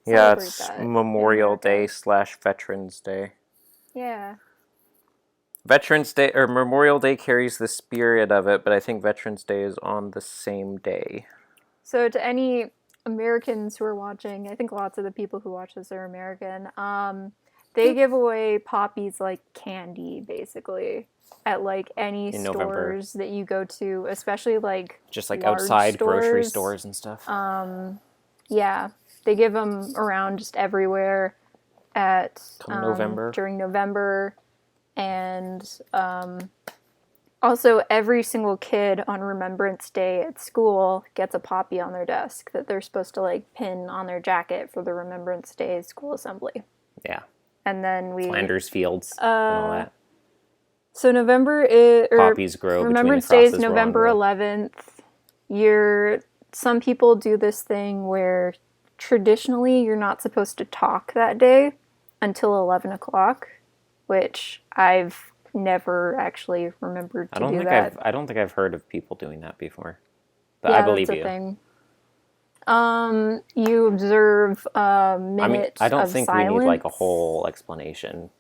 celebrate it's that Memorial Day / Veterans Day. Yeah. Veterans Day or Memorial Day carries the spirit of it, but I think Veterans Day is on the same day. So to any Americans who are watching, I think lots of the people who watch this are American. They give away poppies like candy, basically, at like any In November. stores that you go to, especially like just like large outside stores. grocery stores and stuff. Yeah, they give them around just everywhere at November. during November, and also every single kid on Remembrance Day at school gets a poppy on their desk that they're supposed to like pin on their jacket for the Remembrance Day school assembly. Yeah. And then Flanders Fields and all that. So November is poppies grow. Remembrance Day is November 11th. Some people do this thing where traditionally you're not supposed to talk that day until 11 o'clock, which I've never actually remembered to do that. I don't think I've heard of people doing that before, but I believe you. Thing. You observe a minute I don't of think silence, we need like a whole explanation.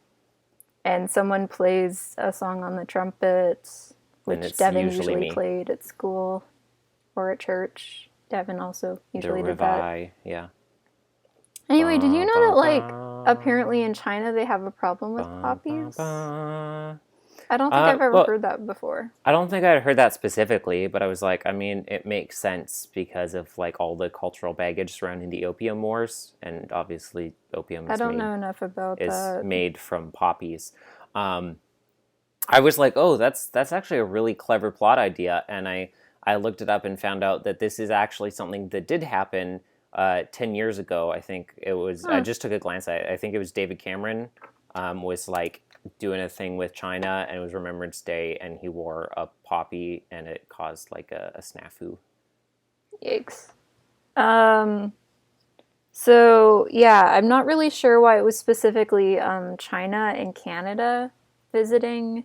And someone plays a song on the trumpet, which Devin usually played at school or at church. Devin also usually did that. Yeah. Anyway, did you know that like apparently in China they have a problem with poppies? I don't think I've ever heard that before. I don't think I'd heard that specifically, but I was like, I mean, it makes sense because of like all the cultural baggage surrounding the Opium Wars, and obviously opium is know enough about that. Made from poppies. I was like, oh, that's actually a really clever plot idea, and I looked it up and found out that this is actually something that did happen 10 years ago. I think it was. I just took a glance at it. I think it was David Cameron was like doing a thing with China, and it was Remembrance Day, and he wore a poppy, and it caused like a snafu. Yikes. So yeah, I'm not really sure why it was specifically China and Canada visiting,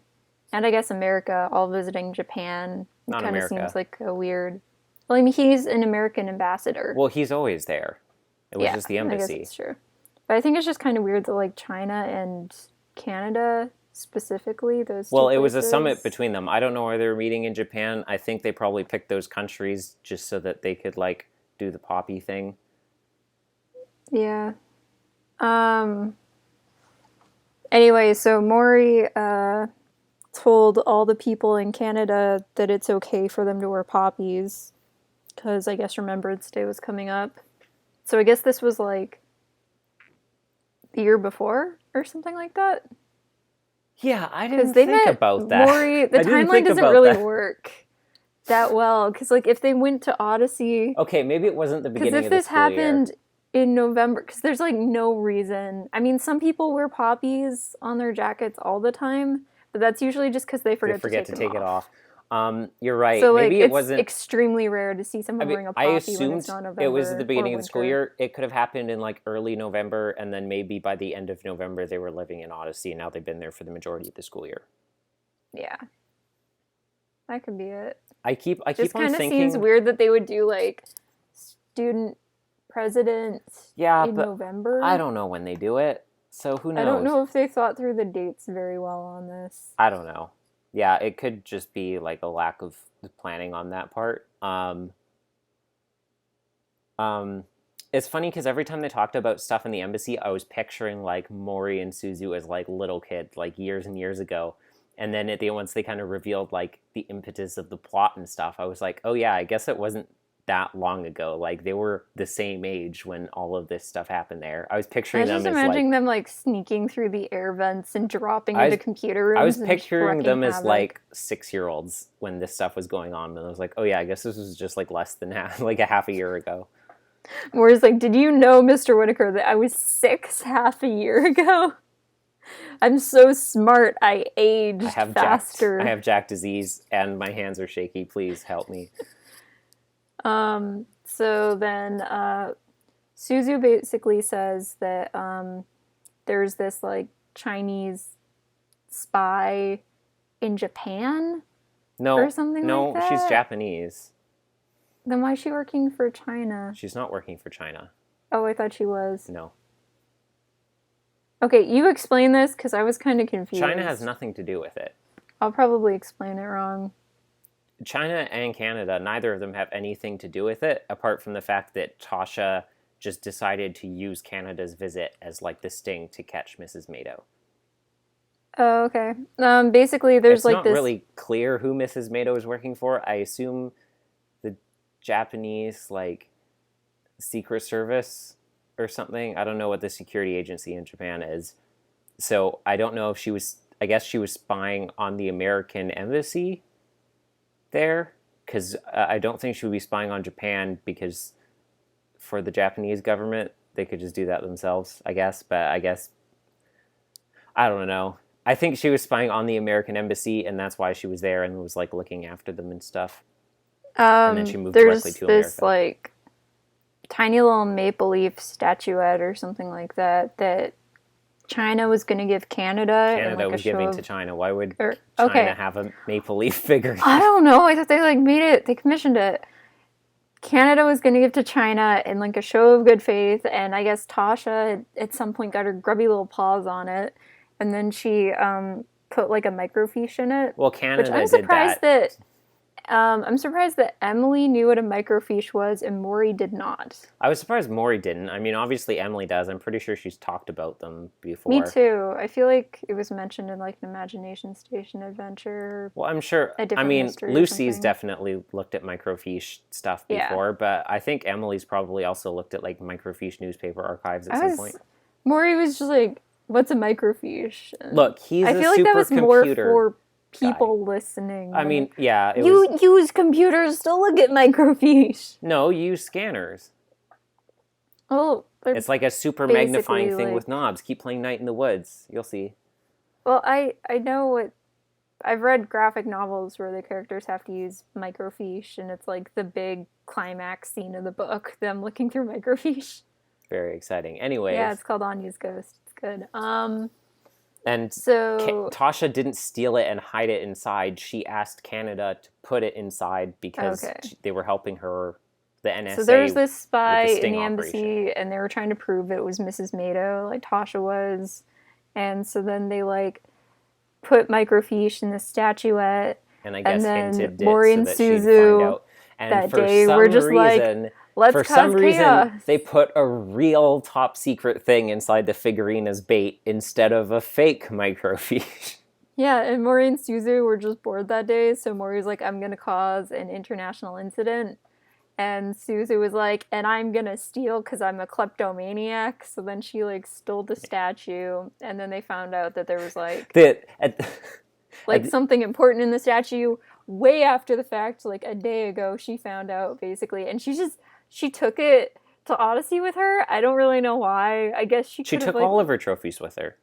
and I guess America all visiting Japan. Not kind of America. Seems like a weird. Well, I mean, he's an American ambassador. Well, he's always there. It was just the embassy. I guess that's true. But I think it's just kind of weird that like China and Canada specifically, those two it was a places. summit between them. I don't know why they were meeting in Japan. I think they probably picked those countries just so that they could like do the poppy thing. Yeah. Anyway, so Maury told all the people in Canada that it's okay for them to wear poppies because I guess Remembrance Day was coming up. So I guess this was like the year before or something like that. Yeah, I didn't think about that. Maury, the timeline doesn't really work that well because like if they went to Odyssey, okay, maybe it wasn't the beginning of the school year. Because if this happened in November, because there's like no reason. I mean, some people wear poppies on their jackets all the time, but that's usually just because they forget to take it off. You're right. So maybe it wasn't extremely rare to see someone wearing a poppy when it's not November. It was at the beginning of the school year. It could have happened in like early November, and then maybe by the end of November they were living in Odyssey, and now they've been there for the majority of the school year. Yeah, that could be it. I keep on thinking. It kind of seems weird that they would do like student president in November. I don't know when they do it, so who knows? I don't know if they thought through the dates very well on this. I don't know. Yeah, it could just be like a lack of planning on that part. It's funny because every time they talked about stuff in the embassy, I was picturing like Maury and Suzu as like little kids, like years and years ago. And then once they kind of revealed like the impetus of the plot and stuff, I was like, oh yeah, I guess it wasn't that long ago. Like they were the same age when all of this stuff happened there. I was picturing them as imagining them like sneaking through the air vents and dropping into computer rooms. I was picturing them as like 6-year-olds when this stuff was going on, and I was like, oh yeah, I guess this was just like less than half a year ago. Whereas like, did you know, Mr. Whitaker, that I was 6 half a year ago? I'm so smart. I aged faster. I have Jack disease and my hands are shaky. Please help me. So then Suzu basically says that there's this like Chinese spy in Japan or something like that. No, she's Japanese. Then why is she working for China? She's not working for China. Oh, I thought she was. No. Okay, you explain this because I was kind of confused. China has nothing to do with it. I'll probably explain it wrong. China and Canada, neither of them have anything to do with it, apart from the fact that Tasha just decided to use Canada's visit as like the sting to catch Mrs. Mado. Oh, okay. Basically, there's it's like not this. really clear who Mrs. Mado is working for. I assume the Japanese like Secret Service or something. I don't know what the security agency in Japan is. So I don't know if she was. I guess she was spying on the American embassy there, because I don't think she would be spying on Japan, because for the Japanese government they could just do that themselves, I guess. But I guess I don't know. I think she was spying on the American embassy, and that's why she was there and was like looking after them and stuff. And then she moved directly to America. There's this like tiny little maple leaf statuette or something like that China was going to give Canada. Canada was giving to China. Why would China have a maple leaf figure? I don't know. I thought they like made it. They commissioned it. Canada was going to give to China in like a show of good faith, and I guess Tasha at some point got her grubby little paws on it, and then she put like a microfiche in it. Well, Canada which I'm surprised that. I'm surprised that Emily knew what a microfiche was and Maury did not. I was surprised Maury didn't. I mean, obviously Emily does. I'm pretty sure she's talked about them before. Me too. I feel like it was mentioned in like an Imagination Station adventure. Well, I'm sure. I mean, Lucy's definitely looked at microfiche stuff before, but I think Emily's probably also looked at like microfiche newspaper archives at some point. Maury was just like, "What's a microfiche?" And look, he's I feel like that was more for people guy. Listening. I mean, yeah. You use computers to look at microfiche. No, you use scanners. Oh, it's like a super magnifying thing with knobs. Keep playing Night in the Woods. You'll see. Well, I know what... I've read graphic novels where the characters have to use microfiche, and it's like the big climax scene of the book, them looking through microfiche. Very exciting. Anyways. Yeah, it's called Anya's Ghost. It's good. And so Tasha didn't steal it and hide it inside. She asked Canada to put it inside because they were helping her, the NSA. So there's this spy in the embassy, and they were trying to prove it was Mrs. Mado, like Tasha was. And so then they like put microfiche in the statuette. And I guess hinted it Maury and so that Suzu she'd find out. And that for day some were just reason, like, let's for cause some chaos. reason, they put a real top secret thing inside the figurine as bait instead of a fake microfiche. Yeah, and Maury and Suzu were just bored that day, so Maury's like, I'm gonna cause an international incident. And Suzu was like, and I'm gonna steal because I'm a kleptomaniac. So then she like stole the statue, and then they found out that there was like something important in the statue way after the fact, like a day ago she found out basically, and she took it to Odyssey with her. I don't really know why. I guess she took all of her trophies with her.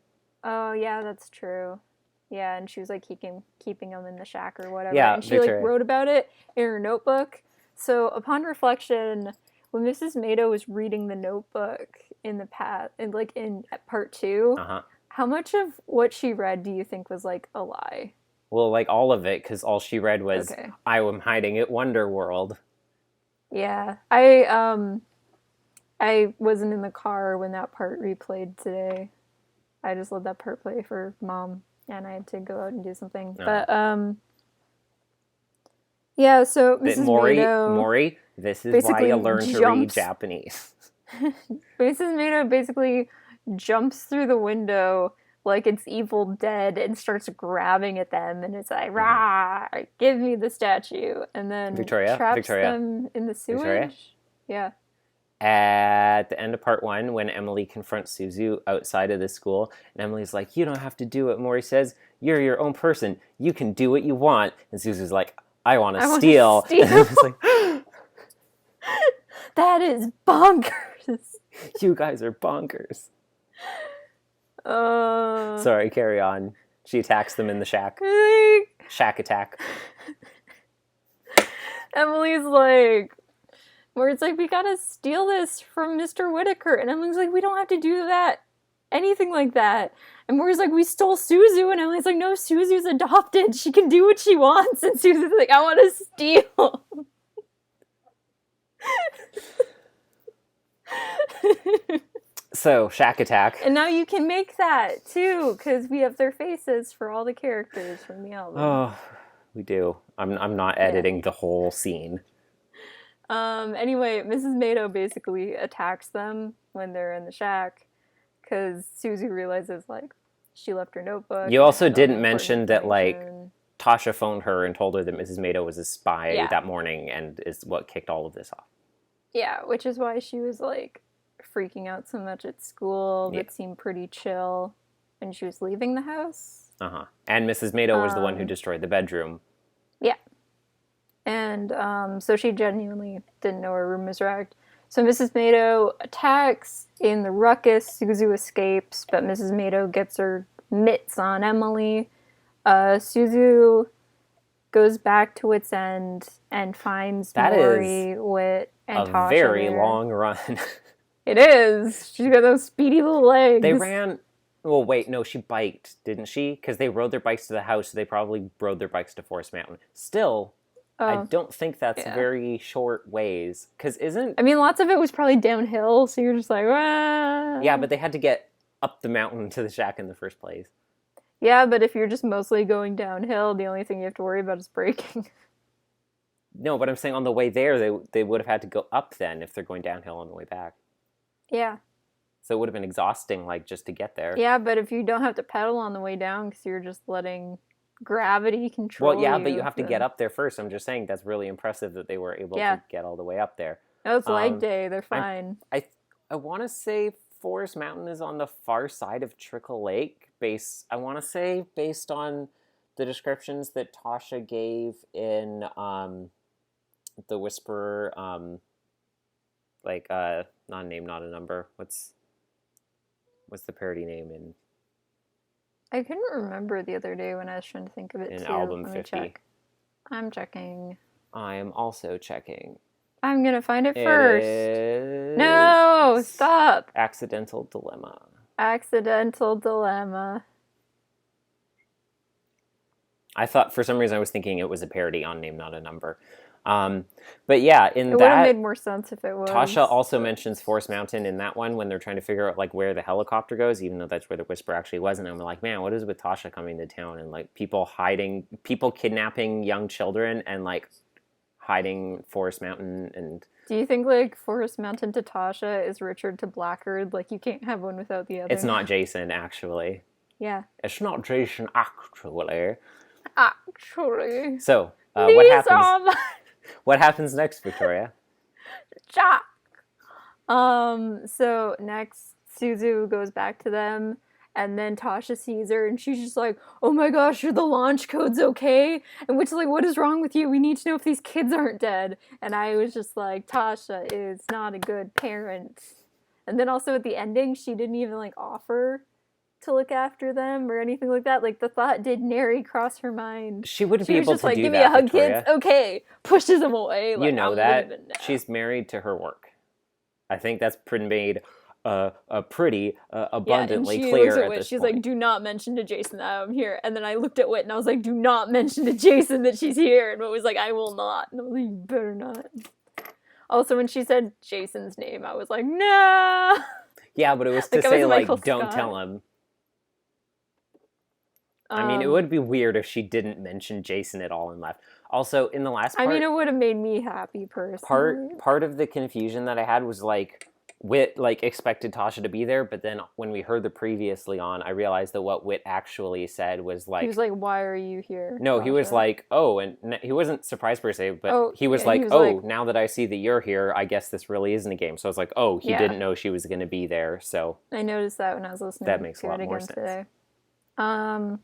Oh yeah, that's true. Yeah, and she was like keeping them in the shack or whatever. Yeah, and she like wrote about it in her notebook. So upon reflection, when Mrs. Mado was reading the notebook in the past, in part 2, how much of what she read do you think was like a lie? Well, like all of it, because all she read was, I am hiding at Wonderworld. Yeah. I wasn't in the car when that part replayed today. I just let that part play for Mom, and I had to go out and do something. No. But, yeah, so Mrs. Maury, this is why you learn to read Japanese. Mrs. Mado basically jumps through the window like it's Evil Dead and starts grabbing at them, and it's like, rah, give me the statue, and then traps them in the sewage. Yeah. At the end of part 1, when Emily confronts Suzu outside of the school, and Emily's like, you don't have to do what Maury says. You're your own person. You can do what you want. And Suzu's like, I want to steal. And it's like, that is bonkers. You guys are bonkers. Sorry, carry on. She attacks them in the shack. Shack attack. Emily's like, where it's like, we gotta steal this from Mr. Whitaker. And Emily's like, we don't have to do that. Anything like that. And Maury's like, we stole Suzu. And Emily's like, no, Suzu's adopted. She can do what she wants. And Suzu's like, I want to steal. So, Shack Attack. And now you can make that, too, because we have their faces for all the characters from the album. Oh, we do. I'm not editing the whole scene. Anyway, Mrs. Mado basically attacks them when they're in the shack, because Susie realizes, like, she left her notebook. You also didn't mention that, like, Tasha phoned her and told her that Mrs. Mado was a spy that morning, and is what kicked all of this off. Yeah, which is why she was, like, freaking out so much at school, but seemed pretty chill when she was leaving the house. And Mrs. Mado was the one who destroyed the bedroom. Yeah. And so she genuinely didn't know her room was wrecked. So Mrs. Mado attacks. In the ruckus, Suzu escapes, but Mrs. Mado gets her mitts on Emily. Suzu goes back to Whit's End and finds Maury, Whit, and Tasha. A very long run. It is. She's got those speedy little legs. They ran... Well, wait, no, she biked, didn't she? Because they rode their bikes to the house, so they probably rode their bikes to Forest Mountain. Still, I don't think that's very short ways. Because isn't... I mean, lots of it was probably downhill, so you're just like, ah. Yeah, but they had to get up the mountain to the shack in the first place. Yeah, but if you're just mostly going downhill, the only thing you have to worry about is braking. No, but I'm saying on the way there, they would have had to go up then if they're going downhill on the way back. Yeah. So it would have been exhausting, like, just to get there. Yeah, but if you don't have to pedal on the way down because you're just letting gravity control Well, yeah, but you have to get up there first. I'm just saying that's really impressive that they were able to get all the way up there. No, it's leg day. They're fine. I want to say Forest Mountain is on the far side of Trickle Lake. I want to say, based on the descriptions that Tasha gave in The Whisperer, not a name, not a number. What's the parody name in? I couldn't remember the other day when I was trying to think of it, in too. album Let 50. me check. I'm checking. I am also checking. I'm gonna find it first. No, stop. Accidental Dilemma. Accidental Dilemma. I thought, for some reason, I was thinking it was a parody on Name Not a Number. But yeah, it would have made more sense if it was. Tasha also mentions Forest Mountain in that one when they're trying to figure out, like, where the helicopter goes, even though that's where the Whisper actually was. And I'm like, man, what is with Tasha coming to town and, like, people kidnapping young children and, like, hiding Forest Mountain and... Do you think, like, Forest Mountain to Tasha is Richard to Blackguard? Like, you can't have one without the other. It's not Jason, actually. Yeah. It's not Jason, actually. Actually. So, what happens next, Victoria? Jack. So next, Suzu goes back to them, and then Tasha sees her, and she's just like, "Oh my gosh, are the launch codes okay?" And Whit's like, "What is wrong with you? We need to know if these kids aren't dead." And I was just like, Tasha is not a good parent. And then also at the ending, she didn't even, like, offer to look after them or anything like that. Like, the thought did nary cross her mind. She wouldn't be able to do that, give me a hug, Victoria. kids. Okay. Pushes them away. Like, you know that. She's married to her work. I think that's made abundantly clear at this She's point. like, do not mention to Jason that I'm here. And then I looked at Whit and I was like, do not mention to Jason that she's here. And Whit was like, I will not. And I was like, you better not. Also, when she said Jason's name, I was like, no. Yeah, but it was to say, like, don't tell him. I mean, it would be weird if she didn't mention Jason at all and left. Also, in the last part... I mean, it would have made me happy, personally. Part of the confusion that I had was, like, Whit, like, expected Tasha to be there, but then when we heard the previously on, I realized that what Whit actually said was, like... He was like, why are you here, No, Tasha? He was like, oh, and he wasn't surprised per se, but he was like, now that I see that you're here, I guess this really isn't a game. So I was like, oh, he didn't know she was going to be there, so... I noticed that when I was listening that makes to a lot it more again sense. Today.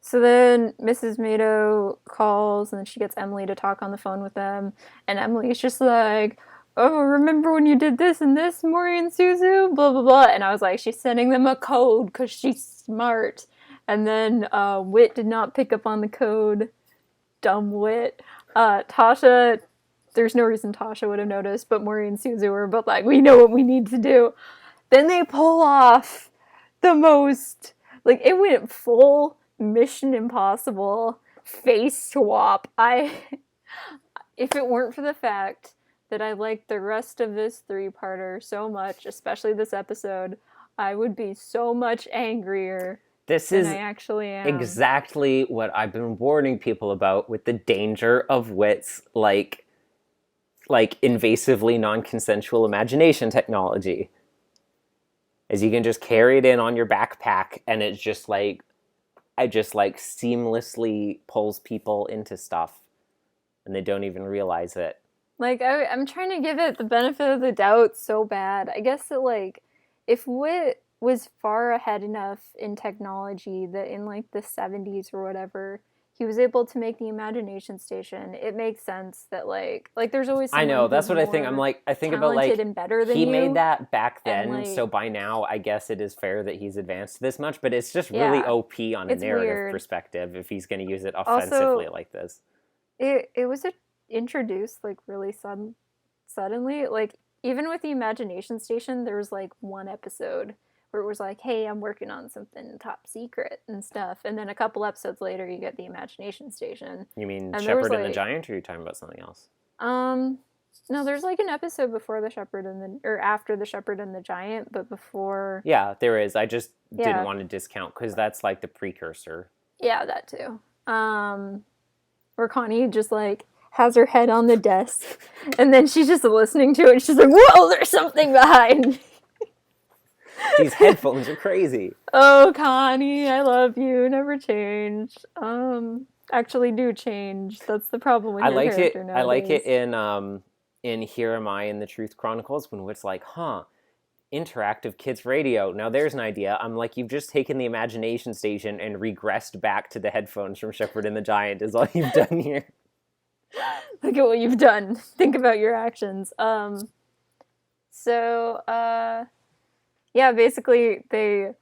So then Mrs. Mado calls, and then she gets Emily to talk on the phone with them. And Emily's just like, oh, remember when you did this and this, Maury and Suzu? Blah, blah, blah. And I was like, she's sending them a code because she's smart. And then Whit did not pick up on the code. Dumb Whit. Tasha, there's no reason Tasha would have noticed, but Maury and Suzu were both like, we know what we need to do. Then they pull off the most, like, it went full Mission Impossible face swap. If it weren't for the fact that I liked the rest of this three-parter so much, especially this episode, I would be so much angrier than I actually am. Exactly what I've been warning people about with the danger of Whit's, like invasively non-consensual imagination technology. Is you can just carry it in on your backpack, and it just seamlessly pulls people into stuff, and they don't even realize it. Like, I'm trying to give it the benefit of the doubt so bad. I guess that, like, if Whit was far ahead enough in technology that in, like, the 70s or whatever, he was able to make the imagination station, it makes sense that, like there's always someone I know, that's what I think. I'm like, I think about, like, and better than he you, made that back then, like, so by now, I guess it is fair that he's advanced this much, but it's just really OP on a narrative weird. Perspective if he's going to use it offensively like this. It was introduced, like, really suddenly. Like, even with the imagination station, there was, like, one episode where it was like, hey, I'm working on something top secret and stuff. And then a couple episodes later, you get the imagination station. You mean Shepherd and the Giant, or are you talking about something else? No, there's, like, an episode before the Shepherd or after the Shepherd and the Giant, but before... Yeah, there is. I just didn't want to discount, because that's, like, the precursor. Yeah, that too. Where Connie just, like, has her head on the desk, and then she's just listening to it, and she's like, whoa, there's something behind. These headphones are crazy. Oh, Connie, I love you. Never change. Actually do change. That's the problem with your character nowadays. I like it in Here Am I in the Truth Chronicles, when it's like, interactive kids radio. Now there's an idea. I'm like, you've just taken the imagination station and regressed back to the headphones from Shepherd and the Giant is all you've done here. Look at what you've done. Think about your actions. Yeah, basically they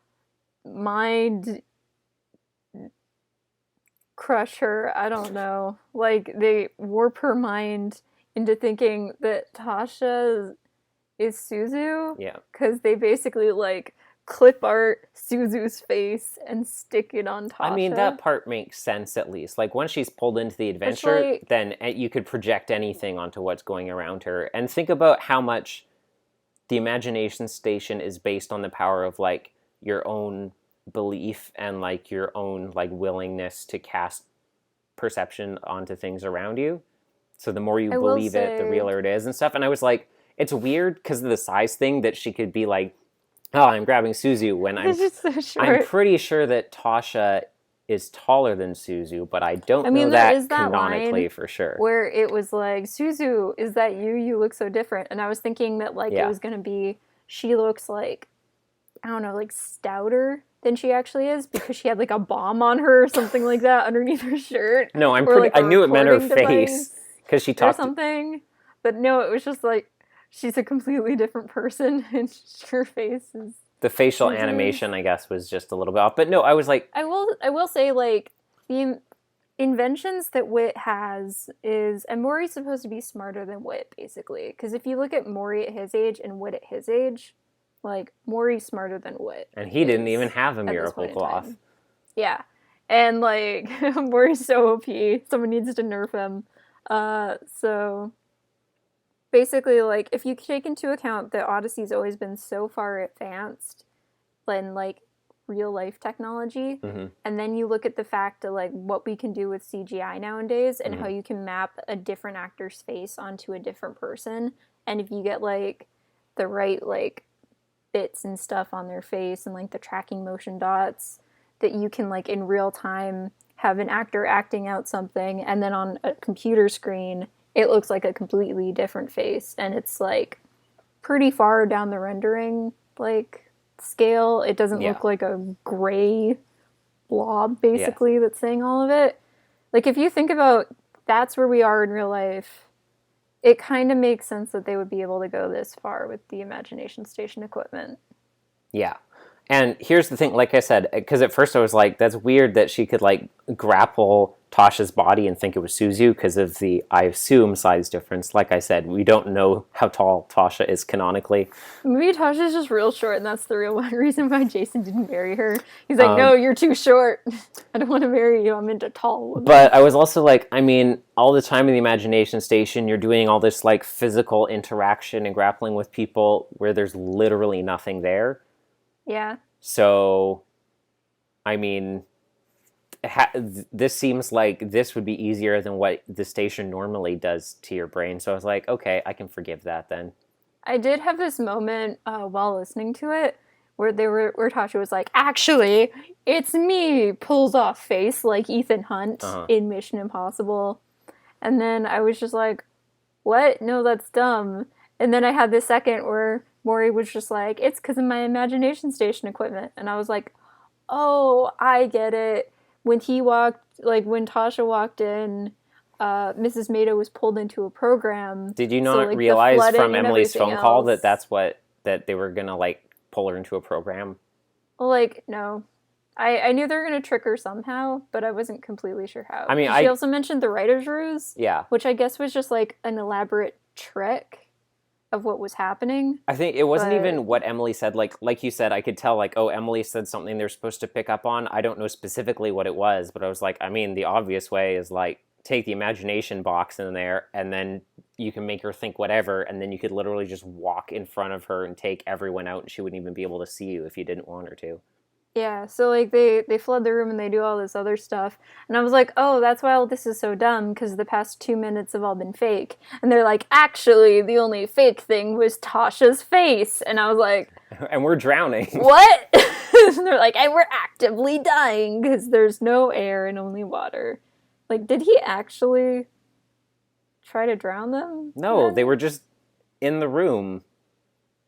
mind crush her. I don't know. Like, they warp her mind into thinking that Tasha is Suzu. Yeah. Because they basically, like, clip art Suzu's face and stick it on Tasha. I mean, that part makes sense, at least. Like, once she's pulled into the adventure, then you could project anything onto what's going around her. And think about how much the imagination station is based on the power of, like, your own belief and, like, your own, like, willingness to cast perception onto things around you. So the more you believe it, the realer it is and stuff. And I was like, it's weird because of the size thing that she could be like, oh, I'm grabbing Suzu when I'm pretty sure that Tasha is taller than Suzu, but I don't know that canonically for sure. Where it was like, Suzu, is that you? You look so different. And I was thinking that, like, it was going to be, she looks like, I don't know, like, stouter than she actually is because she had, like, a bomb on her or something like that underneath her shirt. No, I knew it meant her face because she talked or something. But no, it was just like, she's a completely different person, and her face is... The facial animation, I guess, was just a little bit off. But no, I was like... I will say, like, the inventions that Whit has is... And Maury's supposed to be smarter than Whit, basically. Because if you look at Maury at his age and Whit at his age, like, Maury's smarter than Whit. And he didn't even have a miracle cloth. Yeah. And, like, Maury's so OP. Someone needs to nerf him. So... Basically, like, if you take into account that Odyssey's always been so far advanced in, like, real-life technology, and then you look at the fact of, like, what we can do with CGI nowadays and how you can map a different actor's face onto a different person, and if you get, like, the right, like, bits and stuff on their face and, like, the tracking motion dots, that you can, like, in real time have an actor acting out something, and then on a computer screen... it looks like a completely different face, and it's, like, pretty far down the rendering, like, scale. It doesn't look like a gray blob, basically, that's saying all of it. Like, if you think about that's where we are in real life, it kind of makes sense that they would be able to go this far with the imagination station equipment. Yeah. And here's the thing, like I said, because at first I was like, that's weird that she could, like, grapple Tasha's body and think it was Suzu because of the, I assume, size difference. Like I said, we don't know how tall Tasha is canonically. Maybe Tasha's just real short, and that's the real one reason why Jason didn't marry her. He's like, no, you're too short. I don't want to marry you. I'm into tall women. But I was also like, I mean, all the time in the imagination station, you're doing all this like physical interaction and grappling with people where there's literally nothing there. Yeah. So, I mean, this seems like this would be easier than what the station normally does to your brain. So I was like, okay, I can forgive that then. I did have this moment while listening to it where Tasha was like, actually, it's me, pulls off face like Ethan Hunt in Mission Impossible. And then I was just like, what? No, that's dumb. And then I had this second where Maury was just like, it's because of my imagination station equipment. And I was like, oh, I get it. When Tasha walked in, Mrs. Mato was pulled into a program. Did you not realize from Emily's phone call that they were gonna like pull her into a program? Well, like, no. I knew they were gonna trick her somehow, but I wasn't completely sure how. I mean, she also mentioned the writer's ruse. Yeah. Which I guess was just like an elaborate trick of what was happening. I think it wasn't even what Emily said. Like you said, I could tell, like, oh, Emily said something they're supposed to pick up on. I don't know specifically what it was, but I was like, I mean, the obvious way is, like, take the imagination box in there, and then you can make her think whatever, and then you could literally just walk in front of her and take everyone out, and she wouldn't even be able to see you if you didn't want her to. Yeah, so, like, they flood the room and they do all this other stuff. And I was like, oh, that's why all this is so dumb, because the past 2 minutes have all been fake. And they're like, actually, the only fake thing was Tasha's face. And I was like... And we're drowning. What? And they're like, and we're actively dying, because there's no air and only water. Like, did he actually try to drown them? No, they were just in the room.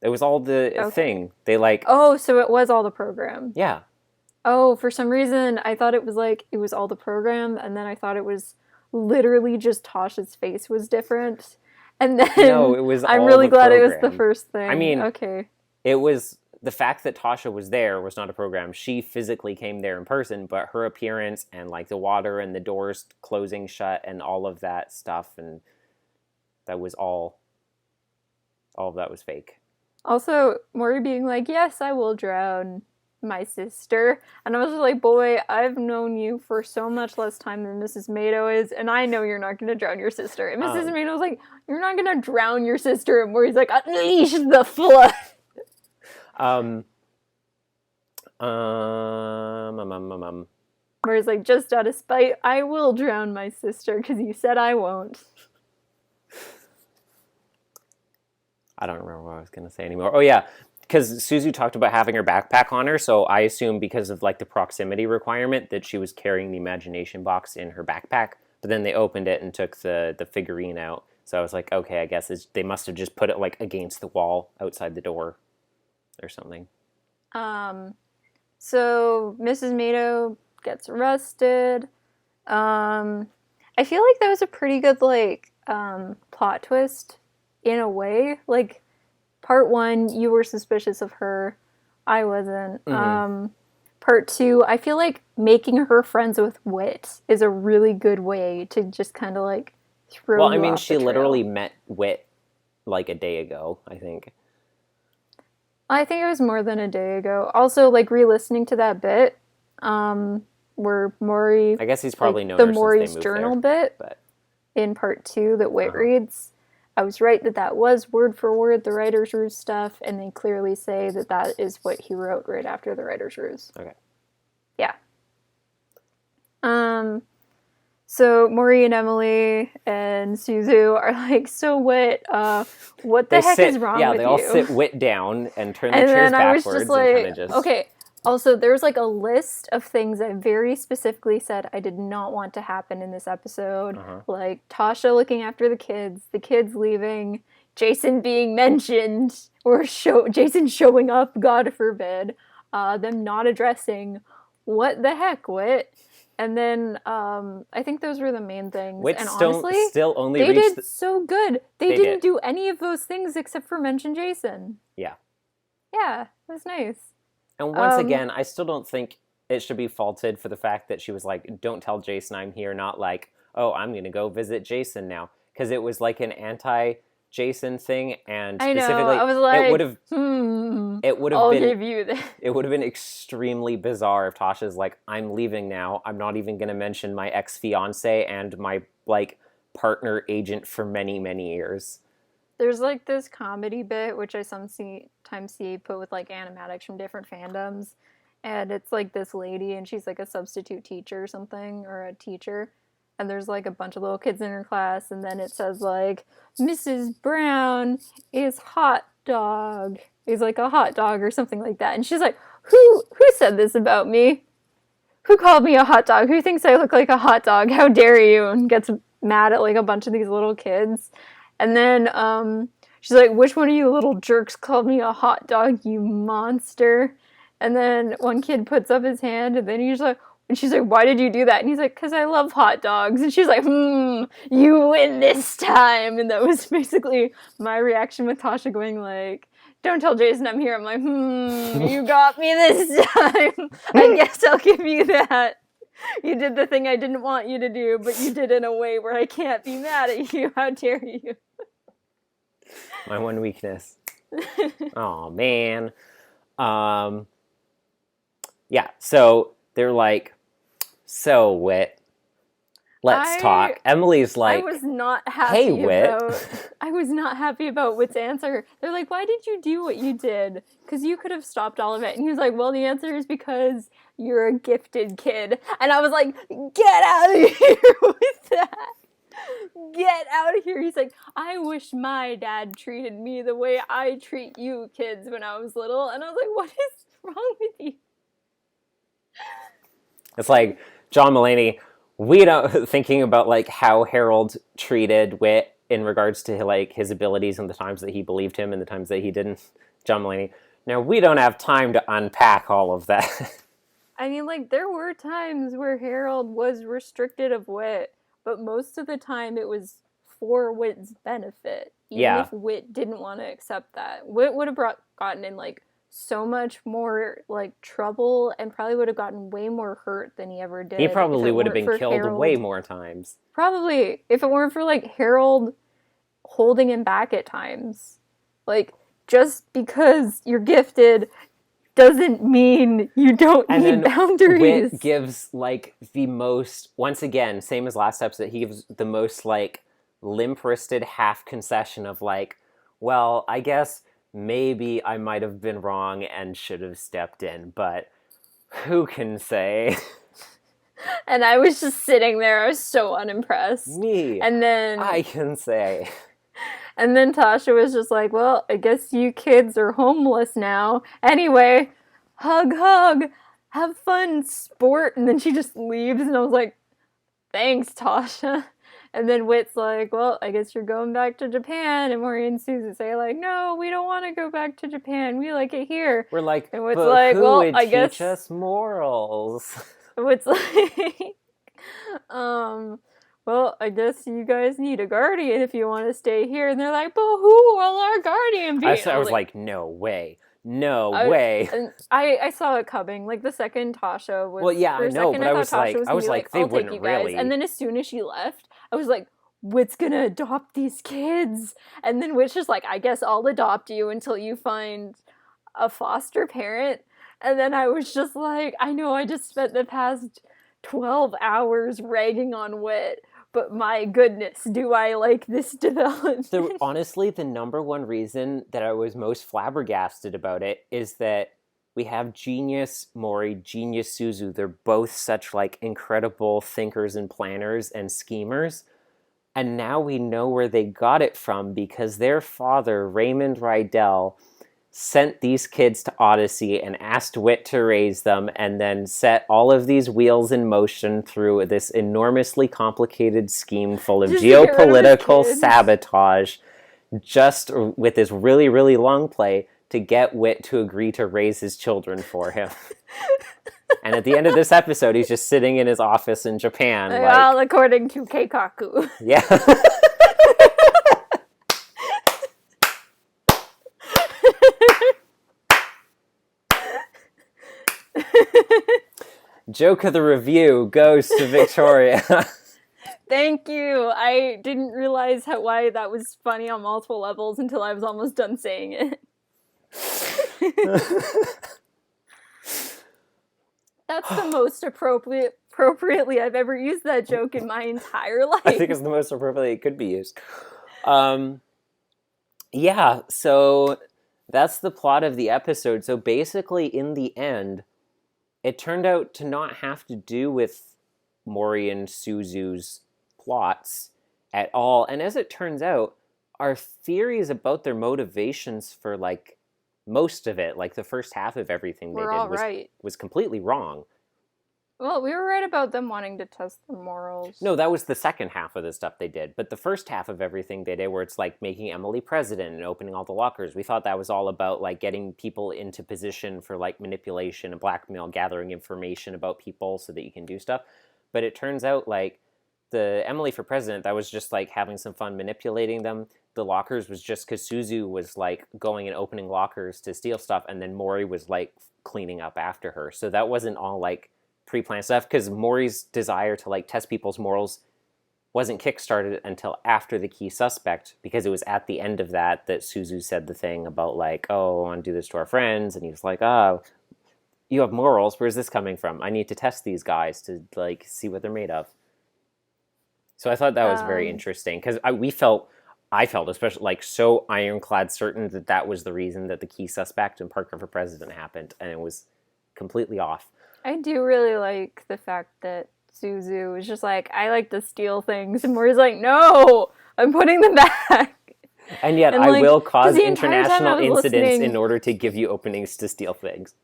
It was all the thing. They like... Oh, so it was all the program. Yeah. Oh, for some reason, I thought it was like, it was all the program, and then I thought it was literally just Tasha's face was different. And then... No, it was I'm all really the glad program. it was the first thing. I mean... Okay. It was... The fact that Tasha was there was not a program. She physically came there in person, but her appearance and like the water and the doors closing shut and all of that stuff, and that was all of that was fake. Also, Maury being like, yes, I will drown my sister. And I was just like, boy, I've known you for so much less time than Mrs. Mato is, and I know you're not going to drown your sister. And Mrs. Mato was like, you're not going to drown your sister. And Maury's like, unleash the flood. Maury's like, just out of spite, I will drown my sister because you said I won't. I don't remember what I was going to say anymore. Oh, yeah, because Suzu talked about having her backpack on her, so I assume because of like the proximity requirement that she was carrying the imagination box in her backpack, but then they opened it and took the figurine out. So I was like, okay, I guess they must have just put it like against the wall outside the door or something. So Mrs. Mato gets arrested. I feel like that was a pretty good like plot twist. In a way, like, part 1, you were suspicious of her. I wasn't. Mm-hmm. Part 2, I feel like making her friends with Whit is a really good way to just kind of, like, throw Well, I you mean, off she the trail. literally met Whit, like, a day ago, I think. I think it was more than a day ago. Also, like, re-listening to that bit, where Maury... I guess he's probably known the her Maury's since they moved journal there, bit but... in part 2 that Whit reads. I was right that was word for word the writer's ruse stuff, and they clearly say that is what he wrote right after the writer's ruse. Okay. Yeah. So Maury and Emily and Suzu are like, so Whit, what the heck is wrong with you? Yeah, they all sit Whit down and turn their chairs backwards. And then I was just like, okay. Also, there's like a list of things I very specifically said I did not want to happen in this episode. Like Tasha looking after the kids leaving, Jason being mentioned, or Jason showing up, God forbid, them not addressing what the heck, Whit. And then I think those were the main things. Whit and honestly, still only they did so good. They didn't do any of those things except for mention Jason. Yeah. Yeah, it was nice. And once again, I still don't think it should be faulted for the fact that she was like, don't tell Jason I'm here, not like, oh, I'm going to go visit Jason now. Because it was like an anti-Jason thing, and I know. specifically, I was like, it would have I'll been, give you that. it would have been extremely bizarre if Tasha's like, I'm leaving now. I'm not even going to mention my ex-fiance and my, like, partner agent for many, many years. There's, like, this comedy bit, which I sometimes see put with, like, animatics from different fandoms. And it's, like, this lady, and she's, like, a substitute teacher or something, or a teacher. And there's, like, a bunch of little kids in her class, and then it says, like, Mrs. Brown is hot dog. Is, like, a hot dog or something like that. And she's like, who said this about me? Who called me a hot dog? Who thinks I look like a hot dog? How dare you? And gets mad at, like, a bunch of these little kids. And then she's like, which one of you little jerks called me a hot dog, you monster? And then one kid puts up his hand, and then he's like, and she's like, why did you do that? And he's like, because I love hot dogs. And she's like, you win this time. And that was basically my reaction with Tasha going like, don't tell Jason I'm here. I'm like, you got me this time. I guess I'll give you that. You did the thing I didn't want you to do, but you did it in a way where I can't be mad at you. How dare you? My one weakness. Oh, man. Yeah, so they're like, so, Whit, let's talk. Emily's like, I was not happy hey, Whit. I was not happy about Whit's answer. They're like, why did you do what you did? Because you could have stopped all of it. And he was like, well, the answer is because you're a gifted kid. And I was like, get out of here with that. Get out of here. He's like, I wish my dad treated me the way I treat you kids when I was little. And I was like, what is wrong with you? It's like, John Mulaney, we don't, thinking about, like, how Harold treated Whit in regards to, like, his abilities and the times that he believed him and the times that he didn't. John Mulaney, now, we don't have time to unpack all of that. I mean, like, there were times where Harold was restricted of Whit, but most of the time it was for Whit's benefit. Even if Whit didn't want to accept that. Whit would have gotten in, like, so much more, like, trouble and probably would have gotten way more hurt than he ever did. He probably would have been killed way more times. Probably. If it weren't for, like, Harold holding him back at times. Like, just because you're gifted doesn't mean you don't need boundaries. Whit gives, like, the most, once again, same as last episode, he gives the most, like, limp-wristed half concession of, like, well, I guess maybe I might have been wrong and should have stepped in, but who can say? And I was just sitting there, I was so unimpressed. Me. And then I can say. And then Tasha was just like, well, I guess you kids are homeless now. Anyway, hug, have fun, sport. And then she just leaves, and I was like, thanks, Tasha. And then Whit's like, well, I guess you're going back to Japan. And Maureen and Susan say, like, no, we don't want to go back to Japan. We like it here. We're like, and Whit's but like, who well, would I teach guess us morals? Whit's like, well, I guess you guys need a guardian if you want to stay here. And they're like, but who will our guardian be? I was like, no way. No way. And I saw it coming. Like, the second Tasha was... Well, yeah, I know, but I was like, they wouldn't really. And then as soon as she left, I was like, Whit's gonna adopt these kids. And then Whit's just like, I guess I'll adopt you until you find a foster parent. And then I was just like, I know I just spent the past 12 hours ragging on Whit, but my goodness, do I like this development. Honestly, the number one reason that I was most flabbergasted about it is that we have genius Maury, genius Suzu. They're both such, like, incredible thinkers and planners and schemers. And now we know where they got it from, because their father, Raymond Rydell, sent these kids to Odyssey and asked Whit to raise them, and then set all of these wheels in motion through this enormously complicated scheme full of geopolitical sabotage, just with this really, really long play to get Whit to agree to raise his children for him. And at the end of this episode, he's just sitting in his office in Japan. Well, according to Keikaku. Yeah. Joke of the review goes to Victoria. Thank you. I didn't realize why that was funny on multiple levels until I was almost done saying it. That's the most appropriately I've ever used that joke in my entire life. I think it's the most appropriately it could be used. Yeah, so that's the plot of the episode. So basically, in the end, it turned out to not have to do with Mori and Suzu's plots at all. And as it turns out, our theories about their motivations for, like, most of it, like the first half of everything they did, was completely wrong. Well, we were right about them wanting to test their morals. No, that was the second half of the stuff they did. But the first half of everything they did, where it's like making Emily president and opening all the lockers, we thought that was all about like getting people into position for like manipulation and blackmail, gathering information about people so that you can do stuff. But it turns out like the Emily for president, that was just like having some fun manipulating them. The lockers was just because Suzu was like going and opening lockers to steal stuff, and then Mori was like cleaning up after her. So that wasn't all like pre-planned stuff, because Mori's desire to like test people's morals wasn't kickstarted until after the key suspect, because it was at the end of that Suzu said the thing about like, oh, I want to do this to our friends, and he was like, oh, you have morals, where's this coming from? I need to test these guys to like see what they're made of. So I thought that was very interesting, because I felt especially like so ironclad certain that was the reason that the key suspect and Parker for president happened, and it was completely off. I do really like the fact that Suzu was just like, I like to steal things, and Mori's like, no, I'm putting them back. And yet I will cause international incidents in order to give you openings to steal things.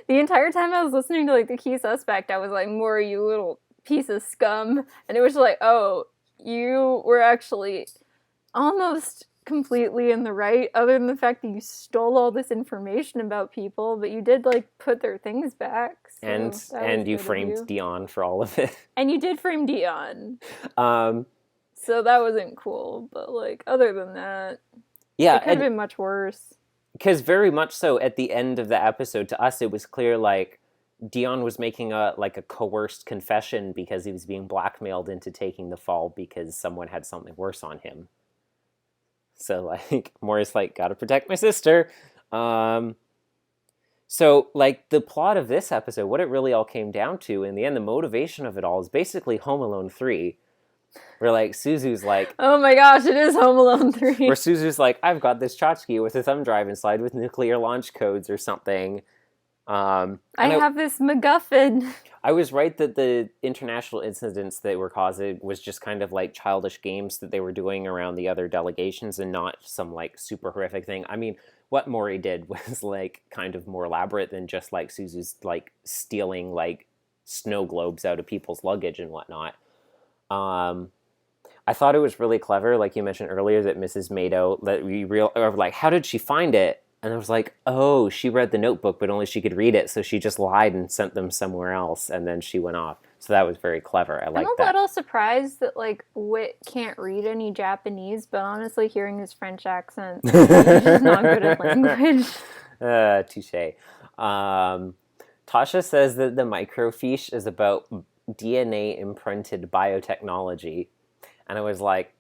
The entire time I was listening to like the key suspect, I was like, Mori, you little piece of scum. And it was like, oh, you were actually almost completely in the right, other than the fact that you stole all this information about people, but you did like put their things back. So and you framed Dion for all of it. And you did frame Dion. So that wasn't cool, but like other than that, yeah, it could have been much worse. Because very much so at the end of the episode, to us it was clear like Dion was making a coerced confession because he was being blackmailed into taking the fall because someone had something worse on him. So, like, Mori's like, gotta protect my sister. So, like, the plot of this episode, what it really all came down to, in the end, the motivation of it all is basically Home Alone 3. Where, like, Suzu's like... Oh my gosh, it is Home Alone 3. Where Suzu's like, I've got this tchotchke with a thumb drive inside with nuclear launch codes or something. I have this MacGuffin. I was right that the international incidents that were caused was just kind of like childish games that they were doing around the other delegations and not some like super horrific thing. I mean, what Mori did was like kind of more elaborate than just like Suzu's like stealing like snow globes out of people's luggage and whatnot. I thought it was really clever, like you mentioned earlier, that Mrs. Mado, like, how did she find it? And I was like, oh, she read the notebook, but only she could read it, so she just lied and sent them somewhere else, and then she went off. So that was very clever. I like that. I'm a little surprised that, like, Whit can't read any Japanese, but honestly, hearing his French accent, he's just not good at language. Touche. Tasha says that the microfiche is about DNA-imprinted biotechnology, and I was like,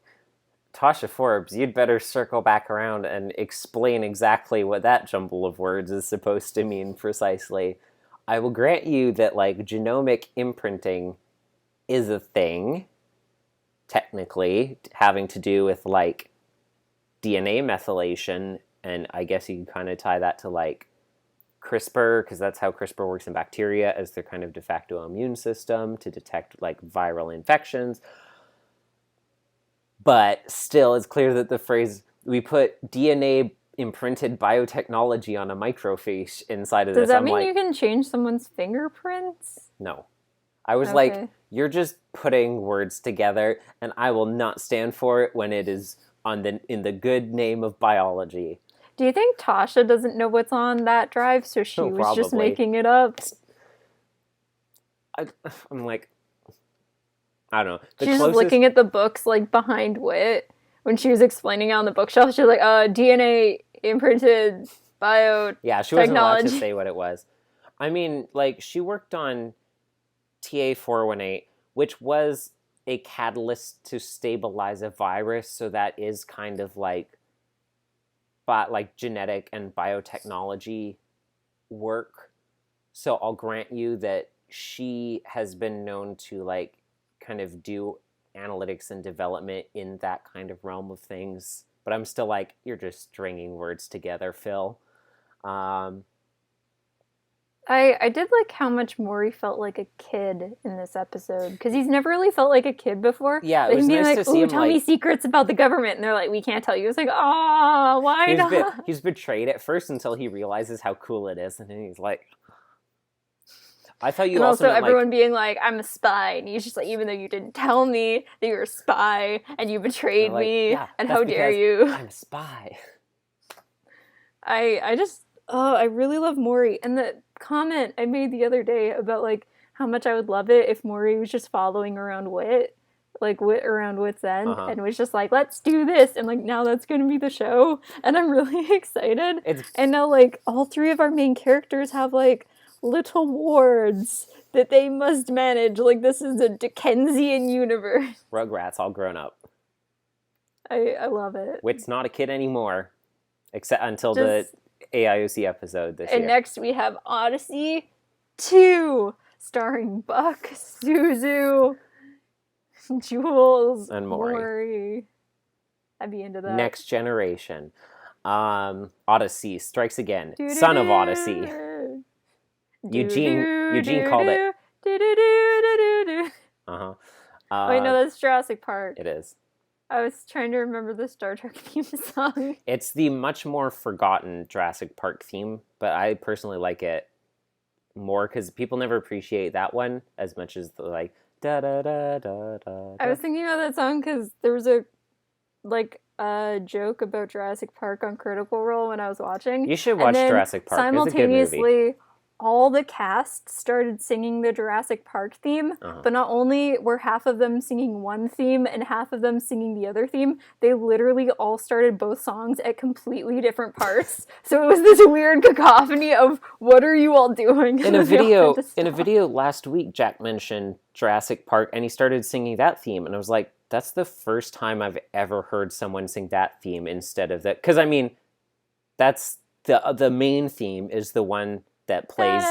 Tasha Forbes, you'd better circle back around and explain exactly what that jumble of words is supposed to mean precisely. I will grant you that, like, genomic imprinting is a thing, technically, having to do with, like, DNA methylation, and I guess you can kind of tie that to, like, CRISPR, because that's how CRISPR works in bacteria as their kind of de facto immune system to detect, like, viral infections. But still, it's clear that the phrase, we put DNA imprinted biotechnology on a microfiche inside of this. Does that mean you can change someone's fingerprints? No. I was like, you're just putting words together, and I will not stand for it when it is in the good name of biology. Do you think Tasha doesn't know what's on that drive, so she was just making it up? I'm like... I don't know. She's just looking at the books, like, behind Whit. When she was explaining it on the bookshelf, she was like, DNA imprinted biotechnology. Yeah, she wasn't allowed to say what it was. I mean, like, she worked on TA418, which was a catalyst to stabilize a virus, so that is kind of like, but like genetic and biotechnology work. So I'll grant you that she has been known to like kind of do analytics and development in that kind of realm of things. But I'm still like, you're just stringing words together, Phil. I did like how much Maury felt like a kid in this episode, because he's never really felt like a kid before. Yeah, it was nice to see him tell me secrets about the government, and they're like, we can't tell you. It's like, ah, why not? He's betrayed at first until he realizes how cool it is, and then he's like, I thought you and also meant, everyone being like, I'm a spy, and he's just like, even though you didn't tell me that you're a spy and you betrayed me, yeah, and how dare you? I'm a spy. I really love Maury, and the comment I made the other day about like how much I would love it if Maury was just following around Whit, like Whit around Whit's End, and was just like, let's do this, and like now that's going to be the show, and I'm really excited. And now like all three of our main characters have like little wards that they must manage. Like this is a Dickensian universe. Rugrats all grown up. I love it. Whit's not a kid anymore, except until the AIOC episode this year. And next we have Odyssey 2, starring Buck, Suzu, Jules, and Maury. I'd be into that. Next generation. Odyssey strikes again. Son of Odyssey. Eugene called it. Wait, no, that's Jurassic Park. It is. I was trying to remember the Star Trek theme song. It's the much more forgotten Jurassic Park theme, but I personally like it more because people never appreciate that one as much as the like da da da da da. I was thinking about that song because there was a joke about Jurassic Park on Critical Role when I was watching. You should watch Jurassic Park. Simultaneously, it's a good movie. All the cast started singing the Jurassic Park theme, but not only were half of them singing one theme and half of them singing the other theme, they literally all started both songs at completely different parts. So it was this weird cacophony of, what are you all doing? In a video last week, Jack mentioned Jurassic Park, and he started singing that theme, and I was like, that's the first time I've ever heard someone sing that theme instead of that. Because, I mean, that's the main theme is the one that plays.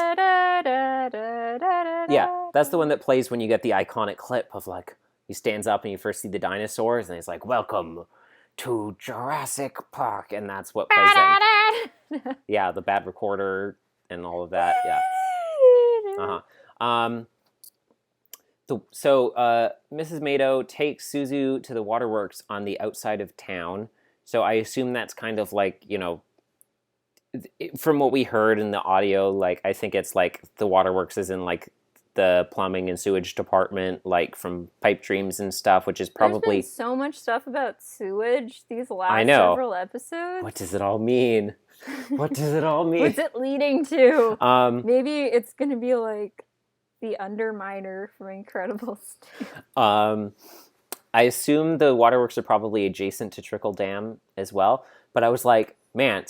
Yeah, that's the one that plays when you get the iconic clip of like he stands up and you first see the dinosaurs and he's like, "Welcome to Jurassic Park," and that's what plays in. Yeah, the bad recorder and all of that. Yeah. So Mrs. Mado takes Suzu to the waterworks on the outside of town. So I assume that's kind of like, you know, from what we heard in the audio, like I think it's like the waterworks is in like the plumbing and sewage department, like from Pipe Dreams and stuff, which is probably... There's been so much stuff about sewage these last several episodes. What does it all mean? What does it all mean? What's it leading to? Maybe it's going to be like the Underminer from Incredibles. I assume the waterworks are probably adjacent to Trickle Dam as well, but I was like, man...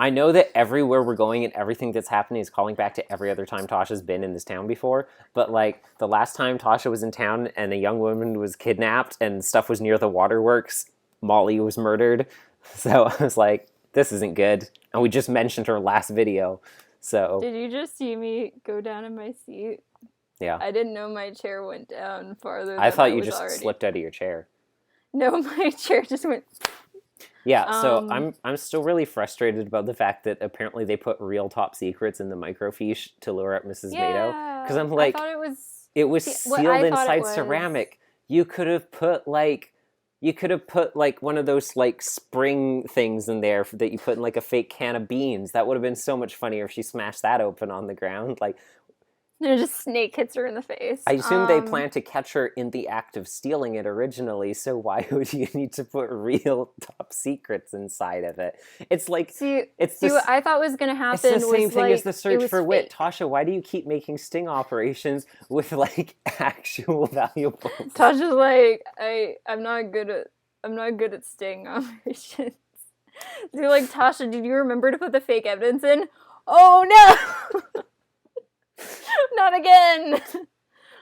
I know that everywhere we're going and everything that's happening is calling back to every other time Tasha's been in this town before. But like the last time Tasha was in town and a young woman was kidnapped and stuff was near the waterworks, Molly was murdered. So I was like, this isn't good. And we just mentioned her last video. So did you just see me go down in my seat? Yeah. I didn't know my chair went down farther than I thought you just already. Slipped out of your chair. No, my chair just went... Yeah, so I'm still really frustrated about the fact that apparently they put real top secrets in the microfiche to lure up Mrs. Mado. Because I'm like, I thought it was sealed inside ceramic. You could have put like one of those like spring things in there that you put in like a fake can of beans. That would have been so much funnier if she smashed that open on the ground. Like, just snake hits her in the face. I assume they plan to catch her in the act of stealing it originally, so why would you need to put real top secrets inside of it? It's like... what I thought was going to happen was the same thing as the search for Whit. Fake. Tasha, why do you keep making sting operations with, like, actual valuables? Tasha's like, I'm not good at sting operations. They're like, Tasha, did you remember to put the fake evidence in? Oh, no! Not again!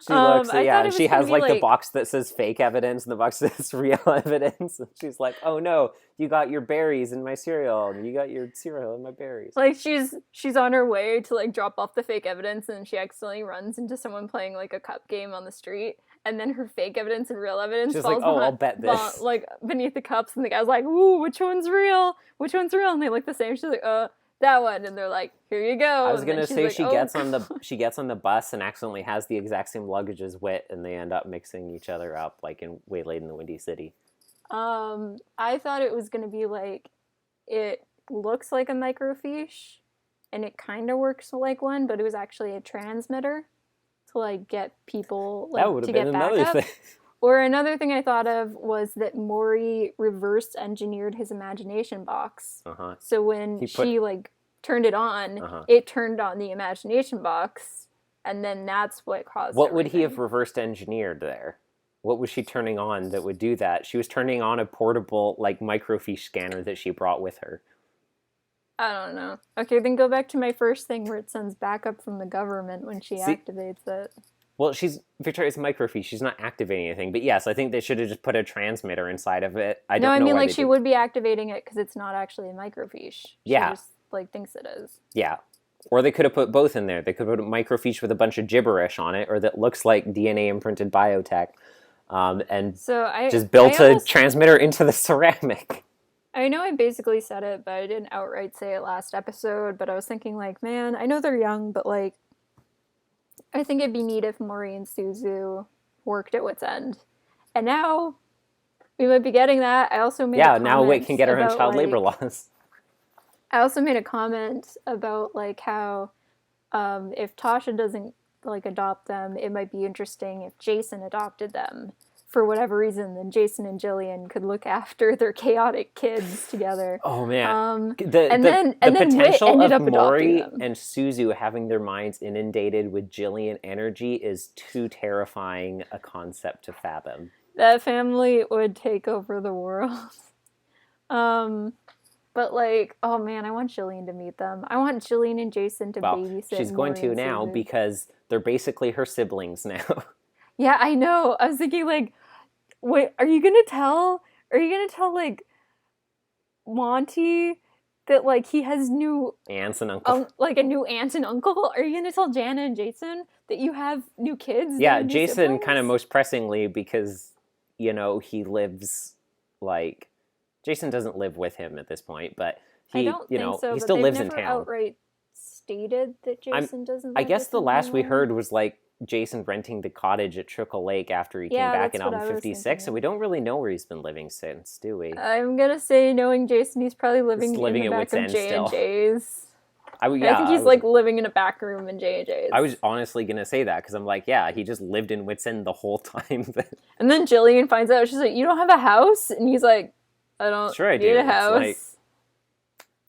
She looks, I yeah, thought it and was she gonna has be like the like, box that says fake evidence and the box that says real evidence. And she's like, oh no, you got your berries in my cereal, and you got your cereal in my berries. like she's on her way to like drop off the fake evidence, and she accidentally runs into someone playing like a cup game on the street, and then her fake evidence and real evidence She's falls like, oh, I'll bet this. like beneath the cups, and the guy's like, ooh, which one's real? Which one's real? And they look the same. She's like, that one, and they're like, here you go. I was gonna say like, she gets on the bus and accidentally has the exact same luggage as Whit, and they end up mixing each other up like in Waylaid in the Windy City. I thought it was gonna be like, it looks like a microfiche, and it kind of works like one, but it was actually a transmitter to like get people like that would to have get been another backup. thing. Or another thing I thought of was that Maury reverse engineered his imagination box. Uh-huh. So when she like turned it on, it turned on the imagination box, and then that's what caused What would he have reversed engineered there? What was she turning on that would do that? She was turning on a portable like microfiche scanner that she brought with her. I don't know. Okay, then go back to my first thing where it sends backup from the government when she activates it. Well, Victoria's microfiche. She's not activating anything. But yes, I think they should have just put a transmitter inside of it. I mean, like she would be activating it because it's not actually a microfiche. She just like thinks it is. Yeah. Or they could have put both in there. They could have put a microfiche with a bunch of gibberish on it, or that looks like DNA imprinted biotech, and just built a transmitter into the ceramic. I know I basically said it, but I didn't outright say it last episode. But I was thinking, like, man, I know they're young, but like, I think it'd be neat if Maury and Suzu worked at Whit's End. And now we might be getting that. I also made a comment now Whit can get her in child like, labor laws. I also made a comment about like how if Tasha doesn't like adopt them, it might be interesting if Jason adopted them for whatever reason. Then Jason and Jillian could look after their chaotic kids together. Oh man, the potential Whit of Maury and Suzu having their minds inundated with Jillian energy is too terrifying a concept to fathom. That family would take over the world. But like, oh man, I want Jillian to meet them. I want Jillian and Jason to babysit. She's going to now because they're basically her siblings now. Yeah, I know. I was thinking like, wait, are you gonna tell like Monty that like he has new aunts and uncles, like a new aunt and uncle? Are you gonna tell Jana and Jason that you have new kids? Yeah, Jason kind of most pressingly because he lives like. Jason doesn't live with him at this point, but he, he still lives in town. Outright stated that Jason doesn't. I guess the last we heard was like Jason renting the cottage at Trickle Lake after he came back in album 56, and we don't really know where he's been living since, do we? I'm gonna say, knowing Jason, he's probably living in the back of J&J's. I think he's like living in a back room in J&J's. I was honestly gonna say that because I'm like, yeah, he just lived in Whit's End the whole time. And then Jillian finds out, she's like, "You don't have a house?" And he's like, I don't need a house.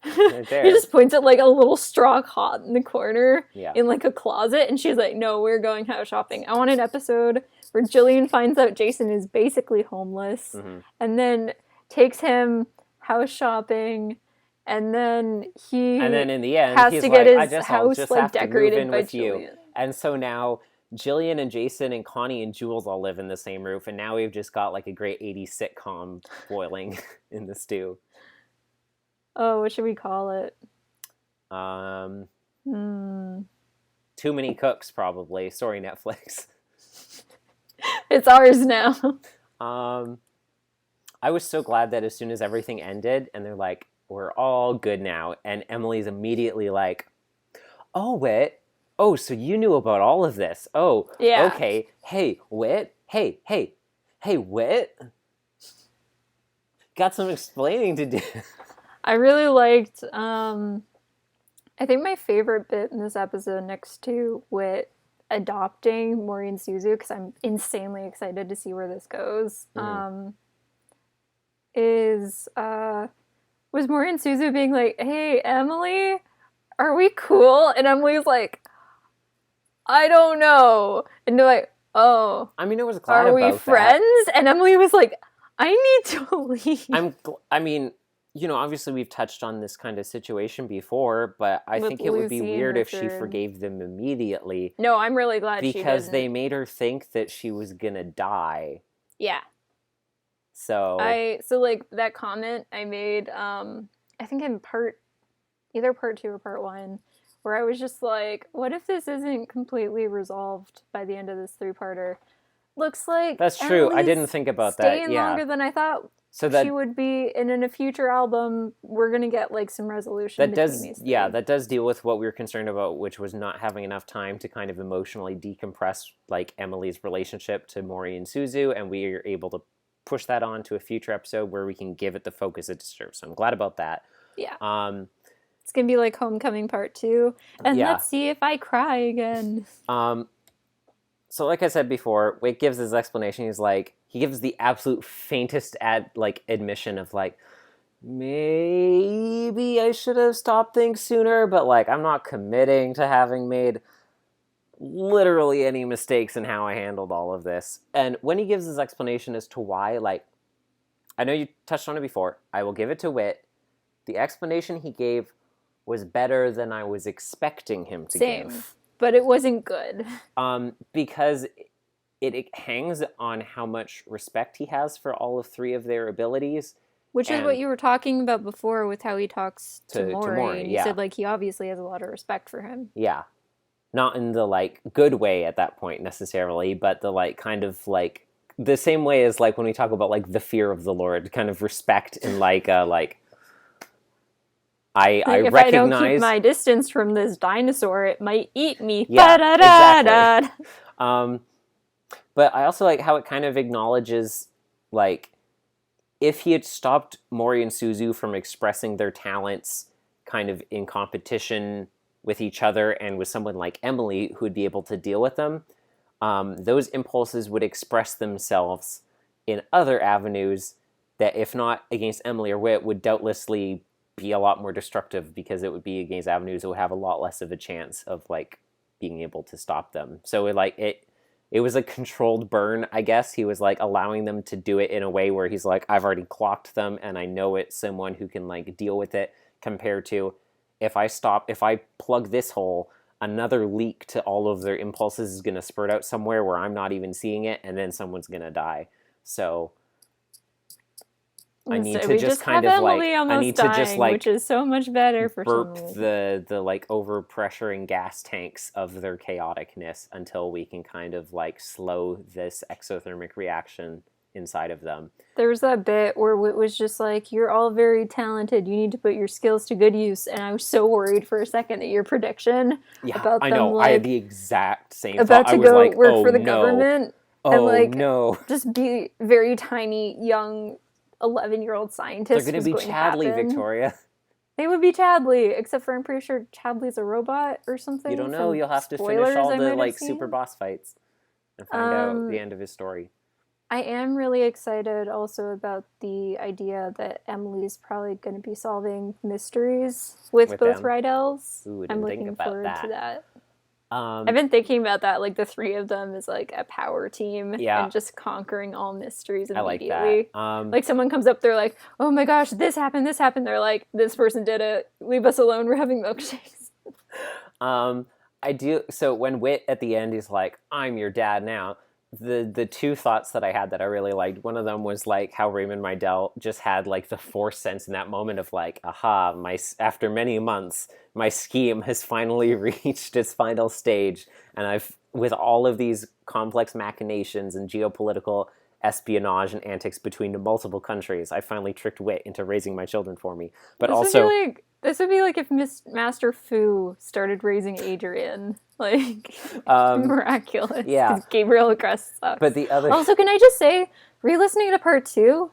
Right there. He just points at like a little straw cot in the corner in like a closet, and she's like, no, we're going house shopping. I want an episode where Jillian finds out Jason is basically homeless and then takes him house shopping, and then in the end has he's to get like, his house like decorated by with you. And so now Jillian and Jason and Connie and Jules all live in the same roof, and now we've just got like a great 80s sitcom boiling in the stew. Oh, what should we call it? Too Many Cooks, probably. Sorry, Netflix. It's ours now. I was so glad that as soon as everything ended, and they're like, we're all good now, and Emily's immediately like, oh, Whit. Oh, so you knew about all of this. Oh, yeah. Okay. Hey, Whit. Hey, Whit. Got some explaining to do. I really liked, I think my favorite bit in this episode, next to Whit adopting Maury and Suzu, because I'm insanely excited to see where this goes, was Maury and Suzu being like, hey, Emily, are we cool? And Emily's like, I don't know. And they're like, oh. I mean, it was a cloud Are we friends? That. And Emily was like, I need to leave. obviously we've touched on this kind of situation before, but I think it would be weird if she forgave them immediately. No, I'm really glad she didn't. Because they made her think that she was gonna die. Yeah. So like that comment I made, I think in either part 2 or part 1, where I was just like, what if this isn't completely resolved by the end of this 3-parter? Looks like that's true. I didn't think about that. Staying longer than I thought she would be, and in a future album, we're gonna get like some resolution. That does deal with what we were concerned about, which was not having enough time to kind of emotionally decompress like Emily's relationship to Mori and Suzu, and we are able to push that on to a future episode where we can give it the focus it deserves. So I'm glad about that. Yeah. It's gonna be like Homecoming Part 2, and let's see if I cry again. So like I said before, Whit gives his explanation. He gives the absolute faintest admission of like, maybe I should have stopped things sooner, but like I'm not committing to having made literally any mistakes in how I handled all of this. And when he gives his explanation as to why, like, I know you touched on it before, I will give it to Whit. The explanation he gave was better than I was expecting him to give. But it wasn't good. Because it hangs on how much respect he has for all of 3 of their abilities. Which is what you were talking about before with how he talks to Mori. And you said, like, he obviously has a lot of respect for him. Yeah. Not in the, like, good way at that point, necessarily, but the, like, kind of, like, the same way as, like, when we talk about, like, the fear of the Lord, kind of respect and, like, I if recognize... I don't keep my distance from this dinosaur, it might eat me. Yeah, exactly. But I also like how it kind of acknowledges, like, if he had stopped Mori and Suzu from expressing their talents kind of in competition with each other and with someone like Emily who would be able to deal with them, those impulses would express themselves in other avenues that, if not against Emily or Whit, would doubtlessly be a lot more destructive, because it would be against avenues that would have a lot less of a chance of like being able to stop them. So it was a controlled burn, I guess. He was like allowing them to do it in a way where he's like, I've already clocked them and I know it's someone who can like deal with it, compared to if I plug this hole, another leak to all of their impulses is going to spurt out somewhere where I'm not even seeing it, and then someone's going to die. So I need to just kind of like, I need to just like, which is so much better for burp the like over pressuring gas tanks of their chaoticness until we can kind of like slow this exothermic reaction inside of them. There was that bit where Whit was just like, you're all very talented, you need to put your skills to good use, and I was so worried for a second that your prediction about them, I had the exact same about thought. to go like, work for the government and like no, just be very tiny young 11-year-old scientists. They're going to be Chadley, Victoria. They would be Chadley, except for I'm pretty sure Chadley's a robot or something. You don't know. You'll have to finish all the like super boss fights and find out the end of his story. I am really excited also about the idea that Emily's probably going to be solving mysteries with both them. Rydells. Ooh, I'm looking forward to that. I've been thinking about that, like the 3 of them is like a power team, and just conquering all mysteries immediately. I like that. Like someone comes up, they're like, "Oh my gosh, this happened." They're like, "This person did it. Leave us alone. We're having milkshakes." I do. So when Whit at the end is like, "I'm your dad now," the 2 thoughts that I had that I really liked, one of them was like how Raymond Rydell just had like the force sense in that moment of like, aha, after many months, my scheme has finally reached its final stage, and I've, with all of these complex machinations and geopolitical espionage and antics between multiple countries, I finally tricked Whit into raising my children for me. But this would be like if Master Fu started raising Adrian. Like, miraculous. Yeah. Gabriel Crest sucks. But the other... Also, can I just say, re-listening to part 2,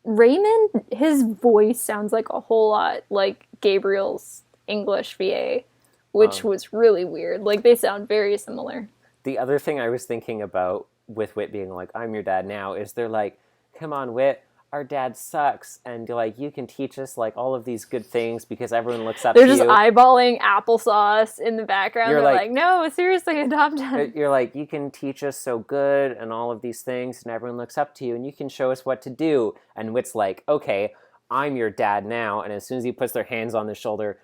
Raymond, his voice sounds like a whole lot like Gabriel's English VA, which was really weird. Like, they sound very similar. The other thing I was thinking about with Whit being like, I'm your dad now, is they're like, come on, Whit, our dad sucks, and like, you can teach us like all of these good things because everyone looks up to you. They're just eyeballing applesauce in the background. They're like, no, seriously, adopt him. You're like, you can teach us so good and all of these things, and everyone looks up to you, and you can show us what to do. And Whit's like, okay, I'm your dad now. And as soon as he puts their hands on the shoulder,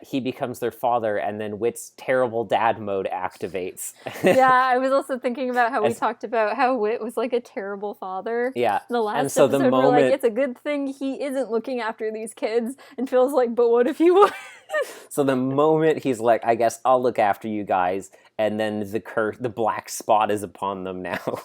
he becomes their father, and then Whit's terrible dad mode activates. Yeah, I was also thinking about how we talked about how Whit was like a terrible father. Yeah. In the last and so episode, the moment, we're like, it's a good thing he isn't looking after these kids, and Phil's like, but what if he was? So the moment he's like, I guess I'll look after you guys, and then the black spot is upon them now.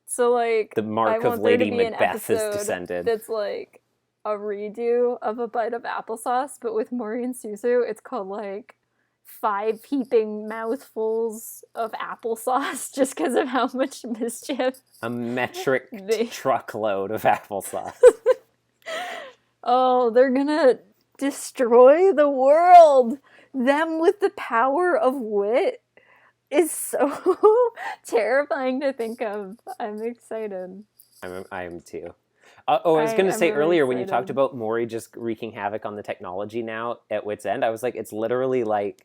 So like the mark of Lady Macbeth has descended. That's like a redo of A Bite of Applesauce, but with Maury and Suzu. It's called like 5 heaping mouthfuls of applesauce, just because of how much mischief. A metric truckload of applesauce. Oh, they're gonna destroy the world. Them with the power of wit is so terrifying to think of. I'm excited. I am too. I was going to say really earlier excited. when you talked about Maury just wreaking havoc on the technology now at Whit's End, I was like, it's literally like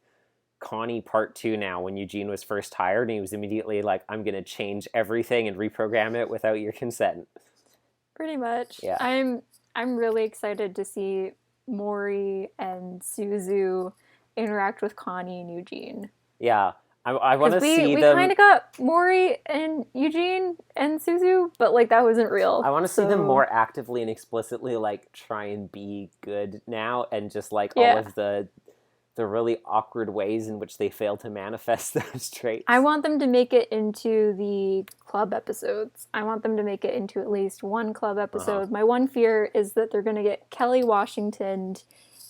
Connie Part 2 now when Eugene was first hired and he was immediately like, I'm going to change everything and reprogram it without your consent. Pretty much. Yeah. I'm really excited to see Maury and Suzu interact with Connie and Eugene. Yeah. I want to see them. We kind of got Maury and Eugene and Suzu, but like that wasn't real. I want to see them more actively and explicitly like try and be good now, and just like all of the really awkward ways in which they fail to manifest those traits. I want them to make it into the club episodes. I want them to make it into at least one club episode. My one fear is that they're going to get Kelly Washington,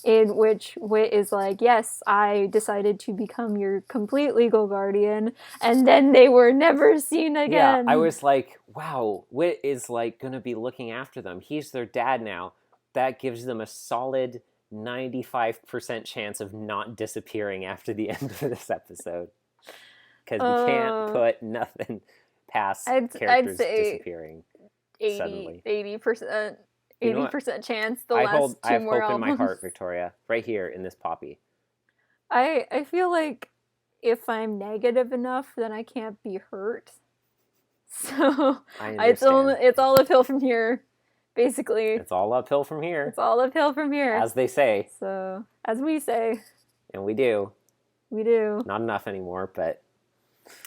in which Whit is like, yes, I decided to become your complete legal guardian, and then they were never seen again. Yeah, I was like, wow, Whit is like going to be looking after them. He's their dad now. That gives them a solid 95% chance of not disappearing after the end of this episode. Because we can't put nothing past characters disappearing 80%. 80% chance the I last I have two more hope albums. in my heart, Victoria, right here in this poppy. I feel like if I'm negative enough, then I can't be hurt. So it's all uphill from here, basically. It's all uphill from here. It's all uphill from here. As they say. So, as we say. And we do. We do. Not enough anymore, but...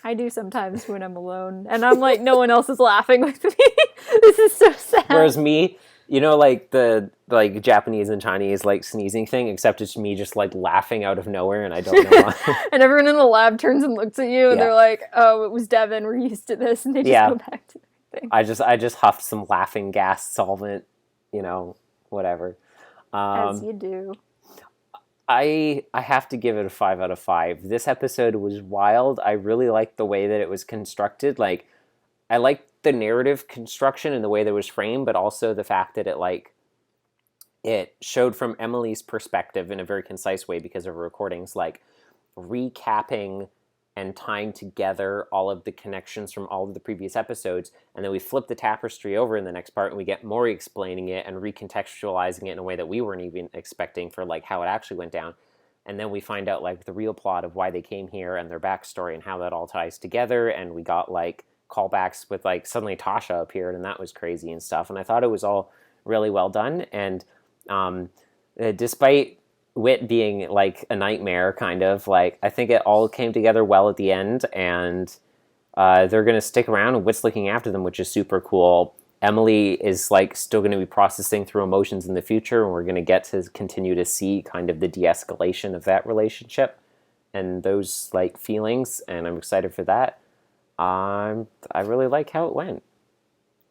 I do sometimes when I'm alone. And I'm like, no one else is laughing with me. This is so sad. Whereas me... You know, like the Japanese and Chinese like sneezing thing, except it's me just like laughing out of nowhere, and I don't know why. And everyone in the lab turns and looks at you, and they're like, "Oh, it was Devin. We're used to this," and they just go back to their thing. I just huffed some laughing gas solvent, whatever. As you do. I have to give it a 5 out of 5. This episode was wild. I really liked the way that it was constructed. Like, I liked the narrative construction and the way that it was framed, but also the fact that it showed from Emily's perspective in a very concise way because of her recordings, like recapping and tying together all of the connections from all of the previous episodes. And then we flip the tapestry over in the next part and we get Maury explaining it and recontextualizing it in a way that we weren't even expecting for like how it actually went down. And then we find out like the real plot of why they came here and their backstory and how that all ties together. And we got like callbacks with like suddenly Tasha appeared and that was crazy and stuff. And I thought it was all really well done. And despite Whit being like a nightmare kind of, like I think it all came together well at the end, and they're going to stick around and Whit's looking after them, which is super cool. Emily is like still going to be processing through emotions in the future, and we're going to get to continue to see kind of the de-escalation of that relationship and those like feelings, and I'm excited for that. I really like how it went.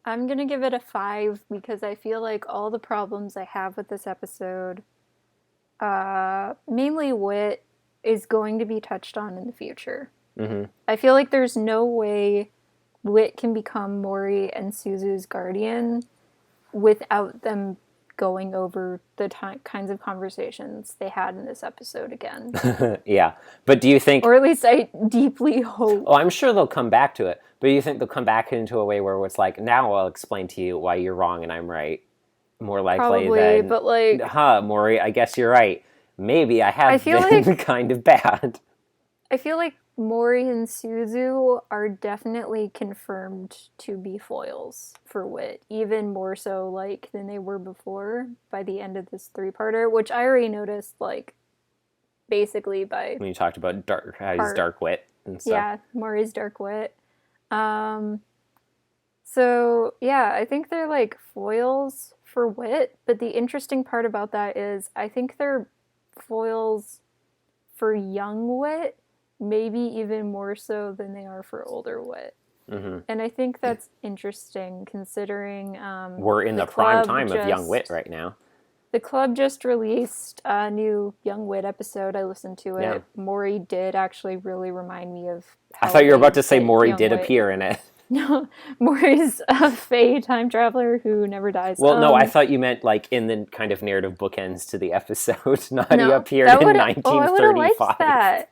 I'm going to give it a 5 because I feel like all the problems I have with this episode, mainly Whit, is going to be touched on in the future. Mm-hmm. I feel like there's no way Whit can become Maury and Suzu's guardian without them going over the kinds of conversations they had in this episode again. Yeah. But do you think... Or at least I deeply hope... Oh, I'm sure they'll come back to it. But do you think they'll come back into a way where it's like, now I'll explain to you why you're wrong and I'm right? More likely than... but like... Maury, I guess you're right. Maybe I have been like, kind of bad. I feel like Mori and Suzu are definitely confirmed to be foils for Whit, even more so like than they were before by the end of this three-parter, which I already noticed like basically by When you talked about how he's dark wit and stuff. Yeah, Mori's dark wit. So yeah, I think they're like foils for Whit, but the interesting part about that is I think they're foils for young Whit, maybe even more so than they are for older Whit. Mm-hmm. And I think that's interesting considering we're in the prime time of young Whit right now. The club just released a new Young Wit episode. I listened to it. Yeah. Maury did actually really remind me of how I thought you were about to say Maury did appear in it. No, Maury's a Fae time traveler who never dies. Well, no, I thought you meant like in the kind of narrative bookends to the episode, not he appeared in 1935. Oh, I would have liked that.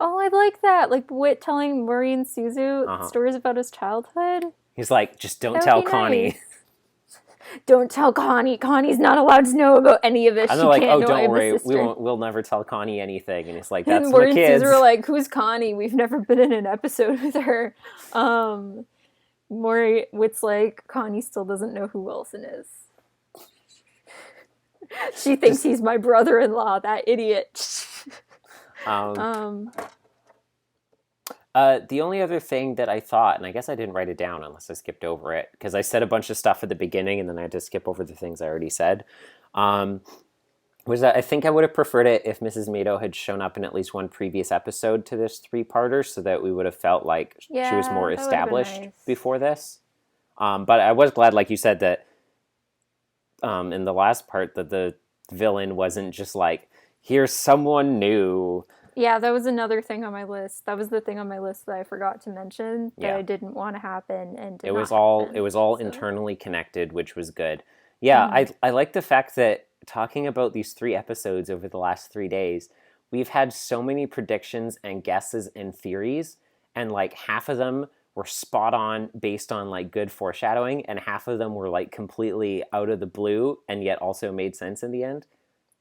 Oh, I'd like that. Like Whit telling Maury and Suzu stories about his childhood. He's like, just don't tell Connie. Nice. Don't tell Connie. Connie's not allowed to know about any of this. And they're like, oh, don't worry. We'll never tell Connie anything. And it's like, that's Maury my kids. And Suzu were like, who's Connie? We've never been in an episode with her. Maury, Whit's like, Connie still doesn't know who Wilson is. She thinks he's my brother-in-law, that idiot. The only other thing that I thought, and I guess I didn't write it down unless I skipped over it, because I said a bunch of stuff at the beginning and then I had to skip over the things I already said, was that I think I would have preferred it if Mrs. Mado had shown up in at least one previous episode to this three-parter so that we would have felt like she was more established before this. But I was glad, like you said, that in the last part that the villain wasn't just like, here's someone new. Yeah, that was another thing on my list. That was the thing on my list that I forgot to mention that I didn't want to happen and it was all internally connected, which was good. Yeah, I like the fact that talking about these 3 episodes over the last 3 days, we've had so many predictions and guesses and theories, and like half of them were spot on based on like good foreshadowing, and half of them were like completely out of the blue and yet also made sense in the end.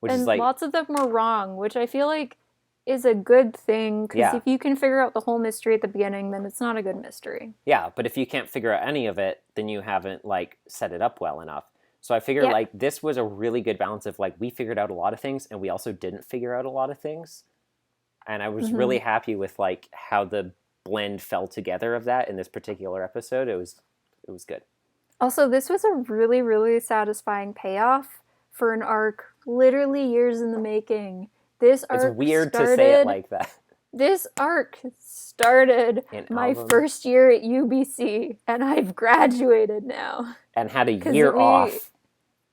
Which is like lots of them were wrong, which I feel like is a good thing, because if you can figure out the whole mystery at the beginning, then it's not a good mystery. Yeah, but if you can't figure out any of it, then you haven't like set it up well enough. So I figure like this was a really good balance of like we figured out a lot of things and we also didn't figure out a lot of things. And I was really happy with like how the blend fell together of that in this particular episode. It was good. Also, this was a really, really satisfying payoff for an arc literally years in the making. This arc It's weird to say it like that. This arc started my first year at UBC, and I've graduated now. And had a year off.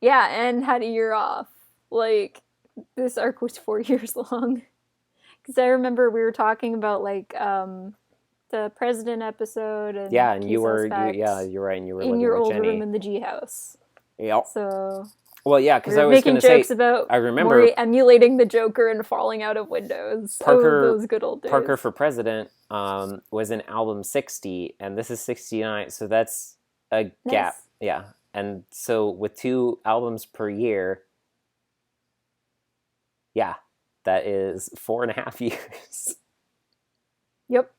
Yeah, and had a year off. Like, this arc was 4 years long. Because I remember we were talking about, like, the president episode. And yeah, and you're right, and you were in your old room in the G house. Yep. So... Well, yeah, because I was going to say, jokes about I remember Maury emulating the Joker and falling out of windows. Those good old days. Parker for President was in album 60, and this is 69, so that's a gap. Yeah, and so with 2 albums per year, yeah, that is 4.5 years. Yep.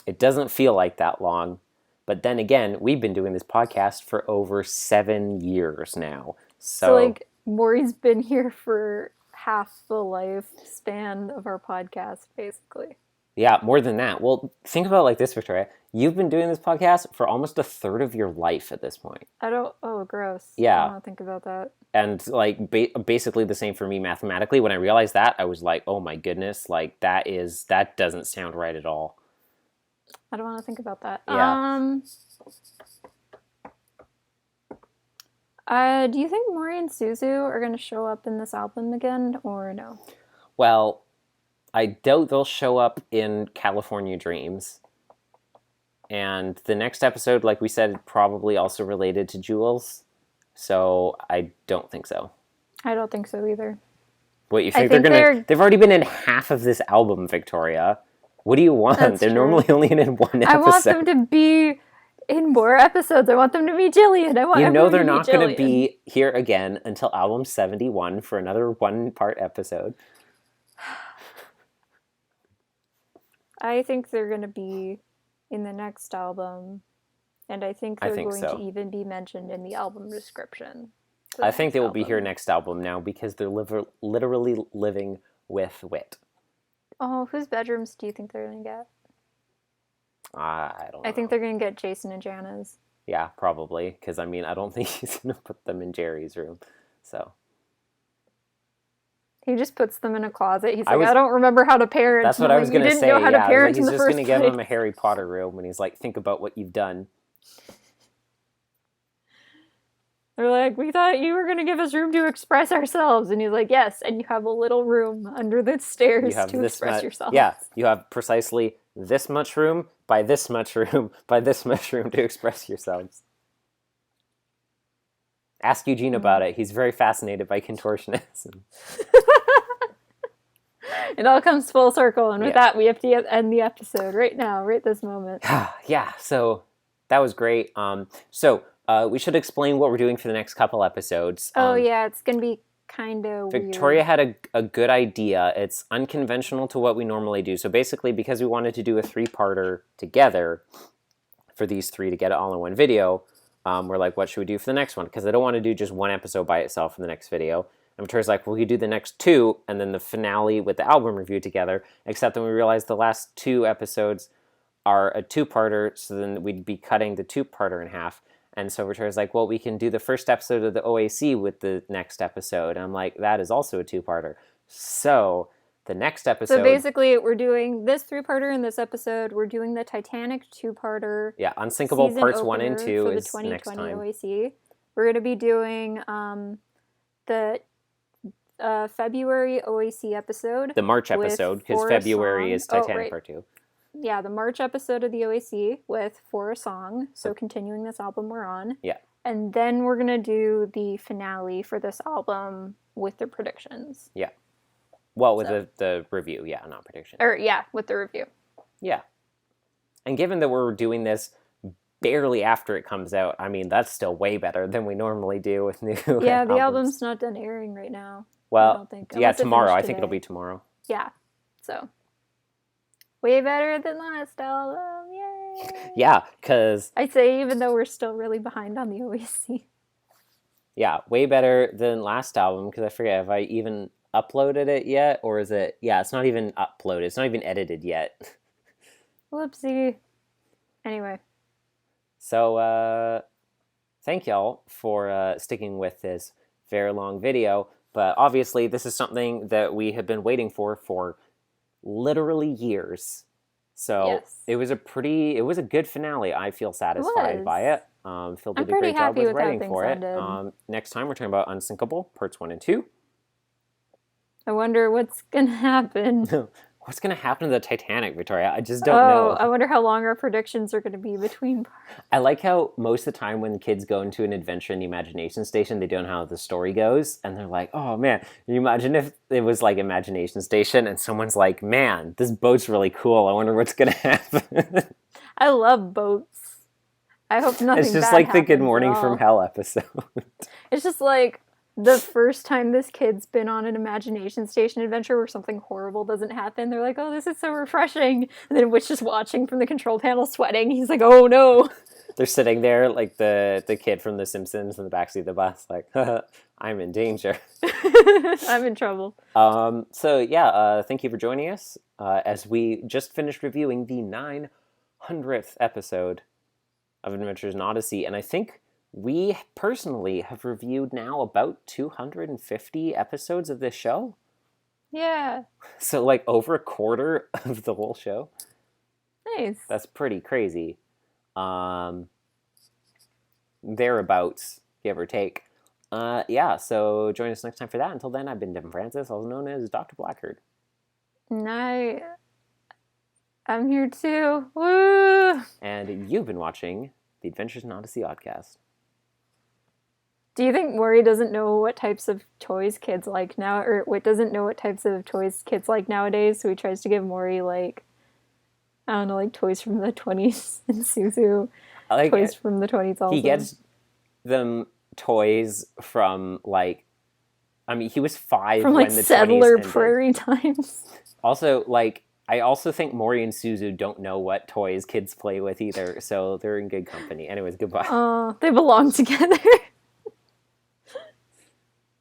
It doesn't feel like that long. But then again, we've been doing this podcast for over 7 years now. So like, Maury's been here for half the lifespan of our podcast, basically. Yeah, more than that. Well, think about it like this, Victoria. You've been doing this podcast for almost a third of your life at this point. Oh, gross. Yeah. I don't think about that. And, like, basically the same for me mathematically. When I realized that, I was like, oh my goodness, like, that doesn't sound right at all. I don't want to think about that. Yeah. Do you think Maury and Suzu are going to show up in this album again, or no? Well, I doubt they'll show up in California Dreams. And the next episode, like we said, probably also related to Jules. So I don't think so. I don't think so either. What, you think they've already been in half of this album, Victoria. What do you want? They're normally only in one episode. I want them to be in more episodes. I want them to be Jillian. They're not going to be here again until album 71 for another 1-part episode. I think they're going to be in the next album, and I think they're going to even be mentioned in the album description. I think they will be here next album now because they're literally living with Whit. Oh, whose bedrooms do you think they're going to get? I don't know. I think they're going to get Jason and Jana's. Yeah, probably. Because, I mean, I don't think he's going to put them in Jerry's room. So. He just puts them in a closet. He's I don't remember how to parent. That's what I was going to say. Know how to parent he's just going to give him a Harry Potter room. And he's like, think about what you've done. They're like, we thought you were going to give us room to express ourselves. And he's like, yes, and you have a little room under the stairs to express yourself. Yeah, you have precisely this much room by this much room by this much room to express yourselves. Ask Eugene about it. He's very fascinated by contortionism. It all comes full circle. And with that, we have to end the episode right now, right this moment. Yeah, so that was great. We should explain what we're doing for the next couple episodes. It's going to be kind of Victoria had a good idea. It's unconventional to what we normally do. So basically, because we wanted to do a 3-parter together for these 3 to get it all in one video, we're like, what should we do for the next one? Because I don't want to do just one episode by itself in the next video. And Victoria's like, well, we could do the next 2 and then the finale with the album review together. Except then we realized the last 2 episodes are a 2-parter, so then we'd be cutting the 2-parter in half. And so Victoria's like, well, we can do the first episode of the OAC with the next episode. And I'm like, that is also a 2-parter. So the next episode... So basically, we're doing this 3-parter in this episode. We're doing the Titanic 2-parter. Yeah, Unsinkable parts 1 and 2 is next time. OAC. We're going to be doing the February OAC episode. The March episode, because February is Titanic part 2. Yeah, the March episode of the OAC with For a Song, so continuing this album we're on. Yeah. And then we're going to do the finale for this album with the predictions. Yeah. Well, with the review, yeah, not prediction. With the review. Yeah. And given that we're doing this barely after it comes out, I mean, that's still way better than we normally do with new albums. The album's not done airing right now. Well, I don't think. Tomorrow. I think it'll be tomorrow. Yeah, so... Way better than last album, yay! Yeah, because... I'd say even though we're still really behind on the OAC. Yeah, way better than last album, because I forget, have I even uploaded it yet? Or is it... Yeah, it's not even uploaded. It's not even edited yet. Whoopsie. Anyway. So, thank y'all for sticking with this very long video. But obviously, this is something that we have been waiting for literally years. So it was a good finale. I feel satisfied by it. Phil did a great job with writing for it. Next time we're talking about Unsinkable parts 1 and 2. I wonder what's gonna happen. What's gonna happen to the Titanic, Victoria? I just don't know. I wonder how long our predictions are gonna be between parts. I like how most of the time when kids go into an adventure in the imagination station, they don't know how the story goes, and they're like, oh man, can you imagine if it was like Imagination Station and someone's like, man, this boat's really cool, I wonder what's gonna happen. I love boats. I hope nothing bad happens. It's just like the Good Morning from Hell episode. It's just like the first time this kid's been on an Imagination Station adventure where something horrible doesn't happen, they're like, oh, this is so refreshing. And then Whit's just watching from the control panel sweating. He's like, oh no. They're sitting there like the kid from The Simpsons in the backseat of the bus, like, I'm in danger. I'm in trouble. Thank you for joining us as we just finished reviewing the 900th episode of Adventures in Odyssey. And I think we personally have reviewed now about 250 episodes of this show. Yeah. So like over a quarter of the whole show. Nice. That's pretty crazy. Thereabouts, give or take. So join us next time for that. Until then, I've been Devin Francis, also known as Dr. Blackheart. And I'm here too. Woo! And you've been watching The Adventures in Odyssey Oddcast. Do you think Maury doesn't know what types of toys kids like now, or Whit doesn't know what types of toys kids like nowadays, so he tries to give Maury, like, I don't know, like toys from the 20s and Suzu toys from the 20s also. He gets them toys from, like, I mean, he was 5 from, when like, the 20s settler ended. prairie times. Also, like, I also think Mori and Suzu don't know what toys kids play with either, so they're in good company. Anyways, goodbye. They belong together.